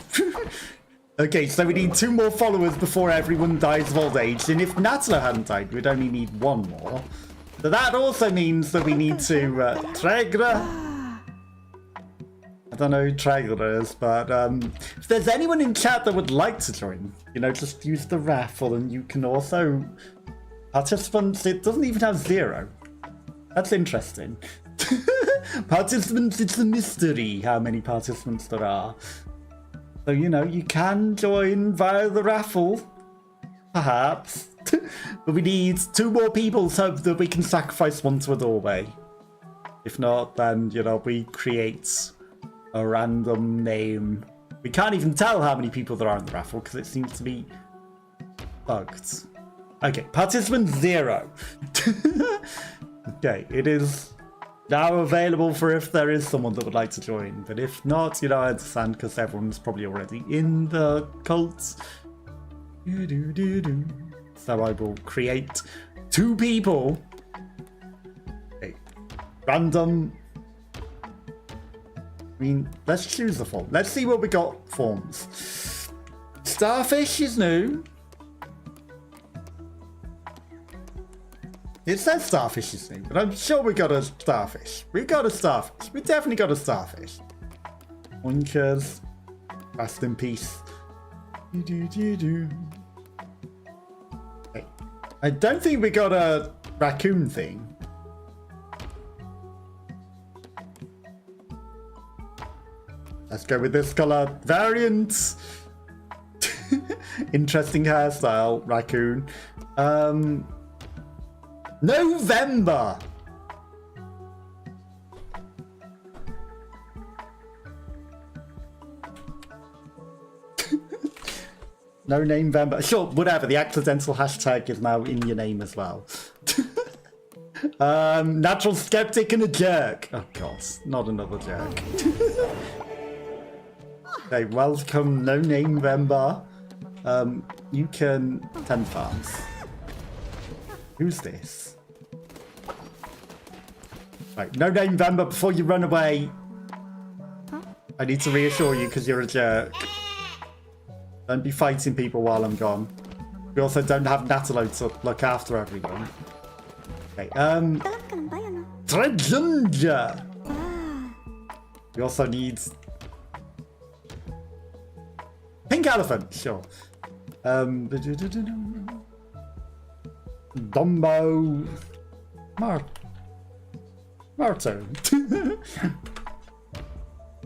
Okay, so we need 2 more followers before everyone dies of old age, and if Natalo hadn't died, we'd only need 1 more. So that also means that we need to Tregra. I don't know who Tregra is, but if there's anyone in chat that would like to join, you know, just use the raffle, and you can also participants. It doesn't even have 0. That's interesting. Participants, it's a mystery how many participants there are. So, you know, you can join via the raffle, perhaps. But we need 2 more people so that we can sacrifice one to a doorway. If not, then, you know, we create a random name. We can't even tell how many people there are in the raffle because it seems to be bugged. Okay, participant 0. Okay, it is now available for if there is someone that would like to join, but if not, you know, I understand because everyone's probably already in the cult. So I will create 2 people. Okay. Random. I mean, let's choose the form. Let's see what we got forms. Starfish is new. It says starfish is new, but I'm sure we got a starfish. We got a starfish. We definitely got a starfish. Oinkers. Rest in peace. Okay. I don't think we got a raccoon thing. Let's go with this color variant. Interesting hairstyle, raccoon. November. No name Vember. Sure, whatever. The accidental hashtag is now in your name as well. Natural skeptic and a jerk. Oh god, not another jerk. Okay, welcome, no name Vember. You can 10 farms. Who's this? Right, no name Vember, before you run away. I need to reassure you because you're a jerk. Don't be fighting people while I'm gone. We also don't have Natalo to look after everyone. Okay, Treginger. We also need pink elephant, sure. Dumbo. Marto.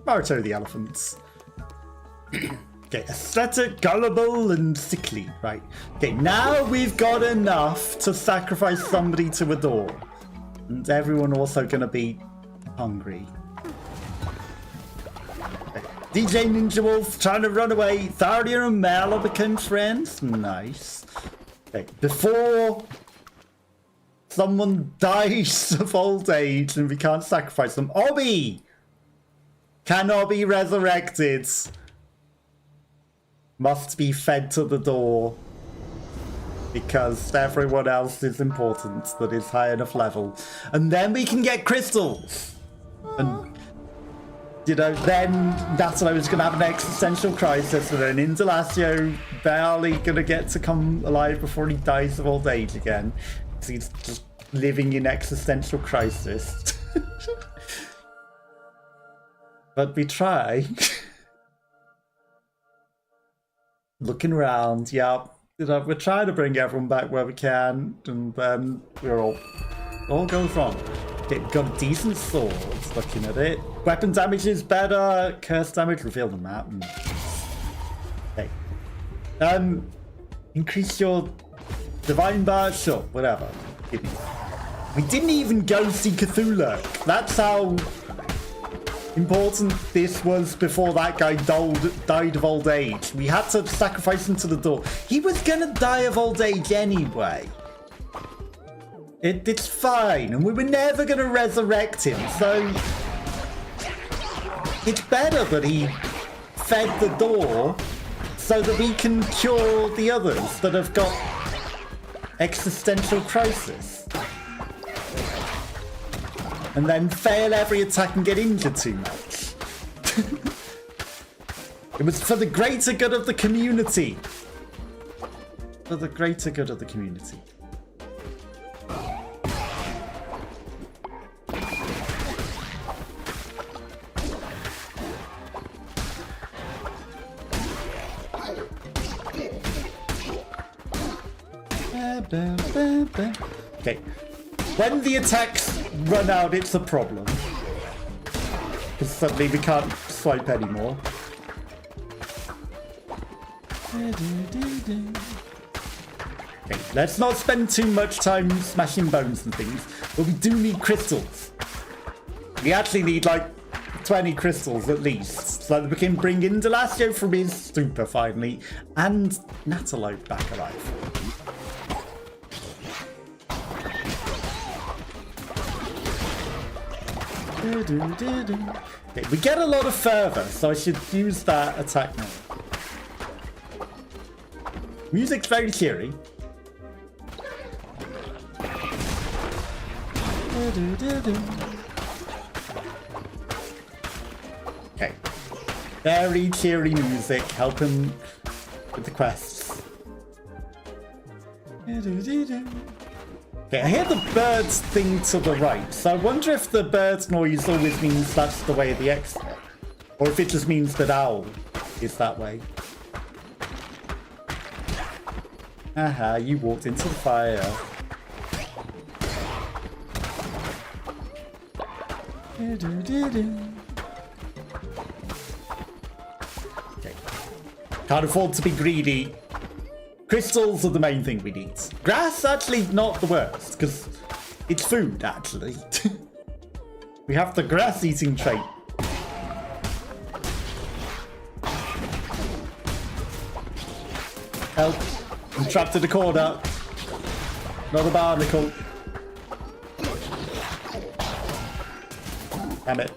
Marto the elephants. Okay, aesthetic, gullible, and sickly. Right. Okay, now we've got enough to sacrifice somebody to a door. And everyone also gonna be hungry. Okay. DJ Ninja Wolf trying to run away. Tharia and Mela became friends. Nice. Okay, before someone dies of old age and we can't sacrifice them, Obby cannot be resurrected. Must be fed to the door because everyone else is important that is high enough level, and then we can get crystals, and you know, then Natalo is gonna have an existential crisis, and then Indelacio barely gonna get to come alive before he dies of old age again. So he's just living in existential crisis. But we try. Looking around, yeah, you know, we're trying to bring everyone back where we can, and then we're all goes wrong. Okay, we've got a decent sword, looking at it. Weapon damage is better, curse damage, reveal the map. Okay. Increase your divine bar, sure, whatever. Give me that. We didn't even go see Cthulhu. That's how important this was before that guy died of old age. We had to sacrifice him to the door. He was gonna die of old age anyway. It's fine, and we were never gonna resurrect him, so it's better that he fed the door so that we can cure the others that have got existential crisis. And then fail every attack and get injured too much. It was for the greater good of the community. For the greater good of the community. Okay. When the attacks run out, it's a problem. Because suddenly we can't swipe anymore. Okay, let's not spend too much time smashing bones and things, but we do need crystals. We actually need like 20 crystals at least, so that we can bring Indelacio from his stupor finally, and Natalo back alive. Okay, we get a lot of fervor, so I should use that attack now. Music's very cheery. Okay. Very cheery music, helping with the quests. Okay, I hear the birds thing to the right, so I wonder if the bird noise always means that's the way of the exit. Or if it just means that owl is that way. Aha, you walked into the fire. Okay. Can't afford to be greedy. Crystals are the main thing we need. Grass, actually, not the worst, because it's food, actually. We have the grass-eating trait. Help. I'm trapped in the corner. Not a barnacle. Damn it.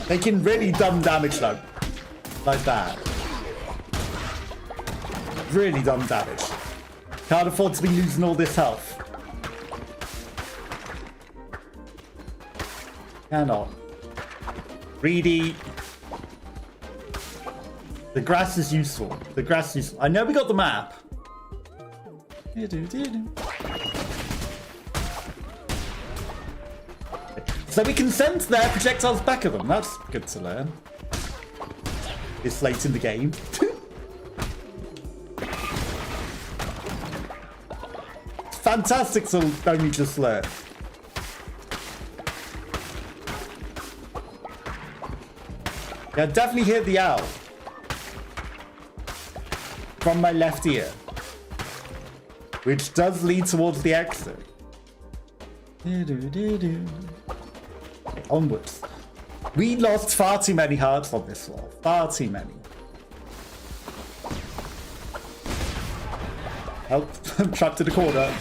Taking really dumb damage though. Like that. Really dumb damage. Can't afford to be losing all this health. Cannot. Greedy. The grass is useful. The grass is... I know we got the map. So we can send their projectiles back at them. That's good to learn. It's late in the game. It's fantastic to only just learn. Yeah, definitely hear the owl. From my left ear. Which does lead towards the exit. Okay, onwards. We lost far too many hearts on this wall. Far too many. Help. I'm trapped in a corner.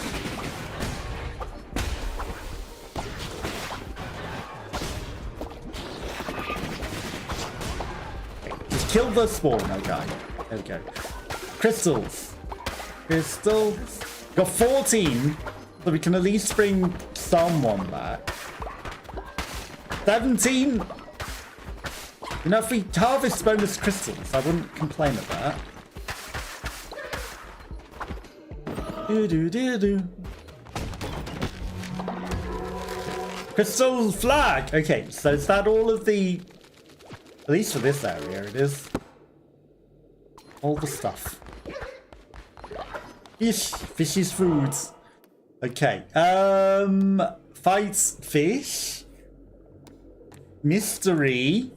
Just kill the spawn, okay. There we go. Crystals. Crystals. Got 14, so we can at least bring someone back. 17. You know, if we harvest bonus crystals, I wouldn't complain at that. Crystal flag. Okay, so is that all of the... At least for this area, it is. All the stuff. Fish. Fish is food. Okay. Fights fish. Mystery.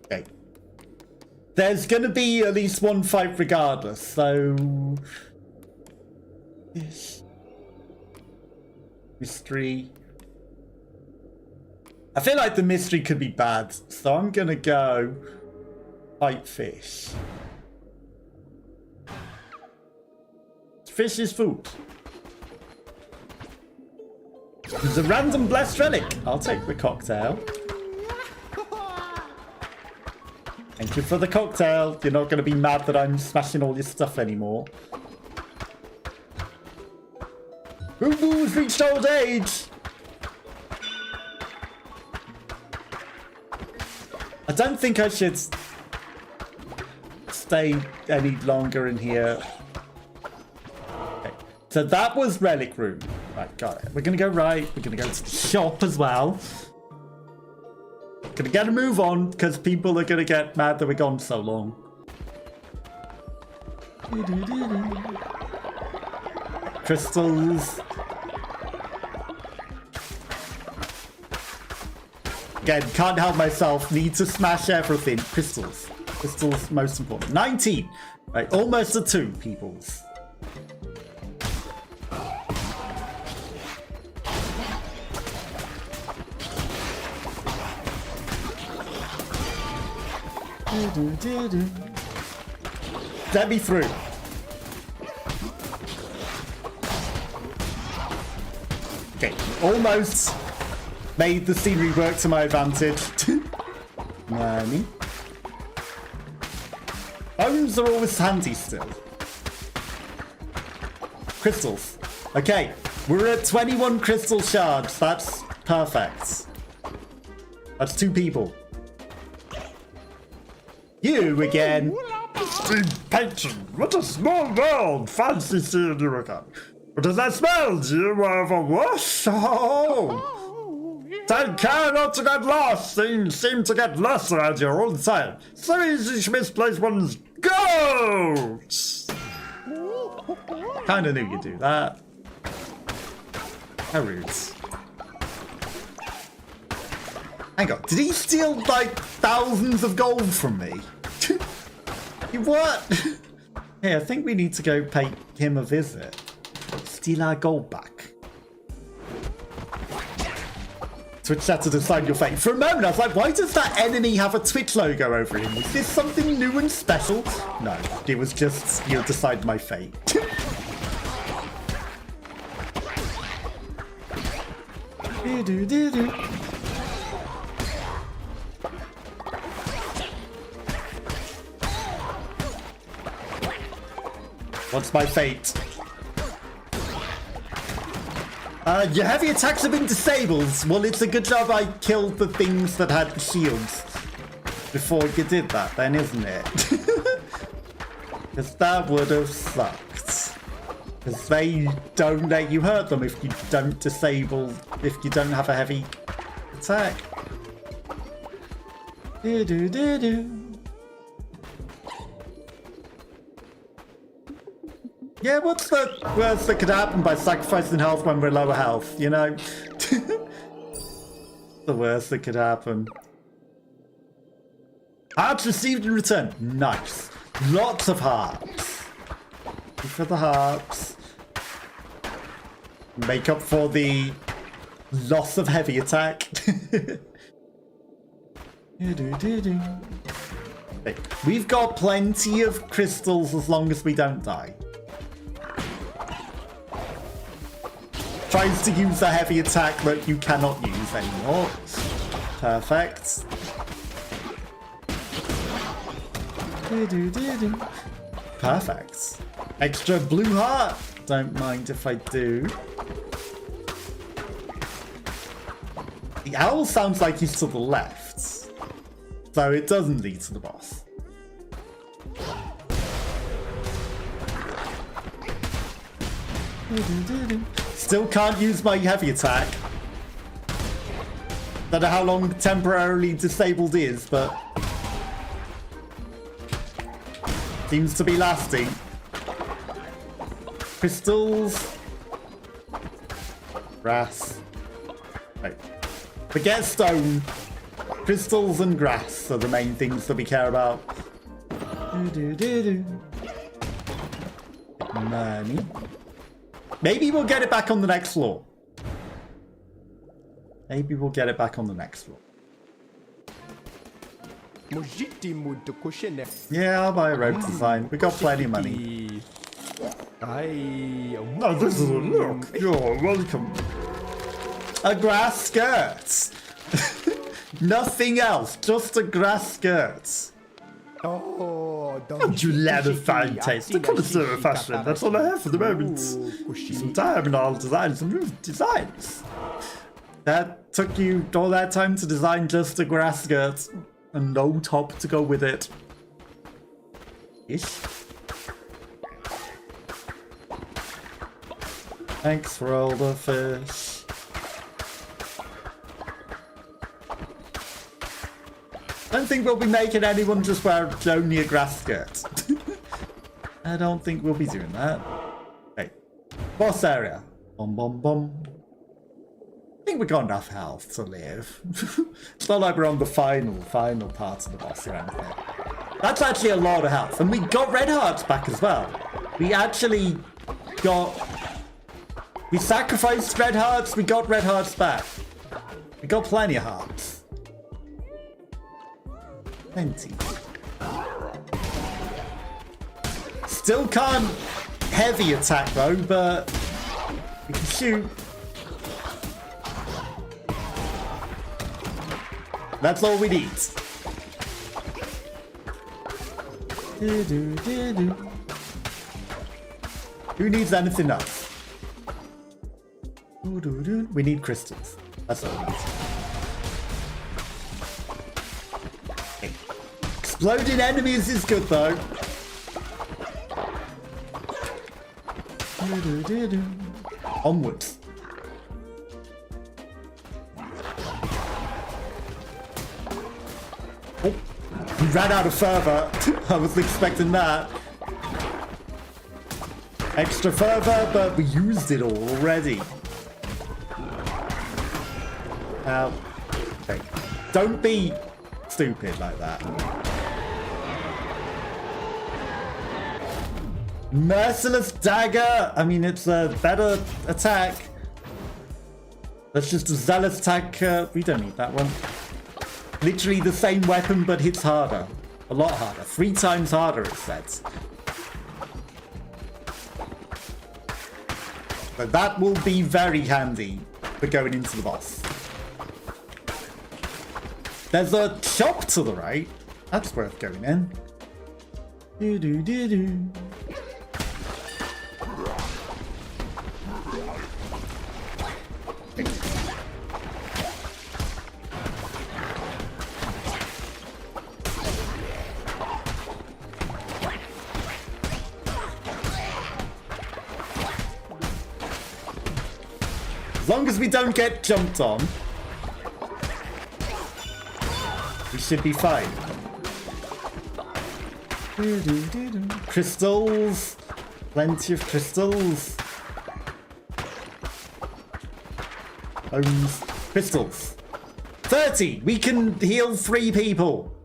Okay. There's gonna be at least one fight regardless, so... Fish. Mystery. I feel like the mystery could be bad, so I'm gonna go... Fight fish. Fish is food. There's a random blessed relic. I'll take the cocktail. Thank you for the cocktail. You're not going to be mad that I'm smashing all your stuff anymore. Boo Boo's reached old age. I don't think I should stay any longer in here. Okay. So that was relic room. Right, got it. We're gonna go right. We're gonna go to the shop as well. Gonna get a move on because people are gonna get mad that we're gone so long. Crystals. Again, can't help myself. Need to smash everything. Crystals. Crystals most important. 19. Right, almost a 2, peoples. Let me through. Okay, almost made the scenery work to my advantage. Money. Bones are always handy still. Crystals. Okay, we're at 21 crystal shards. That's perfect. That's 2 people. You again. Esteemed patron, what a small world! Fancy seeing you again. What does that smell? Do you ever wash? Oh! Take care not to get lost. Things seem to get lost around here all the time. So easy to misplace one's goats. Kinda knew you'd do that. How rude. Hang on, did he steal like thousands of gold from me? What? Hey, I think we need to go pay him a visit. Steal our gold back. Twitch chat to decide your fate. For a moment, I was like, why does that enemy have a Twitch logo over him? Is this something new and special? No, it was just, you'll decide my fate. What's my fate? Your heavy attacks have been disabled. Well, it's a good job I killed the things that had the shields before you did that, then, isn't it? Because that would have sucked. Because they don't let you hurt them if you don't disable, if you don't have a heavy attack. Yeah, what's the worst that could happen by sacrificing health when we're lower health, you know? The worst that could happen. Hearts received in return. Nice. Lots of hearts. For the hearts. Make up for the loss of heavy attack. We've got plenty of crystals as long as we don't die. Tries to use a heavy attack that you cannot use anymore. Perfect. Perfect. Extra blue heart. Don't mind if I do. The owl sounds like he's to the left. So it doesn't lead to the boss. Still can't use my heavy attack. Don't know how long temporarily disabled is, but seems to be lasting. Crystals. Grass. Right. Forget stone. Crystals and grass are the main things that we care about. Money. Maybe we'll get it back on the next floor. Maybe we'll get it back on the next floor. Yeah, I'll buy a rope design. We got plenty of money. Oh, this is a look. You're welcome. A grass skirt. Nothing else, just a grass skirt. Don't you lad of fine taste? A connoisseur of fashion. That's all I have for the moment. Some time and I'll design some new designs. That took you all that time to design just a grass skirt and no top to go with it. Ish. Thanks for all the fish. I don't think we'll be making anyone just wear only a grass skirt. I don't think we'll be doing that. Hey, boss area. Bum bum bum. I think we got enough health to live. It's not like we're on the final part of the boss or anything. That's actually a lot of health. And we got red hearts back as well. We actually got... We sacrificed red hearts, we got red hearts back. We got plenty of hearts. Plenty. Still can't heavy attack though, but we can shoot. That's all we need. Who needs anything else? We need crystals. That's all we need. Okay. Exploding enemies is good though. We ran out of fervor. I wasn't expecting that. Extra fervor, but we used it all already. Now, okay. Don't be stupid like that. Merciless dagger. I mean, it's a better attack. That's just a zealous attack. We don't need that one. Literally the same weapon, but hits harder. A lot harder. 3 times harder, it says. But that will be very handy for going into the boss. There's a shop to the right. That's worth going in. Do-do-do-do. As long as we don't get jumped on, we should be fine. Crystals. Plenty of crystals. Crystals. 30! We can heal 3 people.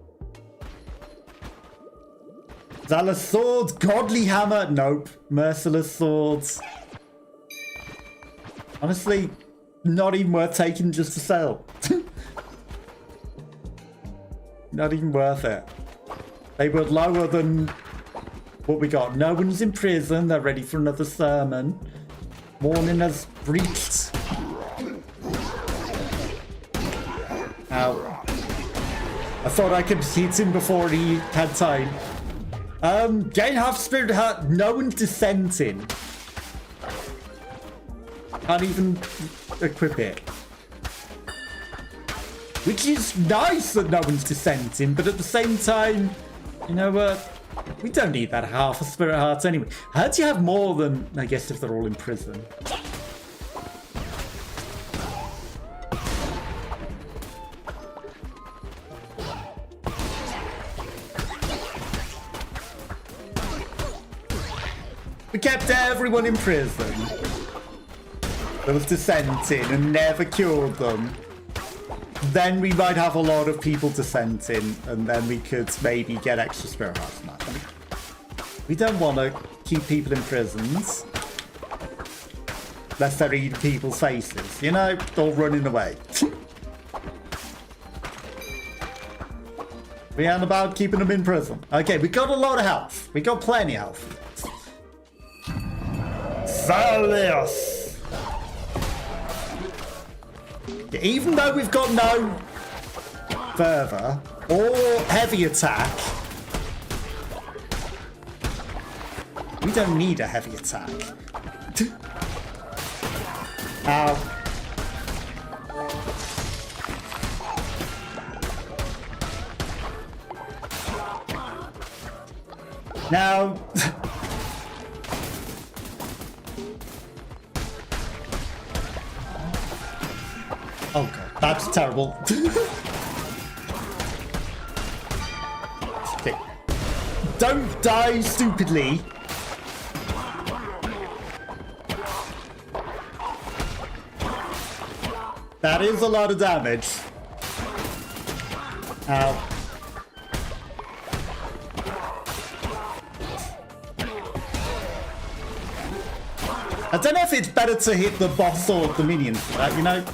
Zealous swords. Godly hammer. Nope. Merciless swords. Honestly, not even worth taking just to sell. Not even worth it. They were lower than what we got. No one's in prison. They're ready for another sermon. Morning has reached. Ow. I thought I could hit him before he had time. Gain half spirit heart. No one's dissenting. Can't even equip it. Which is nice that no one's dissenting, but at the same time, you know what? We don't need that half a spirit heart anyway. How do you have more than, I guess, if they're all in prison? We kept everyone in prison. That was dissenting and never cured them. Then we might have a lot of people dissenting, and then we could maybe get extra spirit hearts from that. We don't want to keep people in prisons. Unless they're eating people's faces, you know, all running away. We aren't about keeping them in prison. Okay, we got a lot of health. We got plenty of health. Zealous. Even though we've got no fervor or heavy attack, we don't need a heavy attack. Ow. Now... Oh god, that's terrible. Okay. Don't die stupidly. That is a lot of damage. Ow. I don't know if it's better to hit the boss or the minions for that, you know?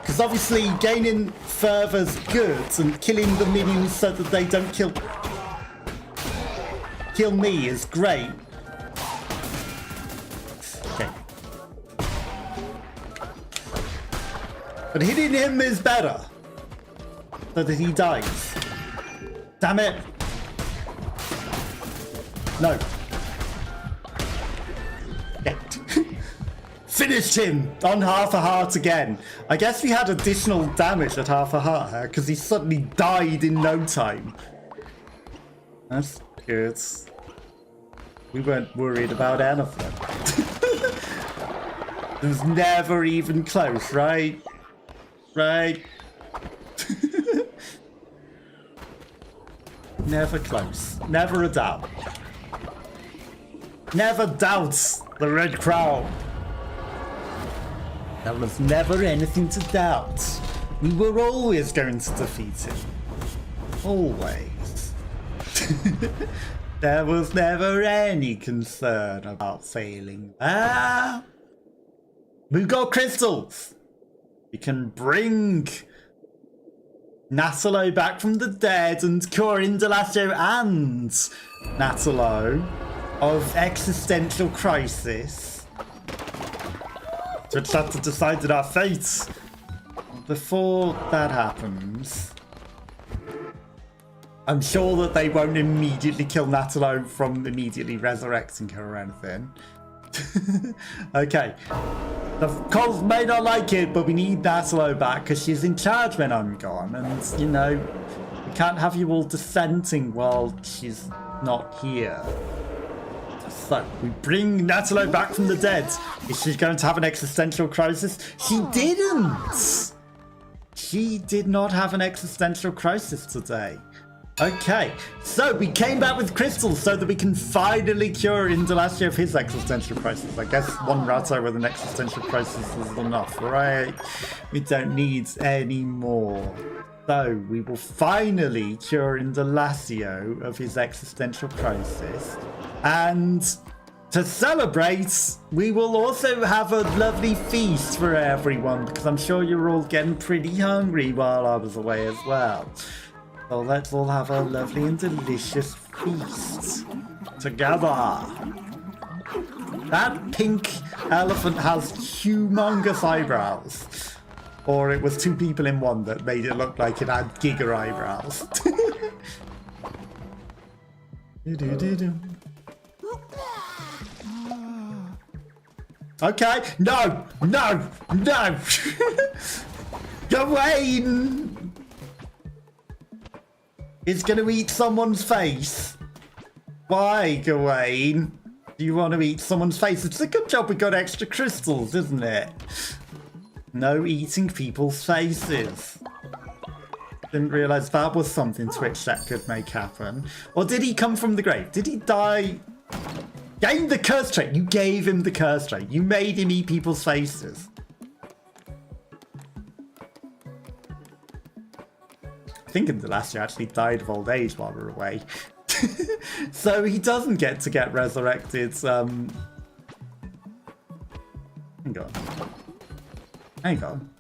Because obviously gaining fervor's good and killing the minions so that they don't kill me is great. Okay. But hitting him is better. So that he dies. Damn it. No. finished him on half a heart again. I guess we had additional damage at half a heart because he suddenly died in no time. That's good. We weren't worried about anything. It was never even close, right? Right? Never close. Never a doubt. Never doubts the Red Crown. There was never anything to doubt. We were always going to defeat him. Always. There was never any concern about failing. We've got crystals. We can bring Natalo back from the dead and cure Indelacio and Natalo of existential crisis. So it's have to decide our fates. Before that happens, I'm sure that they won't immediately kill Natalo from immediately resurrecting her or anything. Okay. The Coles may not like it, but we need Natalo back because she's in charge when I'm gone. And, you know, we can't have you all dissenting while she's not here. So, we bring Natalo back from the dead. Is she going to have an existential crisis? She didn't! She did not have an existential crisis today. Okay, so we came back with crystals so that we can finally cure Indelacio of his existential crisis. I guess one Ratto with an existential crisis is enough, right? We don't need any more. So we will finally cure Indelacio of his existential crisis. And to celebrate, we will also have a lovely feast for everyone because I'm sure you're all getting pretty hungry while I was away as well. So let's all have a lovely and delicious feast together. That pink elephant has humongous eyebrows. Or it was two people in one that made it look like it had giga eyebrows. Okay, no, no, no. Gawain is going to eat someone's face. Why, Gawain? Do you want to eat someone's face? It's a good job we got extra crystals, isn't it? No eating people's faces. Didn't realise that was something Twitch chat could make happen. Or did he come from the grave? Did he die? Gain the curse trait. You gave him the curse trait. You made him eat people's faces. I think Indelacio actually died of old age while we were away. So he doesn't get to get resurrected. Hang on. Hang on.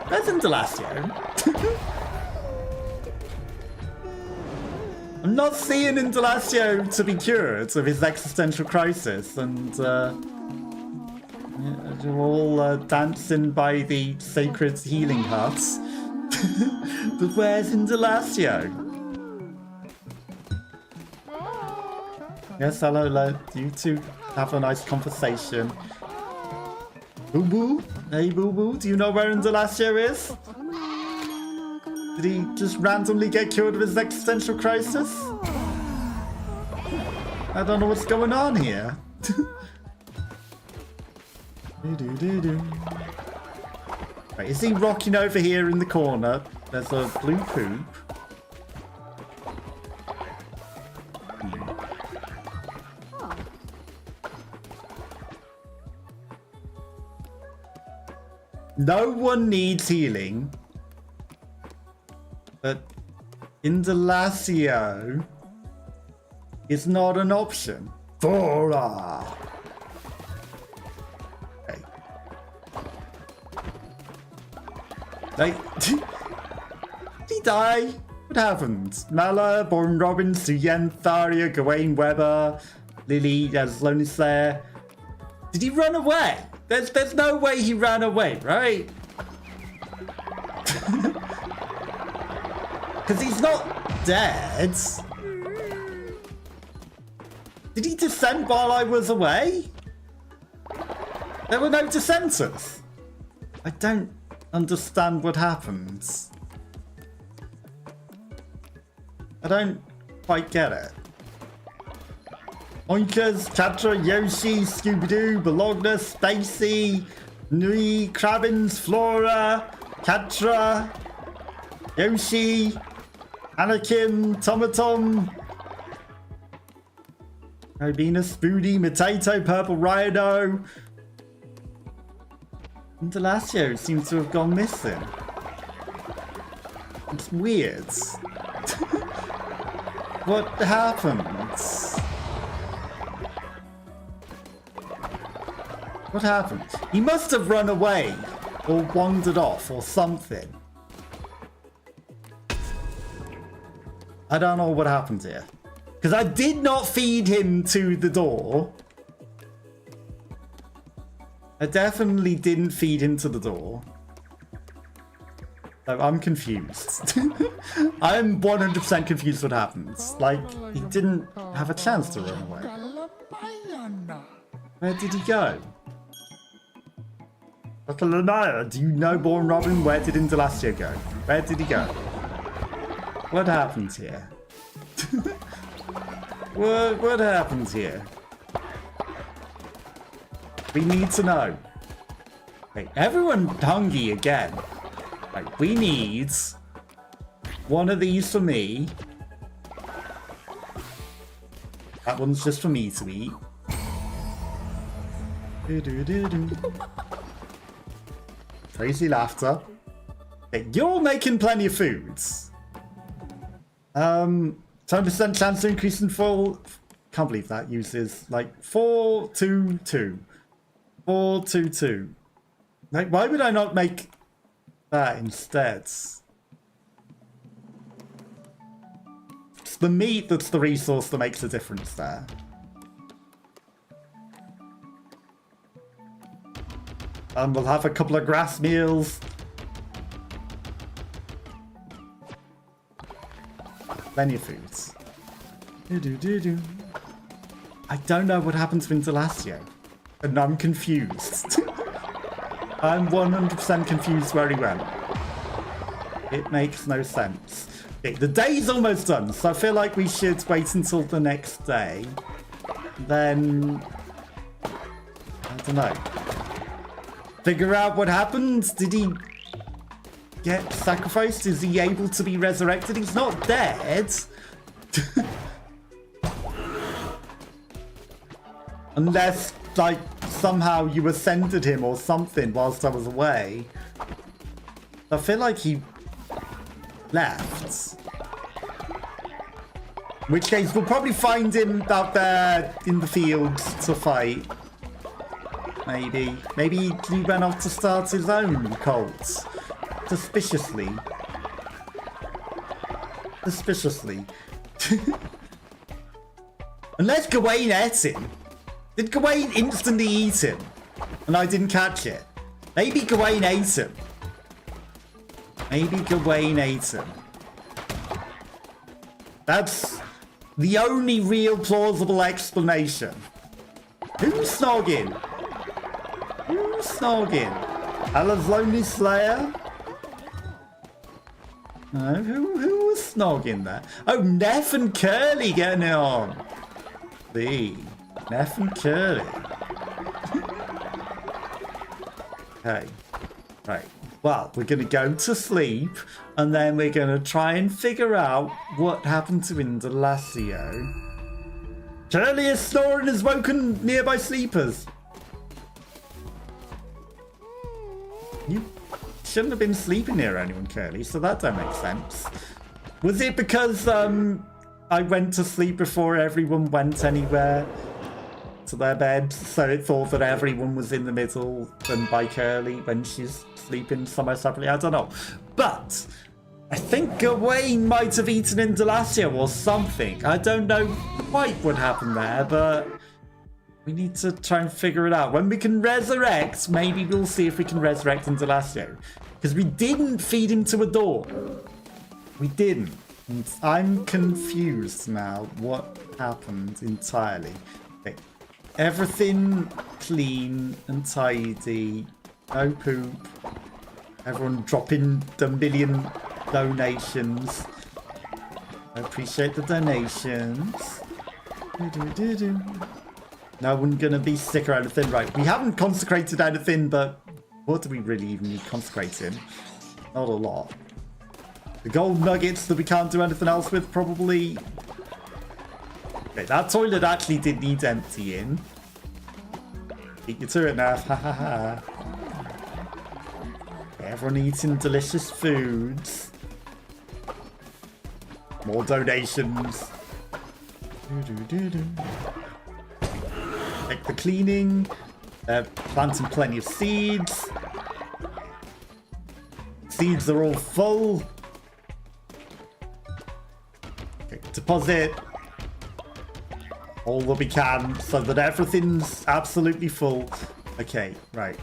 Where's Indelacio? I'm not seeing Indelacio to be cured of his existential crisis, and you're all dancing by the sacred healing huts. But where's Indelacio? Yes, hello, you two have a nice conversation. Boo Boo? Hey Boo Boo, do you know where Indelacio is? Did he just randomly get cured of his existential crisis? I don't know what's going on here. Right, is he rocking over here in the corner? There's a blue poop. No one needs healing. But Indelacio is not an option. Voila! Okay. Like, did he die? What happened? Mala, Born Robbins, Suyen, Tharia, Gawain, Weber, Lily, as Lonely Slayer. Did he run away? There's no way he ran away, right? Because he's not dead. Did he descend while I was away? There were no dissenters. I don't understand what happens. I don't quite get it. Oinkers, Chatra, Yoshi, Scooby-Doo, Bologna, Stacy, Nui, Krabbins, Flora, Katra, Yoshi, Anakin, Tomatom, Robina, Spoody, Potato, Purple Rhino. Indelacio seems to have gone missing. It's weird. What happened? What happened? He must have run away or wandered off or something. I don't know what happened here. Because I did not feed him to the door. I definitely didn't feed him to the door. So I'm confused. I'm 100% confused what happens. Like, he didn't have a chance to run away. Where did he go? Dr. Lanaya, do you know Born Robin? Where did Indelacio go? Where did he go? What happened here? What happened here? We need to know. Wait, everyone hungry again. Right, we need one of these for me. That one's just for me to eat. Crazy laughter. Okay, you're making plenty of foods. 10% chance to increase in full. Can't believe that uses like 422. 422. Like, why would I not make that instead? It's the meat that's the resource that makes a difference there. And we'll have a couple of grass meals. Plenty of foods. I don't know what happened to Indelacio. And I'm confused. I'm 100% confused where he went. It makes no sense. Okay, the day's almost done, so I feel like we should wait until the next day. Then... I don't know. Figure out what happened? Did he get sacrificed? Is he able to be resurrected? He's not dead. Unless, like, somehow you ascended him or something whilst I was away. I feel like he left. In which case, we'll probably find him out there in the fields to fight. Maybe. Maybe he went off to start his own cult. Suspiciously. Suspiciously. Unless Gawain ate him. Did Gawain instantly eat him? And I didn't catch it. Maybe Gawain ate him. Maybe Gawain ate him. That's the only real plausible explanation. Who's snogging? Who's snogging? Allah's Lonely Slayer? No, who was snogging there? Oh, Neff and Curly getting it on. See, Neff and Curly. Okay, right. Well, we're going to go to sleep, and then we're going to try and figure out what happened to Indelacio. Curly is snoring has woken nearby sleepers. You shouldn't have been sleeping near anyone, Curly, so that don't make sense. Was it because I went to sleep before everyone went anywhere to their beds, so it thought that everyone was in the middle and by Curly when she's sleeping somewhere separately? I don't know. But I think Gawain might have eaten Indelacio or something. I don't know quite what happened there, but we need to try and figure it out. When we can resurrect, maybe we'll see if we can resurrect Indelacio. Because we didn't feed him to a door. We didn't. I'm confused now. What happened entirely? Okay. Everything clean and tidy. No poop. Everyone dropping the million donations. I appreciate the donations. No one gonna be sick or anything. Right, we haven't consecrated anything, but what do we really even need consecrating? Not a lot. The gold nuggets that we can't do anything else with, probably. Okay, that toilet actually did need emptying. Beat you to it now. Ha ha ha. Everyone eating delicious foods. More donations. Like the cleaning. Planting plenty of seeds. Seeds are all full. Okay, deposit all that we can so that everything's absolutely full. Okay, right.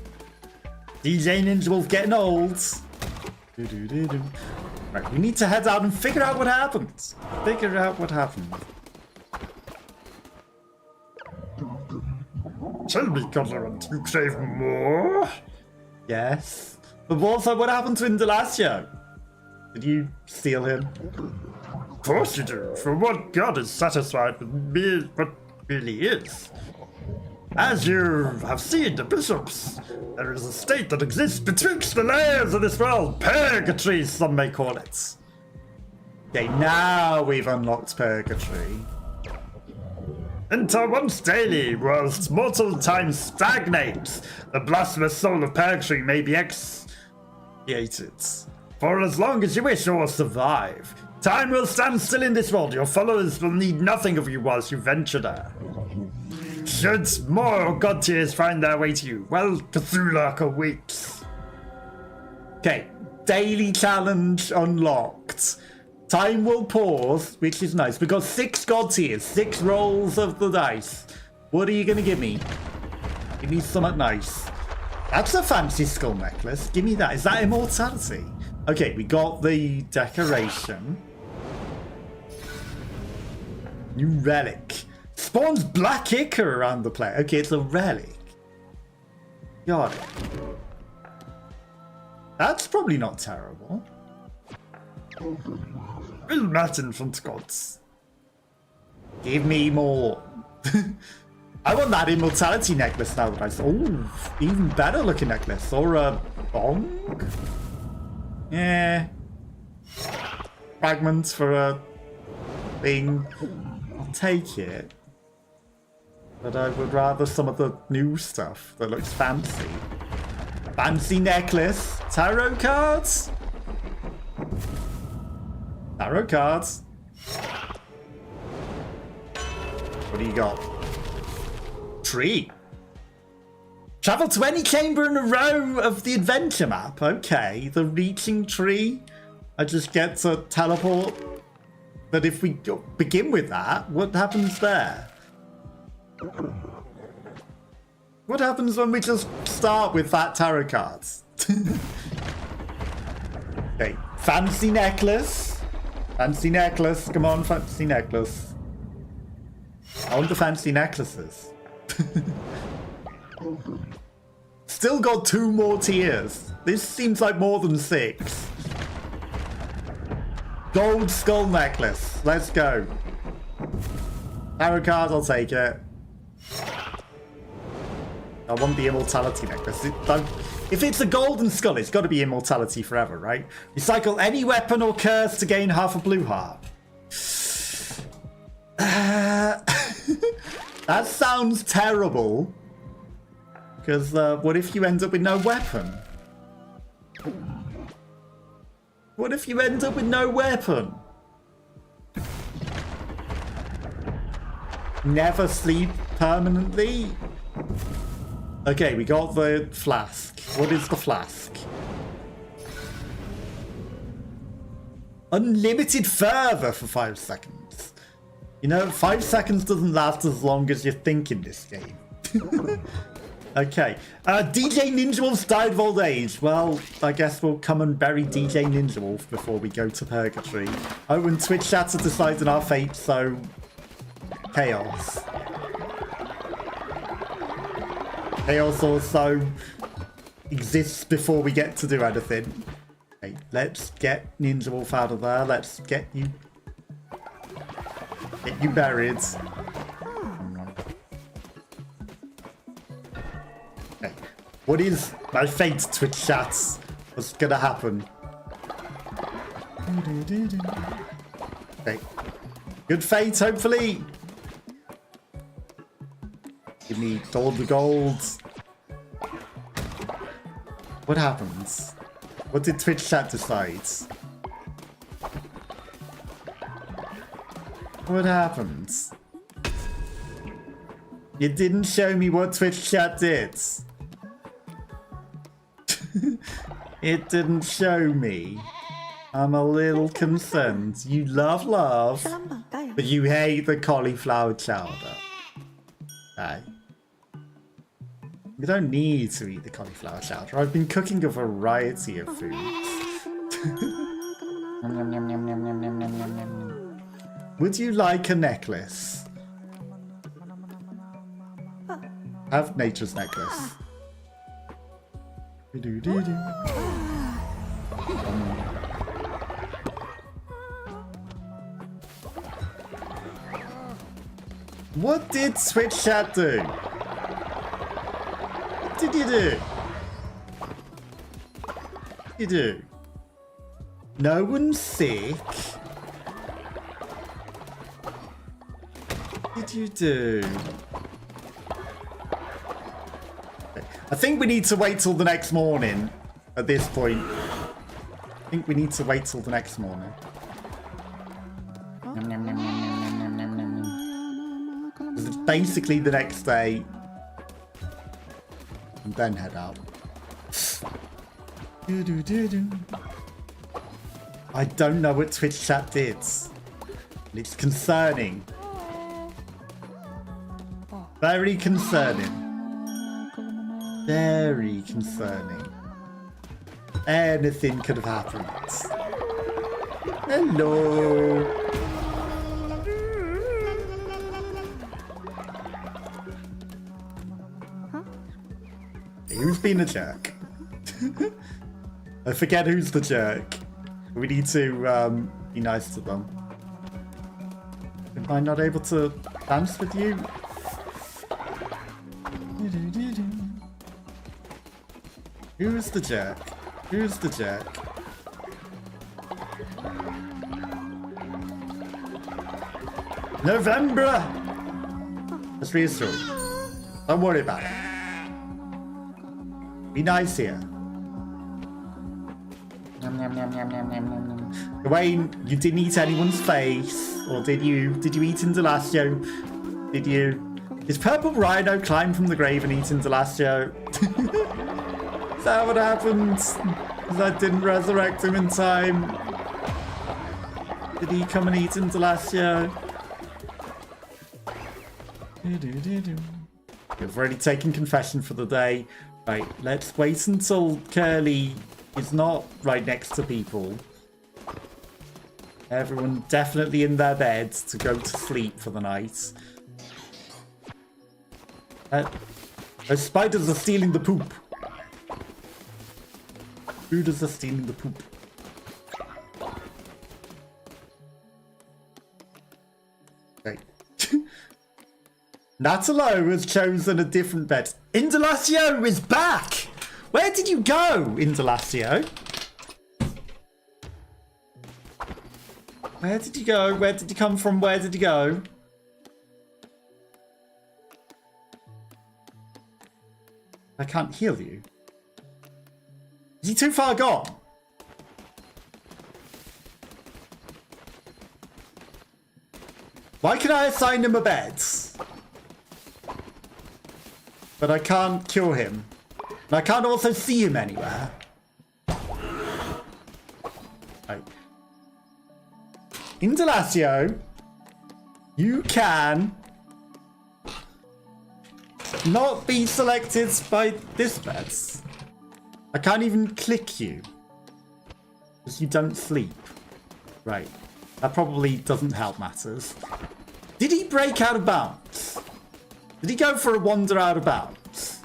DJ Ninja Wolf getting old. Right, we need to head out and figure out what happened. Figure out what happened. Tell me, Cutler, do you crave more? Yes. But also, what happened to Indelacio? Did you steal him? Of course you do. For what God is satisfied with me, what really is. As you have seen, the bishops, there is a state that exists betwixt the layers of this world. Purgatory, some may call it. Okay, now we've unlocked Purgatory. Enter once daily, whilst mortal time stagnates. The blasphemous soul of Purgatory may be expiated. For as long as you wish or survive, time will stand still in this world. Your followers will need nothing of you whilst you venture there. Should more god tiers find their way to you, well, Cthulhu awaits. Okay, daily challenge unlocked. Time will pause, which is nice. We got 6 god tiers, 6 rolls of the dice. What are you gonna give me? Give me something nice. That's a fancy skull necklace. Give me that. Is that immortality? Okay, we got the decoration. New relic. Spawns black ichor around the place. Okay, it's a relic. Got it. That's probably not terrible. Will Martin from Scots. Give me more. I want that immortality necklace now that I saw. Ooh, even better looking necklace. Or a bong? Yeah. Fragments for a thing. I'll take it. But I would rather some of the new stuff that looks fancy. Fancy necklace. Tarot cards? Tarot cards. What do you got? Tree. Travel to any chamber in a row of the adventure map. Okay, the reaching tree. I just get to teleport. But if we begin with that, what happens there? What happens when we just start with that tarot cards? Okay, fancy necklace. Fancy necklace. Come on, fancy necklace. I want the fancy necklaces. Still got 2 more tiers. This seems like more than 6. Gold skull necklace. Let's go. Tarot cards, I'll take it. I want the immortality necklace. If it's a golden skull, it's got to be immortality forever, right? Recycle any weapon or curse to gain half a blue heart. That sounds terrible. Because what if you end up with no weapon? What if you end up with no weapon? Never sleep permanently? Okay, we got the flask. What is the flask? Unlimited fervor for 5 seconds. You know, 5 seconds doesn't last as long as you think in this game. Okay. DJ Ninja Wolf's died of old age. Well, I guess we'll come and bury DJ Ninja Wolf before we go to Purgatory. Oh, and Twitch chats are deciding our fate, so... Chaos. Chaos also exists before we get to do anything. Okay, let's get Ninja Wolf out of there. Let's get you buried. Okay. What is my fate, Twitch chats? What's gonna happen? Okay. Good fate, hopefully. Give me all the gold. What happens? What did Twitch chat decide? What happens? You didn't show me what Twitch chat did. It didn't show me. I'm a little concerned. You love love, but you hate the cauliflower chowder. Okay. You don't need to eat the cauliflower chowder. I've been cooking a variety of foods. Would you like a necklace? Have nature's necklace. What did Twitch chat do? What did you do? What did you do? No one's sick. What did you do? I think we need to wait till the next morning at this point. I think we need to wait till the next morning. It's basically the next day. And then head out. I don't know what Twitch chat did. It's concerning. Very concerning. Very concerning. Anything could have happened. Hello. Who's been a jerk? I forget who's the jerk. We need to be nice to them. Am I not able to dance with you? Who's the jerk? Who's the jerk? November! Let's read a story. Don't worry about it. Be nice here. Wayne, you didn't eat anyone's face, or did you? Did you eat Indelacio? Did you? Is Purple Rhino climb from the grave and eat Indelacio? Is that what happened? Because I didn't resurrect him in time. Did he come and eat Indelacio? You've already taken confession for the day. Right, let's wait until Curly is not right next to people. Everyone definitely in their beds to go to sleep for the night. Those spiders are stealing the poop. Spiders are stealing the poop. Okay. Natalo has chosen a different bed. Indelacio is back! Where did you go, Indelacio? Where did you go? Where did you come from? Where did you go? I can't heal you. Is he too far gone? Why can I assign him a bed? But I can't cure him. And I can't also see him anywhere. Right. Indelacio, you can not be selected by this bets. I can't even click you. Because you don't sleep. Right. That probably doesn't help matters. Did he break out of bounds? Did he go for a wander out of bounds?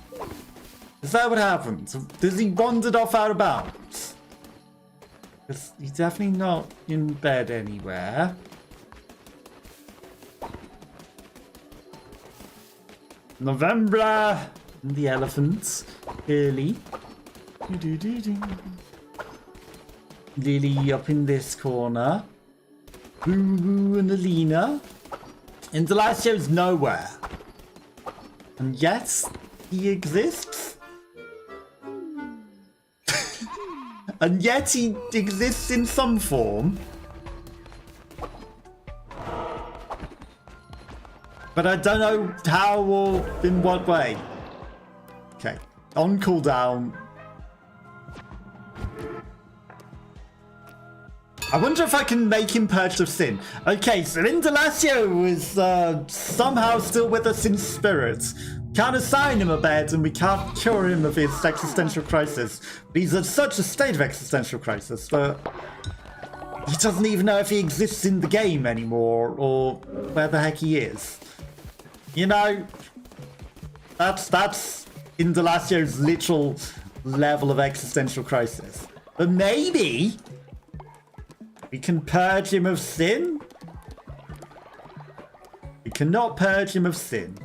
Is that what happened? Does he wandered off out of bounds? Because he's definitely not in bed anywhere. November and the elephants. Early. Lily up in this corner. Boo Boo and Alina. Indelacio's nowhere. And yet, he exists. And yet he exists in some form. But I don't know how or in what way. Okay, on cooldown. I wonder if I can make him purged of sin. Okay, so Indelacio is somehow still with us in spirit. Can't assign him a bed and we can't cure him of his existential crisis. But he's at such a state of existential crisis that he doesn't even know if he exists in the game anymore or where the heck he is. You know, that's Indelacio's literal level of existential crisis. But maybe we can purge him of sin? We cannot purge him of sin.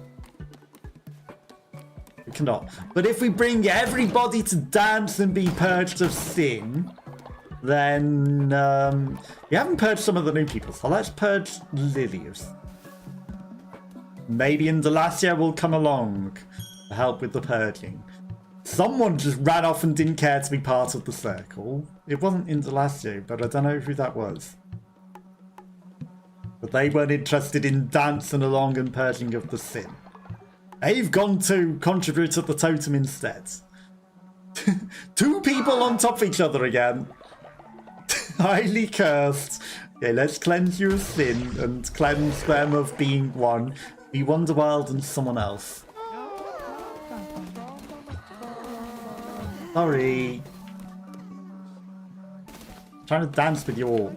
We cannot. But if we bring everybody to dance and be purged of sin, then we haven't purged some of the new people. So let's purge Lily of sin. Maybe Indelacio will come along to help with the purging. Someone just ran off and didn't care to be part of the circle. It wasn't Indelacio, but I don't know who that was. But they weren't interested in dancing along and purging of the sin. They've gone to contribute to the totem instead. 2 people on top of each other again. Highly cursed. Okay, let's cleanse you of sin and cleanse them of being one. Be Wonderwild and someone else. Sorry. I'm trying to dance with you all.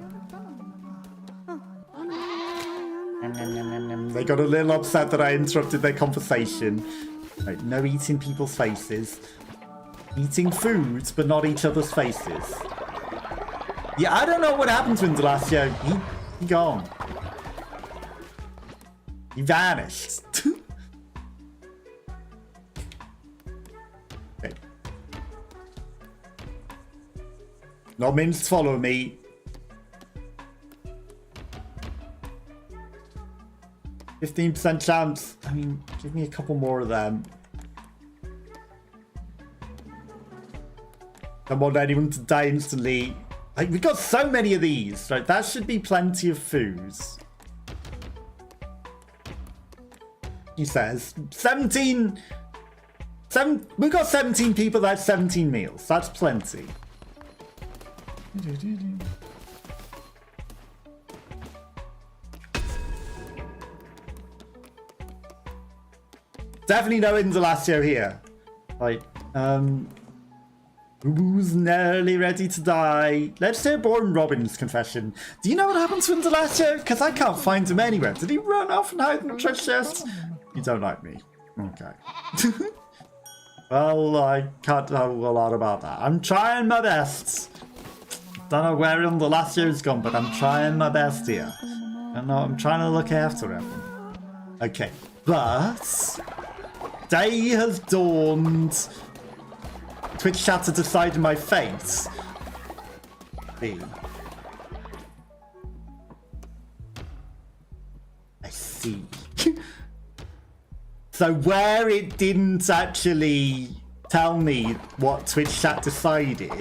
They got a little upset that I interrupted their conversation. Right, no eating people's faces. Eating foods, but not each other's faces. Yeah, I don't know what happened to Indelacio. He gone. He vanished. Okay. Not means to follow me. 15% chance. I mean, give me a couple more of them. Don't want anyone to die instantly. Like, we got so many of these. Right, that should be plenty of foods. He says 17. We got 17 people. That's 17 meals. That's plenty. Definitely no Indelacio here. Like, who's nearly ready to die? Let's hear Born Robin's confession. Do you know what happened to Indelacio? Because I can't find him anywhere. Did he run off and hide in the treasure chest? You don't like me. Okay. Well, I can't tell a lot about that. I'm trying my best. Don't know where Indelacio's gone, but I'm trying my best here. I'm trying to look after him. Okay, but day has dawned. Twitch chat to decide my fate. B. I see. So where it didn't actually tell me what Twitch chat decided,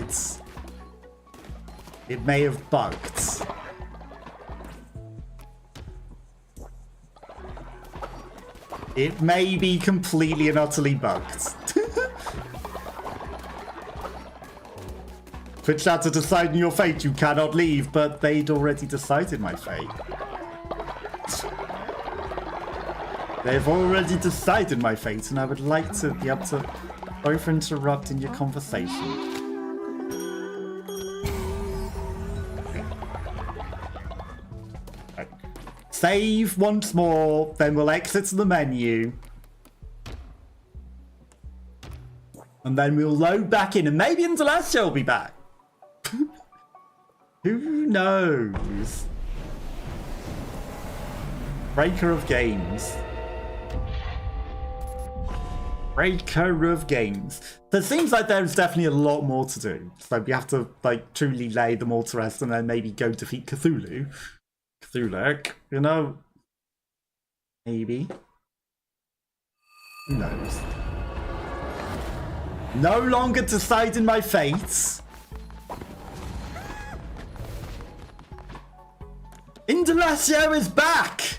it may have bugged. It may be completely and utterly bugged. Twitch chat to decide your fate, you cannot leave, but they'd already decided my fate. They've already decided my fate, and I would like to be able to both interrupt in your conversation. Right. Save once more, then we'll exit the menu. And then we'll load back in, and maybe Indelacio will be back. Who knows? Breaker of games. Breaker of games. So it seems like there's definitely a lot more to do. So we have to like truly lay them all to rest and then maybe go defeat Cthulhu. Cthulhu, you know? Maybe. Who knows? No longer deciding my fate. Indelacio is back!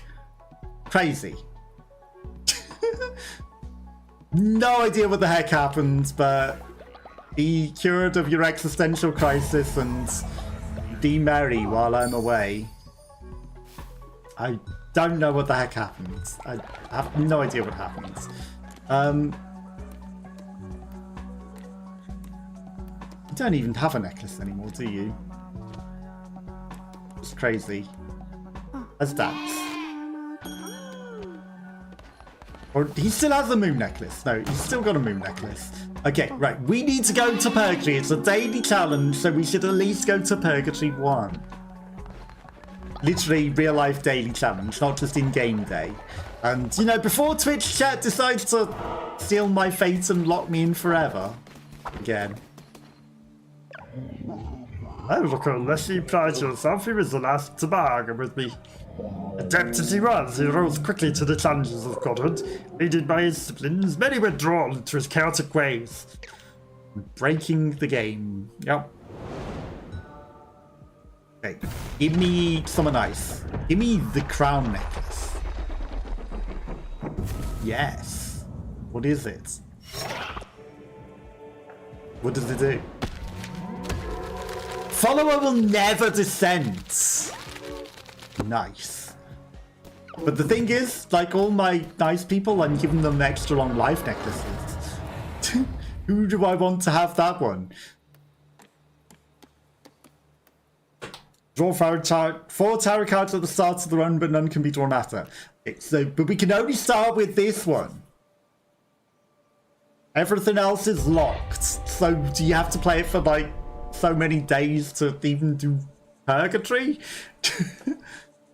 Crazy. No idea what the heck happened, but be cured of your existential crisis and be merry while I'm away. I don't know what the heck happened. I have no idea what happened. You don't even have a necklace anymore, do you? It's crazy. Let's dance. Or he still has a moon necklace. No, he's still got a moon necklace. Okay, right. We need to go to Purgatory. It's a daily challenge, so we should at least go to Purgatory 1. Literally real life daily challenge, not just in game day. And, you know, before Twitch chat decides to steal my fate and lock me in forever. Again. Oh, look, unless you pride yourself, he was the last to bargain with me. Adept as he was, he rose quickly to the challenges of godhood. Aided by his siblings, many were drawn to his chaotic ways. Breaking the game. Yep. Okay, give me someone nice. Give me the crown necklace. Yes. What is it? What does it do? Follower will never descend. Nice. But the thing is, like all my nice people, I'm giving them extra long life necklaces. Who do I want to have that one? Draw 4 tarot cards at the start of the run, but none can be drawn after. Okay, so, but we can only start with this one. Everything else is locked. So do you have to play it for like so many days to even do Purgatory?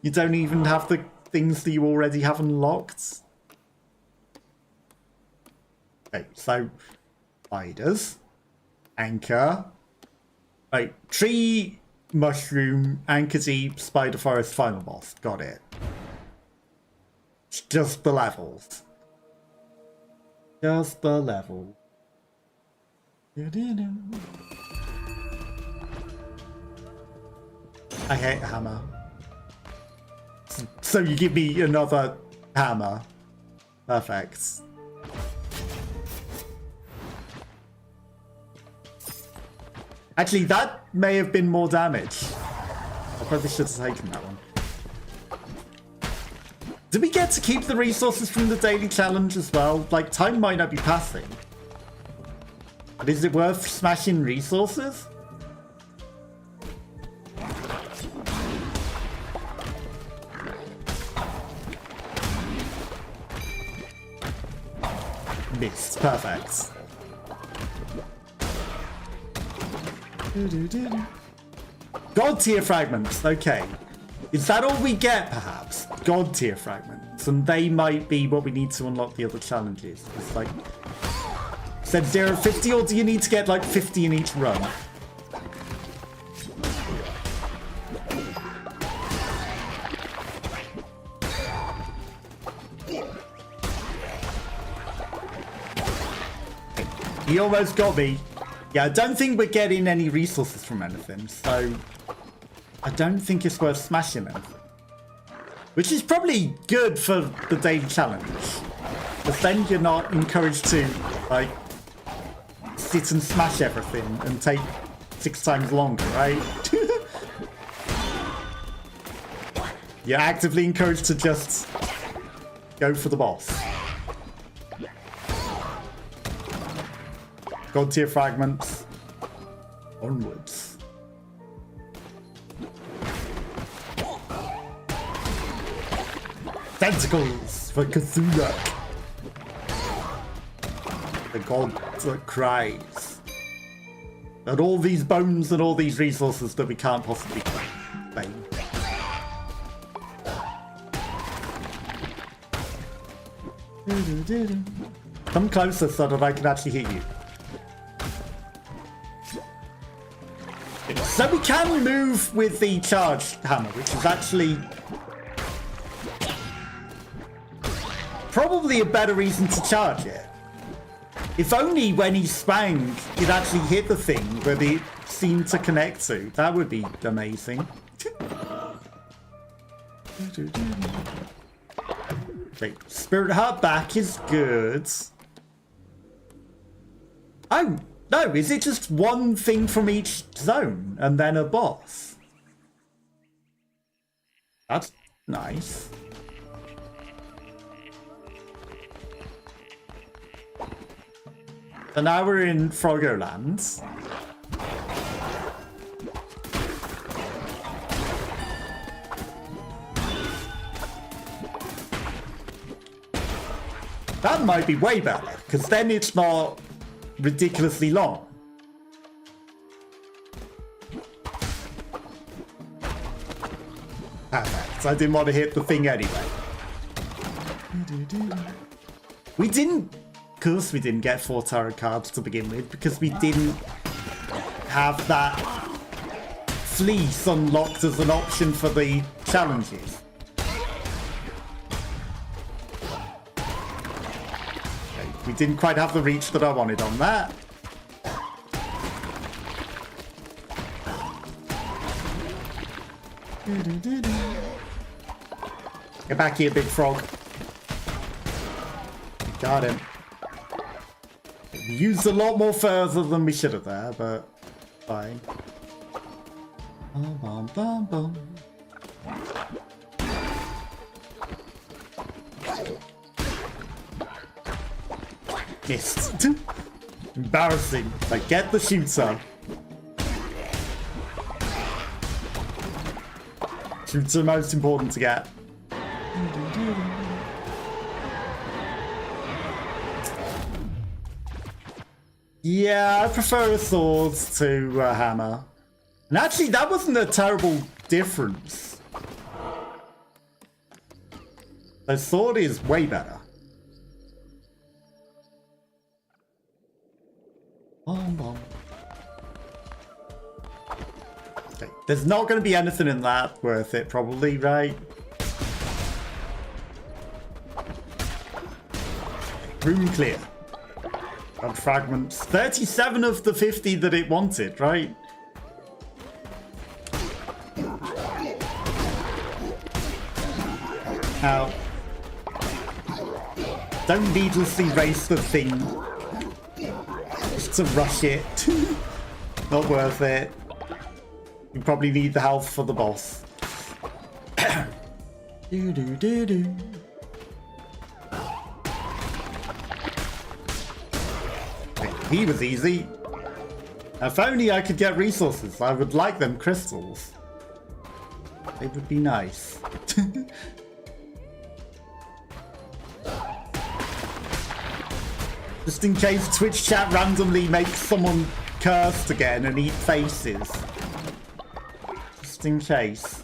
You don't even have the things that you already have unlocked. Okay, so spiders, anchor, right, tree, mushroom, anchor deep, spider forest, final boss. Got it. It's just the levels. Just the level. I hate hammer. So you give me another hammer. Perfect. Actually, that may have been more damage. I probably should have taken that one. Did we get to keep the resources from the daily challenge as well? Like, time might not be passing. But is it worth smashing resources? Missed. Perfect. God tier fragments. Okay. Is that all we get, perhaps? God tier fragments. And they might be what we need to unlock the other challenges. It's like... Said 0 50, or do you need to get like 50 in each run? He almost got me. Yeah, I don't think we're getting any resources from anything, so I don't think it's worth smashing anything. Which is probably good for the daily challenge. But then you're not encouraged to, like, sit and smash everything and take 6 times longer, right? You're actively encouraged to just go for the boss. God tier fragments. Onwards. Tentacles for Cthulhu. The god that cries. And all these bones and all these resources that we can't possibly claim. Come closer so that I can actually hit you. So we can move with the charge hammer, which is actually probably a better reason to charge it. If only when he sprang, it actually hit the thing that it seemed to connect to. That would be amazing. Okay, Spirit Heart back is good. Oh, no, is it just one thing from each zone and then a boss? That's nice. So now we're in Frogoland. That might be way better, because then it's not ridiculously long. Perfect. I didn't want to hit the thing anyway. We didn't... Of course we didn't get 4 tarot cards to begin with, because we didn't have that fleece unlocked as an option for the challenges. Okay, we didn't quite have the reach that I wanted on that. Get back here, big frog. Got him. We used a lot more further than we should have there, but fine. Bum, bum, bum, bum. Missed. Embarrassing. Like, get the shooter. Shooter most important to get. Yeah, I prefer a sword to a hammer. And actually, that wasn't a terrible difference. The sword is way better. Okay, there's not going to be anything in that worth it, probably, right? Room clear. And fragments. 37 of the 50 that it wanted, right? Now, don't needlessly race the thing just to rush it. Not worth it. You probably need the health for the boss. Do-do-do-do. He was easy. If only I could get resources. I would like them crystals. They would be nice. Just in case Twitch chat randomly makes someone cursed again and eat faces. Just in case.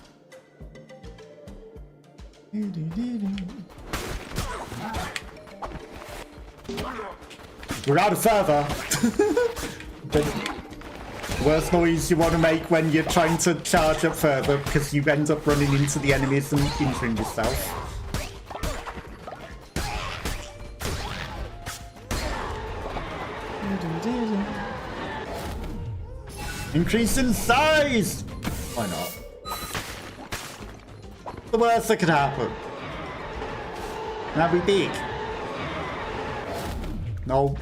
We're out of further. The worst noise you want to make when you're trying to charge up further because you end up running into the enemies and injuring yourself. Increase in size! Why not? The worst that could happen. Now be big. No.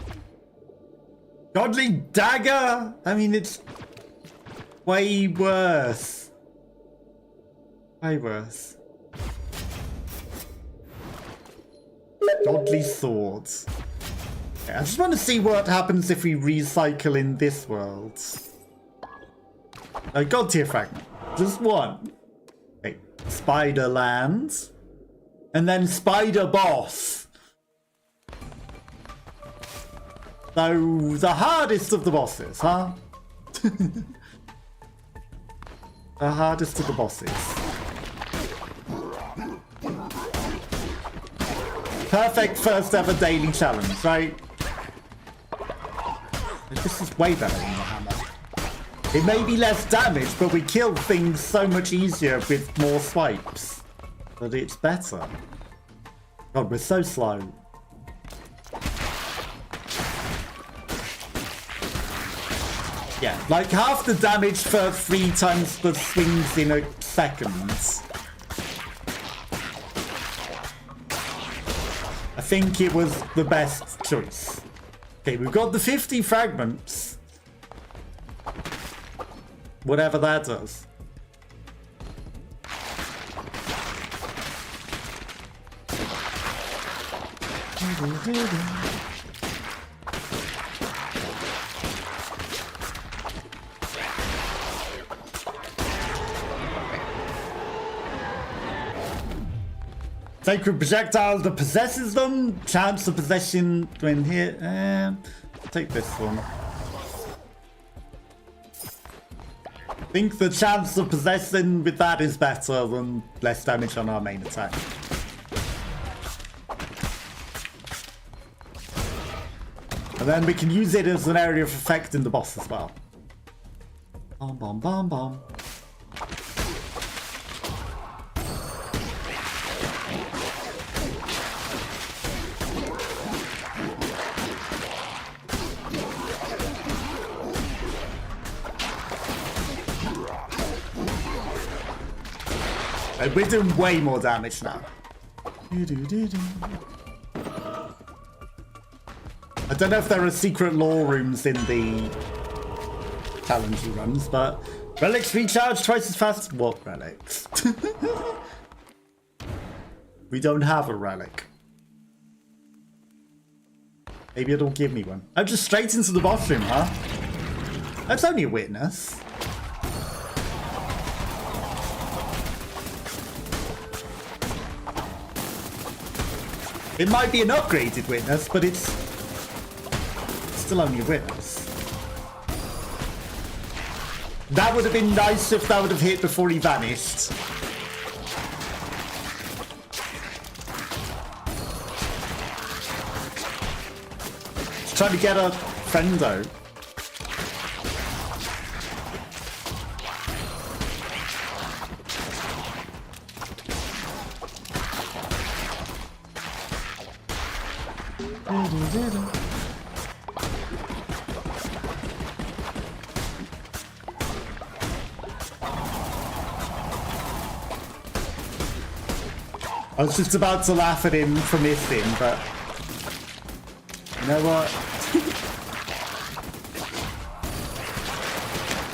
Godly dagger! I mean, it's way worse. Way worse. Godly swords. Okay, I just want to see what happens if we recycle in this world. A god tier fragment. Just one. Okay. Spider lands. And then spider boss. So, the hardest of the bosses, huh? The hardest of the bosses. Perfect first ever daily challenge, right? This is way better than the hammer. It may be less damage, but we kill things so much easier with more swipes. But it's better. God, we're so slow. Yeah, like half the damage for 3 times the swings in a second. I think it was the best choice. Okay, we've got the 50 fragments. Whatever that does. Sacred projectile that possesses them. Chance of possession when here. Take this one. I think the chance of possessing with that is better than less damage on our main attack. And then we can use it as an area of effect in the boss as well. Bomb, bomb, bomb, bomb. We're doing way more damage now. I don't know if there are secret lore rooms in the challenge runs, but relics recharge twice as fast. What relics? We don't have a relic. Maybe it'll give me one. I'm just straight into the boss room, huh? That's only a witness. It might be an upgraded witness, but it's still only a witness. That would have been nice if that would have hit before he vanished. Just trying to get a friendo. I was just about to laugh at him for missing, but you know what?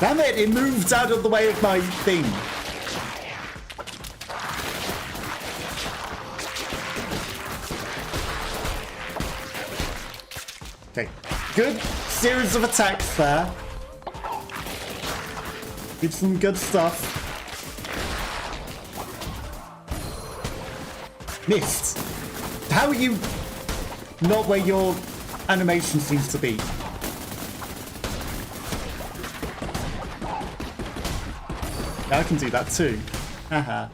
Damn it, it moved out of the way of my thing. Okay, good series of attacks there. Did some good stuff. Missed. How are you not where your animation seems to be? I can do that too. Haha.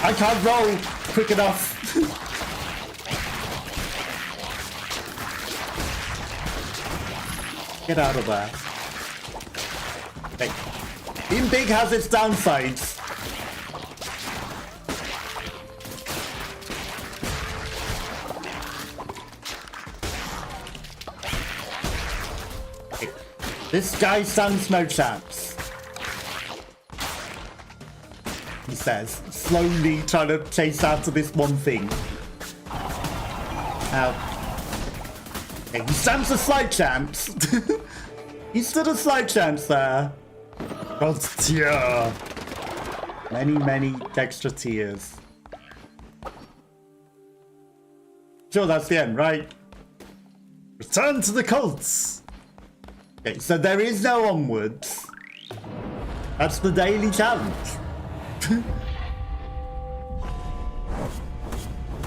I can't roll quick enough. Get out of there. Hey. Being big has its downsides. Hey. This guy stands no chance. He says, slowly trying to chase after this one thing. Now, okay, he stands a slight chance. He stood a slight chance there. God, yeah. Many extra tiers. Sure, that's the end, right? Return to the cults. Okay, so there is no onwards. That's the daily challenge.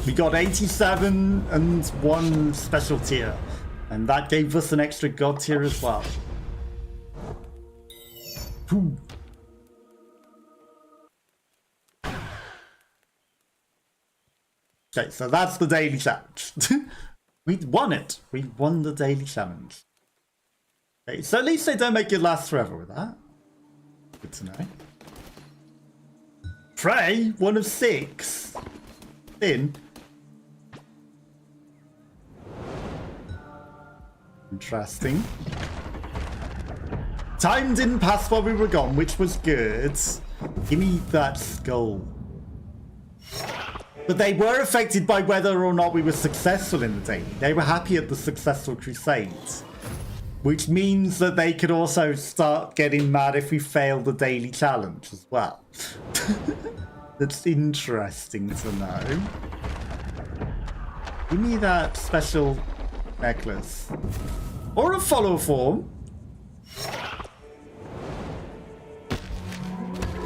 We got 87 and 1 special tier. And that gave us an extra god tier as well. Whew. Okay, so that's the daily challenge. We won it. We won the daily challenge. Okay, so at least they don't make it last forever with that. Good to know. Prey, 1 of 6. Thin. Interesting. Time didn't pass while we were gone, which was good. Give me that skull. But they were affected by whether or not we were successful in the daily. They were happy at the successful crusades. Which means that they could also start getting mad if we fail the daily challenge as well. That's interesting to know. Give me that special necklace. Or a follow form.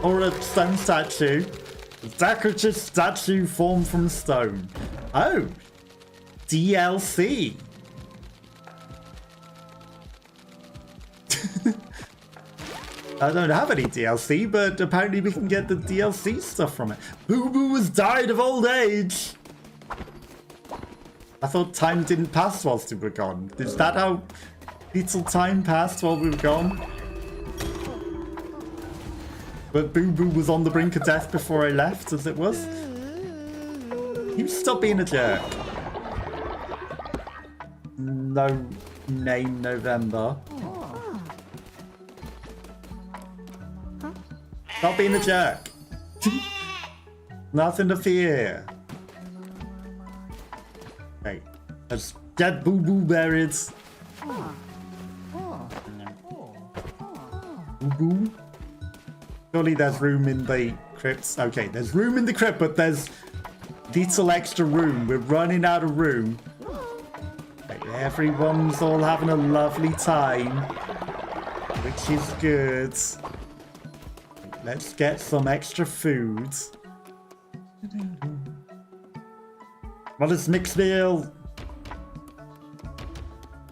Or a stone statue. A decorative statue formed from stone. Oh. DLC. I don't have any DLC, but apparently we can get the DLC stuff from it. Boo Boo has died of old age. I thought time didn't pass whilst we were gone. Is that how little time passed while we were gone? But Boo Boo was on the brink of death before I left, as it was. You stop being a jerk. No name November. Stop being a jerk. Nothing to fear. Okay, let's get Boo Boo buried. Boo Boo. Surely there's room in the crypts. Okay, there's room in the crypt, but there's little extra room. We're running out of room. Okay, everyone's all having a lovely time, which is good. Let's get some extra food. What is mixed meal?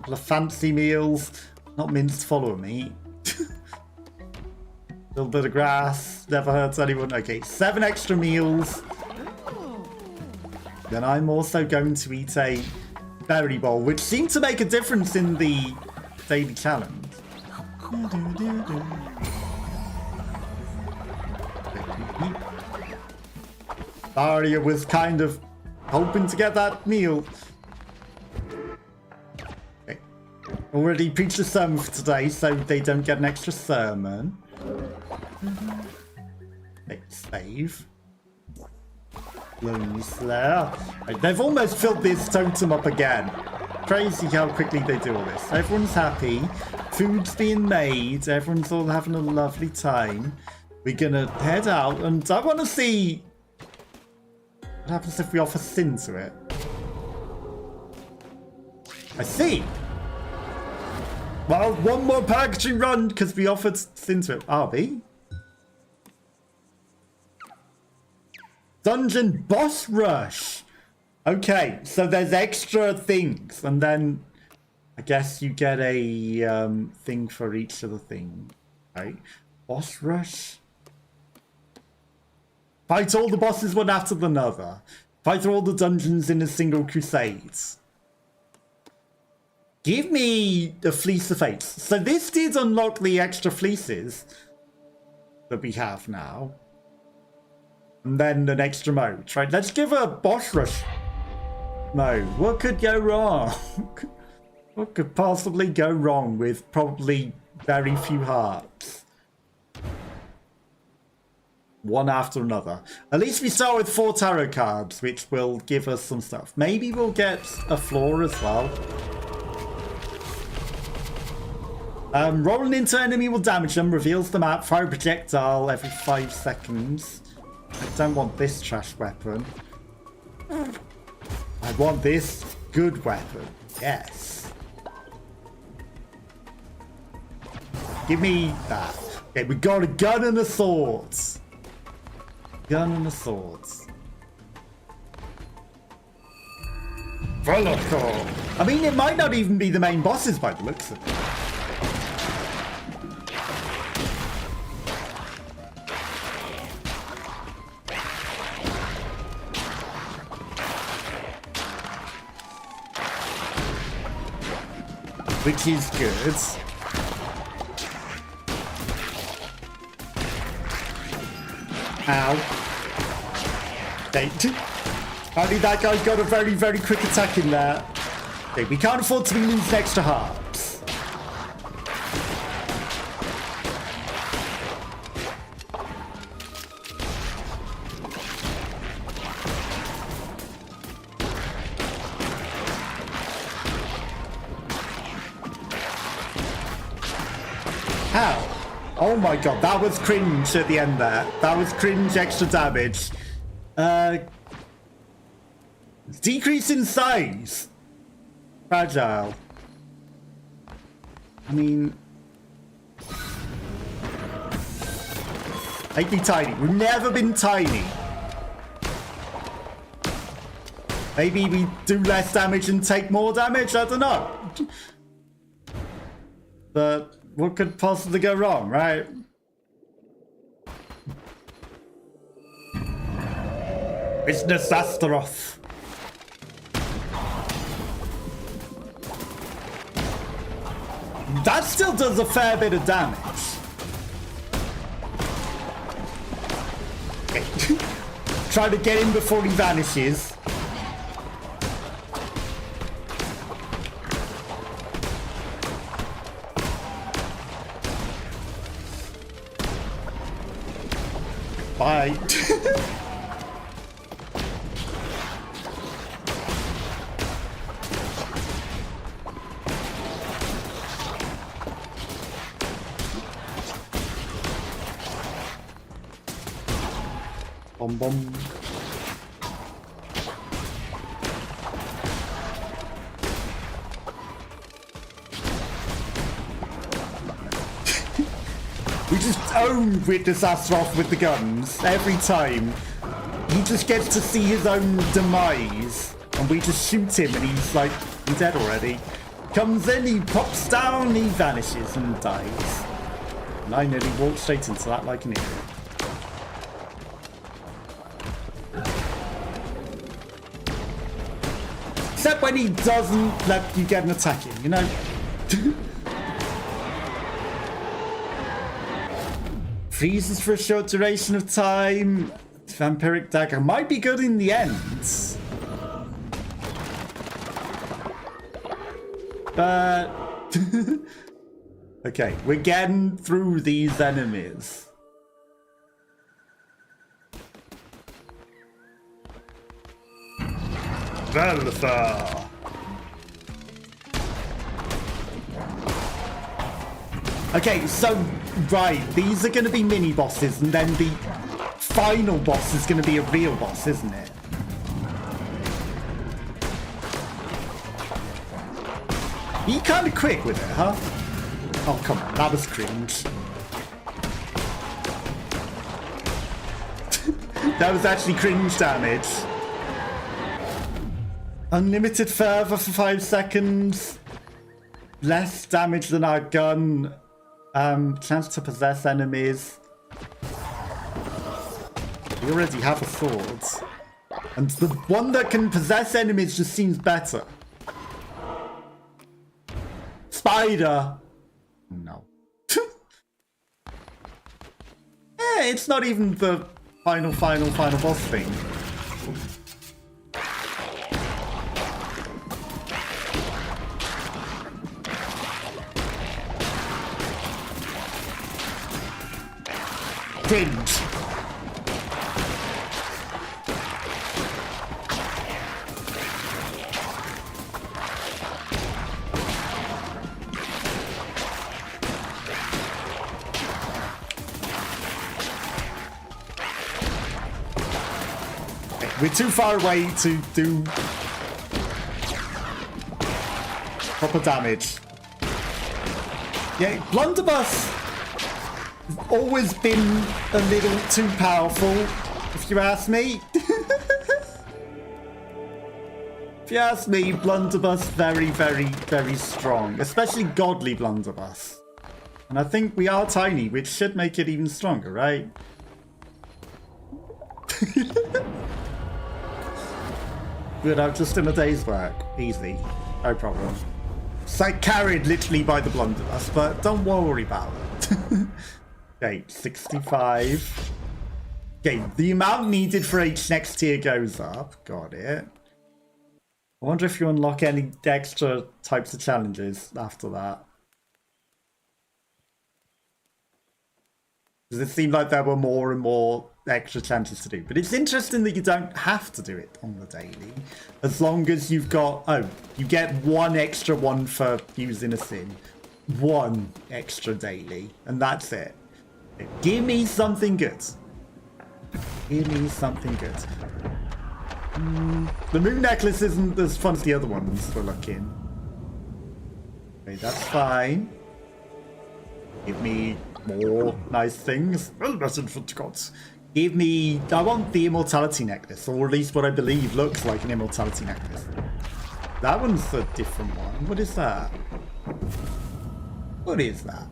The fancy meals, not minced follow meat. A little bit of grass, never hurts anyone. Okay, 7 extra meals. Then I'm also going to eat a berry bowl, which seemed to make a difference in the daily challenge. Daria was kind of hoping to get that meal. Okay. Already preached a sermon for today, so they don't get an extra sermon. Okay, save. Lonely Slayer. Right, they've almost filled this totem up again. Crazy how quickly they do all this. Everyone's happy. Food's being made. Everyone's all having a lovely time. We're gonna head out, and I want to see what happens if we offer sin to it. I see. Well, one more purgatory run because we offered sin to it. RB. Dungeon boss rush. Okay, so there's extra things, and then I guess you get a thing for each of the things. Right? Boss rush. Fight all the bosses one after another. Fight all the dungeons in a single crusade. Give me a Fleece of Fates. So this did unlock the extra fleeces that we have now. And then an extra mode, right? Let's give a boss rush mode. What could go wrong? What could possibly go wrong with probably very few hearts? One after another. At least we start with 4 tarot cards, which will give us some stuff. Maybe we'll get a floor as well. Rolling into enemy will damage them, reveals the map, fire a projectile every 5 seconds. I don't want this trash weapon. I want this good weapon. Yes. Give me that. Okay, we got a gun and a sword. Gun and a sword. Volocor. I mean, it might not even be the main bosses by the looks of it. Which is good. Ow. Okay. Only that guy's got a very, very quick attack in there. Okay, we can't afford to be losing extra hearts. How? Oh my god, that was cringe at the end there. That was cringe extra damage. Decrease in size. Fragile. I mean... Make me tiny. We've never been tiny. Maybe we do less damage and take more damage? I don't know. But what could possibly go wrong, right? Business Astaroth. That still does a fair bit of damage. Okay. Try to get him before he vanishes. Bye. Bom bom. We just own Witness Astaroth with the guns every time. He just gets to see his own demise, and we just shoot him, and he's like, he's dead already. Comes in, he pops down, he vanishes and dies. And I nearly walked straight into that like an idiot. Except when he doesn't let you get an attack in, you know? Freezes for a short duration of time. Vampiric dagger might be good in the end. But... okay, we're getting through these enemies. Velfa. Okay, so, right, these are going to be mini-bosses, and then the final boss is going to be a real boss, isn't it? Be kind of quick with it, huh? Oh, come on, that was cringe. That was actually cringe damage. Unlimited fervor for 5 seconds. Less damage than our gun. Chance to possess enemies. We already have a sword. And the one that can possess enemies just seems better. Spider! No. It's not even the final boss thing. Cringe. We're too far away to do proper damage. Yeah, Blunderbuss has always been a little too powerful, if you ask me. If you ask me, Blunderbuss very, very, very strong, especially godly Blunderbuss. And I think we are tiny, which should make it even stronger, right? Good, I've just done a day's work. Easy. No problem. It's like carried literally by the Blunderbuss, but don't worry about it. Okay, 65. Okay, the amount needed for each next tier goes up. Got it. I wonder if you unlock any extra types of challenges after that. Does it seem like there were more and more extra challenges to do? But it's interesting that you don't have to do it on the daily. As long as you've got... Oh, you get one extra one for using a sim. One extra daily. And that's it. Give me something good. Give me something good. The moon necklace isn't as fun as the other ones for looking. Okay, that's fine. Give me more nice things. Well, that's infant gods. Give me... I want the immortality necklace, or at least what I believe looks like an immortality necklace. That one's a different one. What is that? What is that?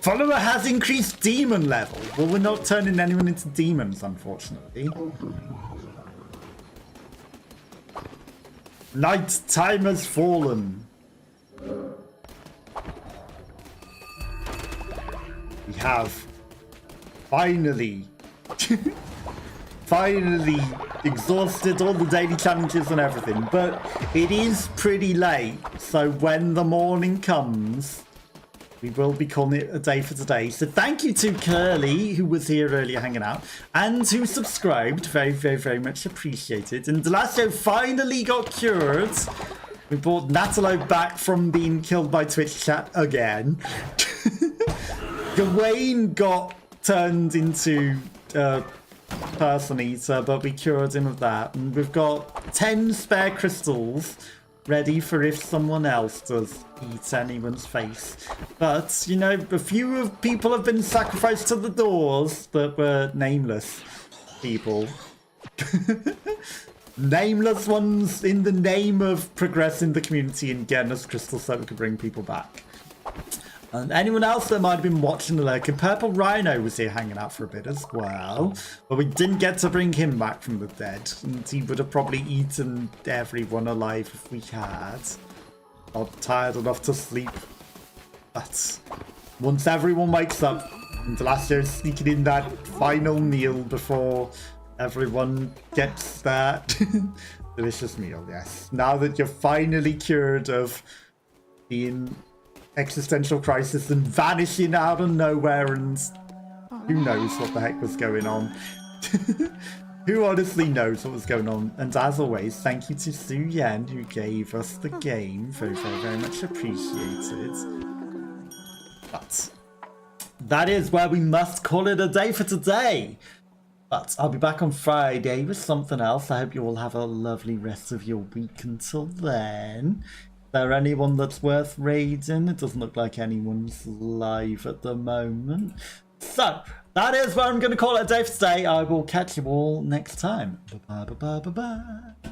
Follower has increased demon level. Well, we're not turning anyone into demons, unfortunately. Night time has fallen. We have finally exhausted all the daily challenges and everything, but it is pretty late, so when the morning comes, we will be calling it a day for today. So thank you to Curly, who was here earlier hanging out, and who subscribed. Very, very, very much appreciated. And Indelacio finally got cured. We brought Natalo back from being killed by Twitch chat again. Gawain got turned into Person Eater, but we cured him of that. And we've got 10 spare crystals ready for if someone else does eat anyone's face. But, you know, a few people have been sacrificed to the doors that were nameless people. Nameless ones in the name of progressing the community and getting us crystals so we can bring people back. And anyone else that might have been watching the lurk, and Purple Rhino was here hanging out for a bit as well. But we didn't get to bring him back from the dead. And he would have probably eaten everyone alive if we had. Not tired enough to sleep. But once everyone wakes up, and Indelacio sneaking in that final meal before everyone gets that delicious meal, yes. Now that you're finally cured of being existential crisis and vanishing out of nowhere, and who knows what the heck was going on. Who honestly knows what was going on? And as always, thank you to Su Yen, who gave us the game. Very, very, very much appreciated. But that is where we must call it a day for today. But I'll be back on Friday with something else. I hope you all have a lovely rest of your week until then. Is there anyone that's worth raiding? It doesn't look like anyone's live at the moment. So, that is where I'm going to call it a day for today. I will catch you all next time. Bye bye bye bye bye bye.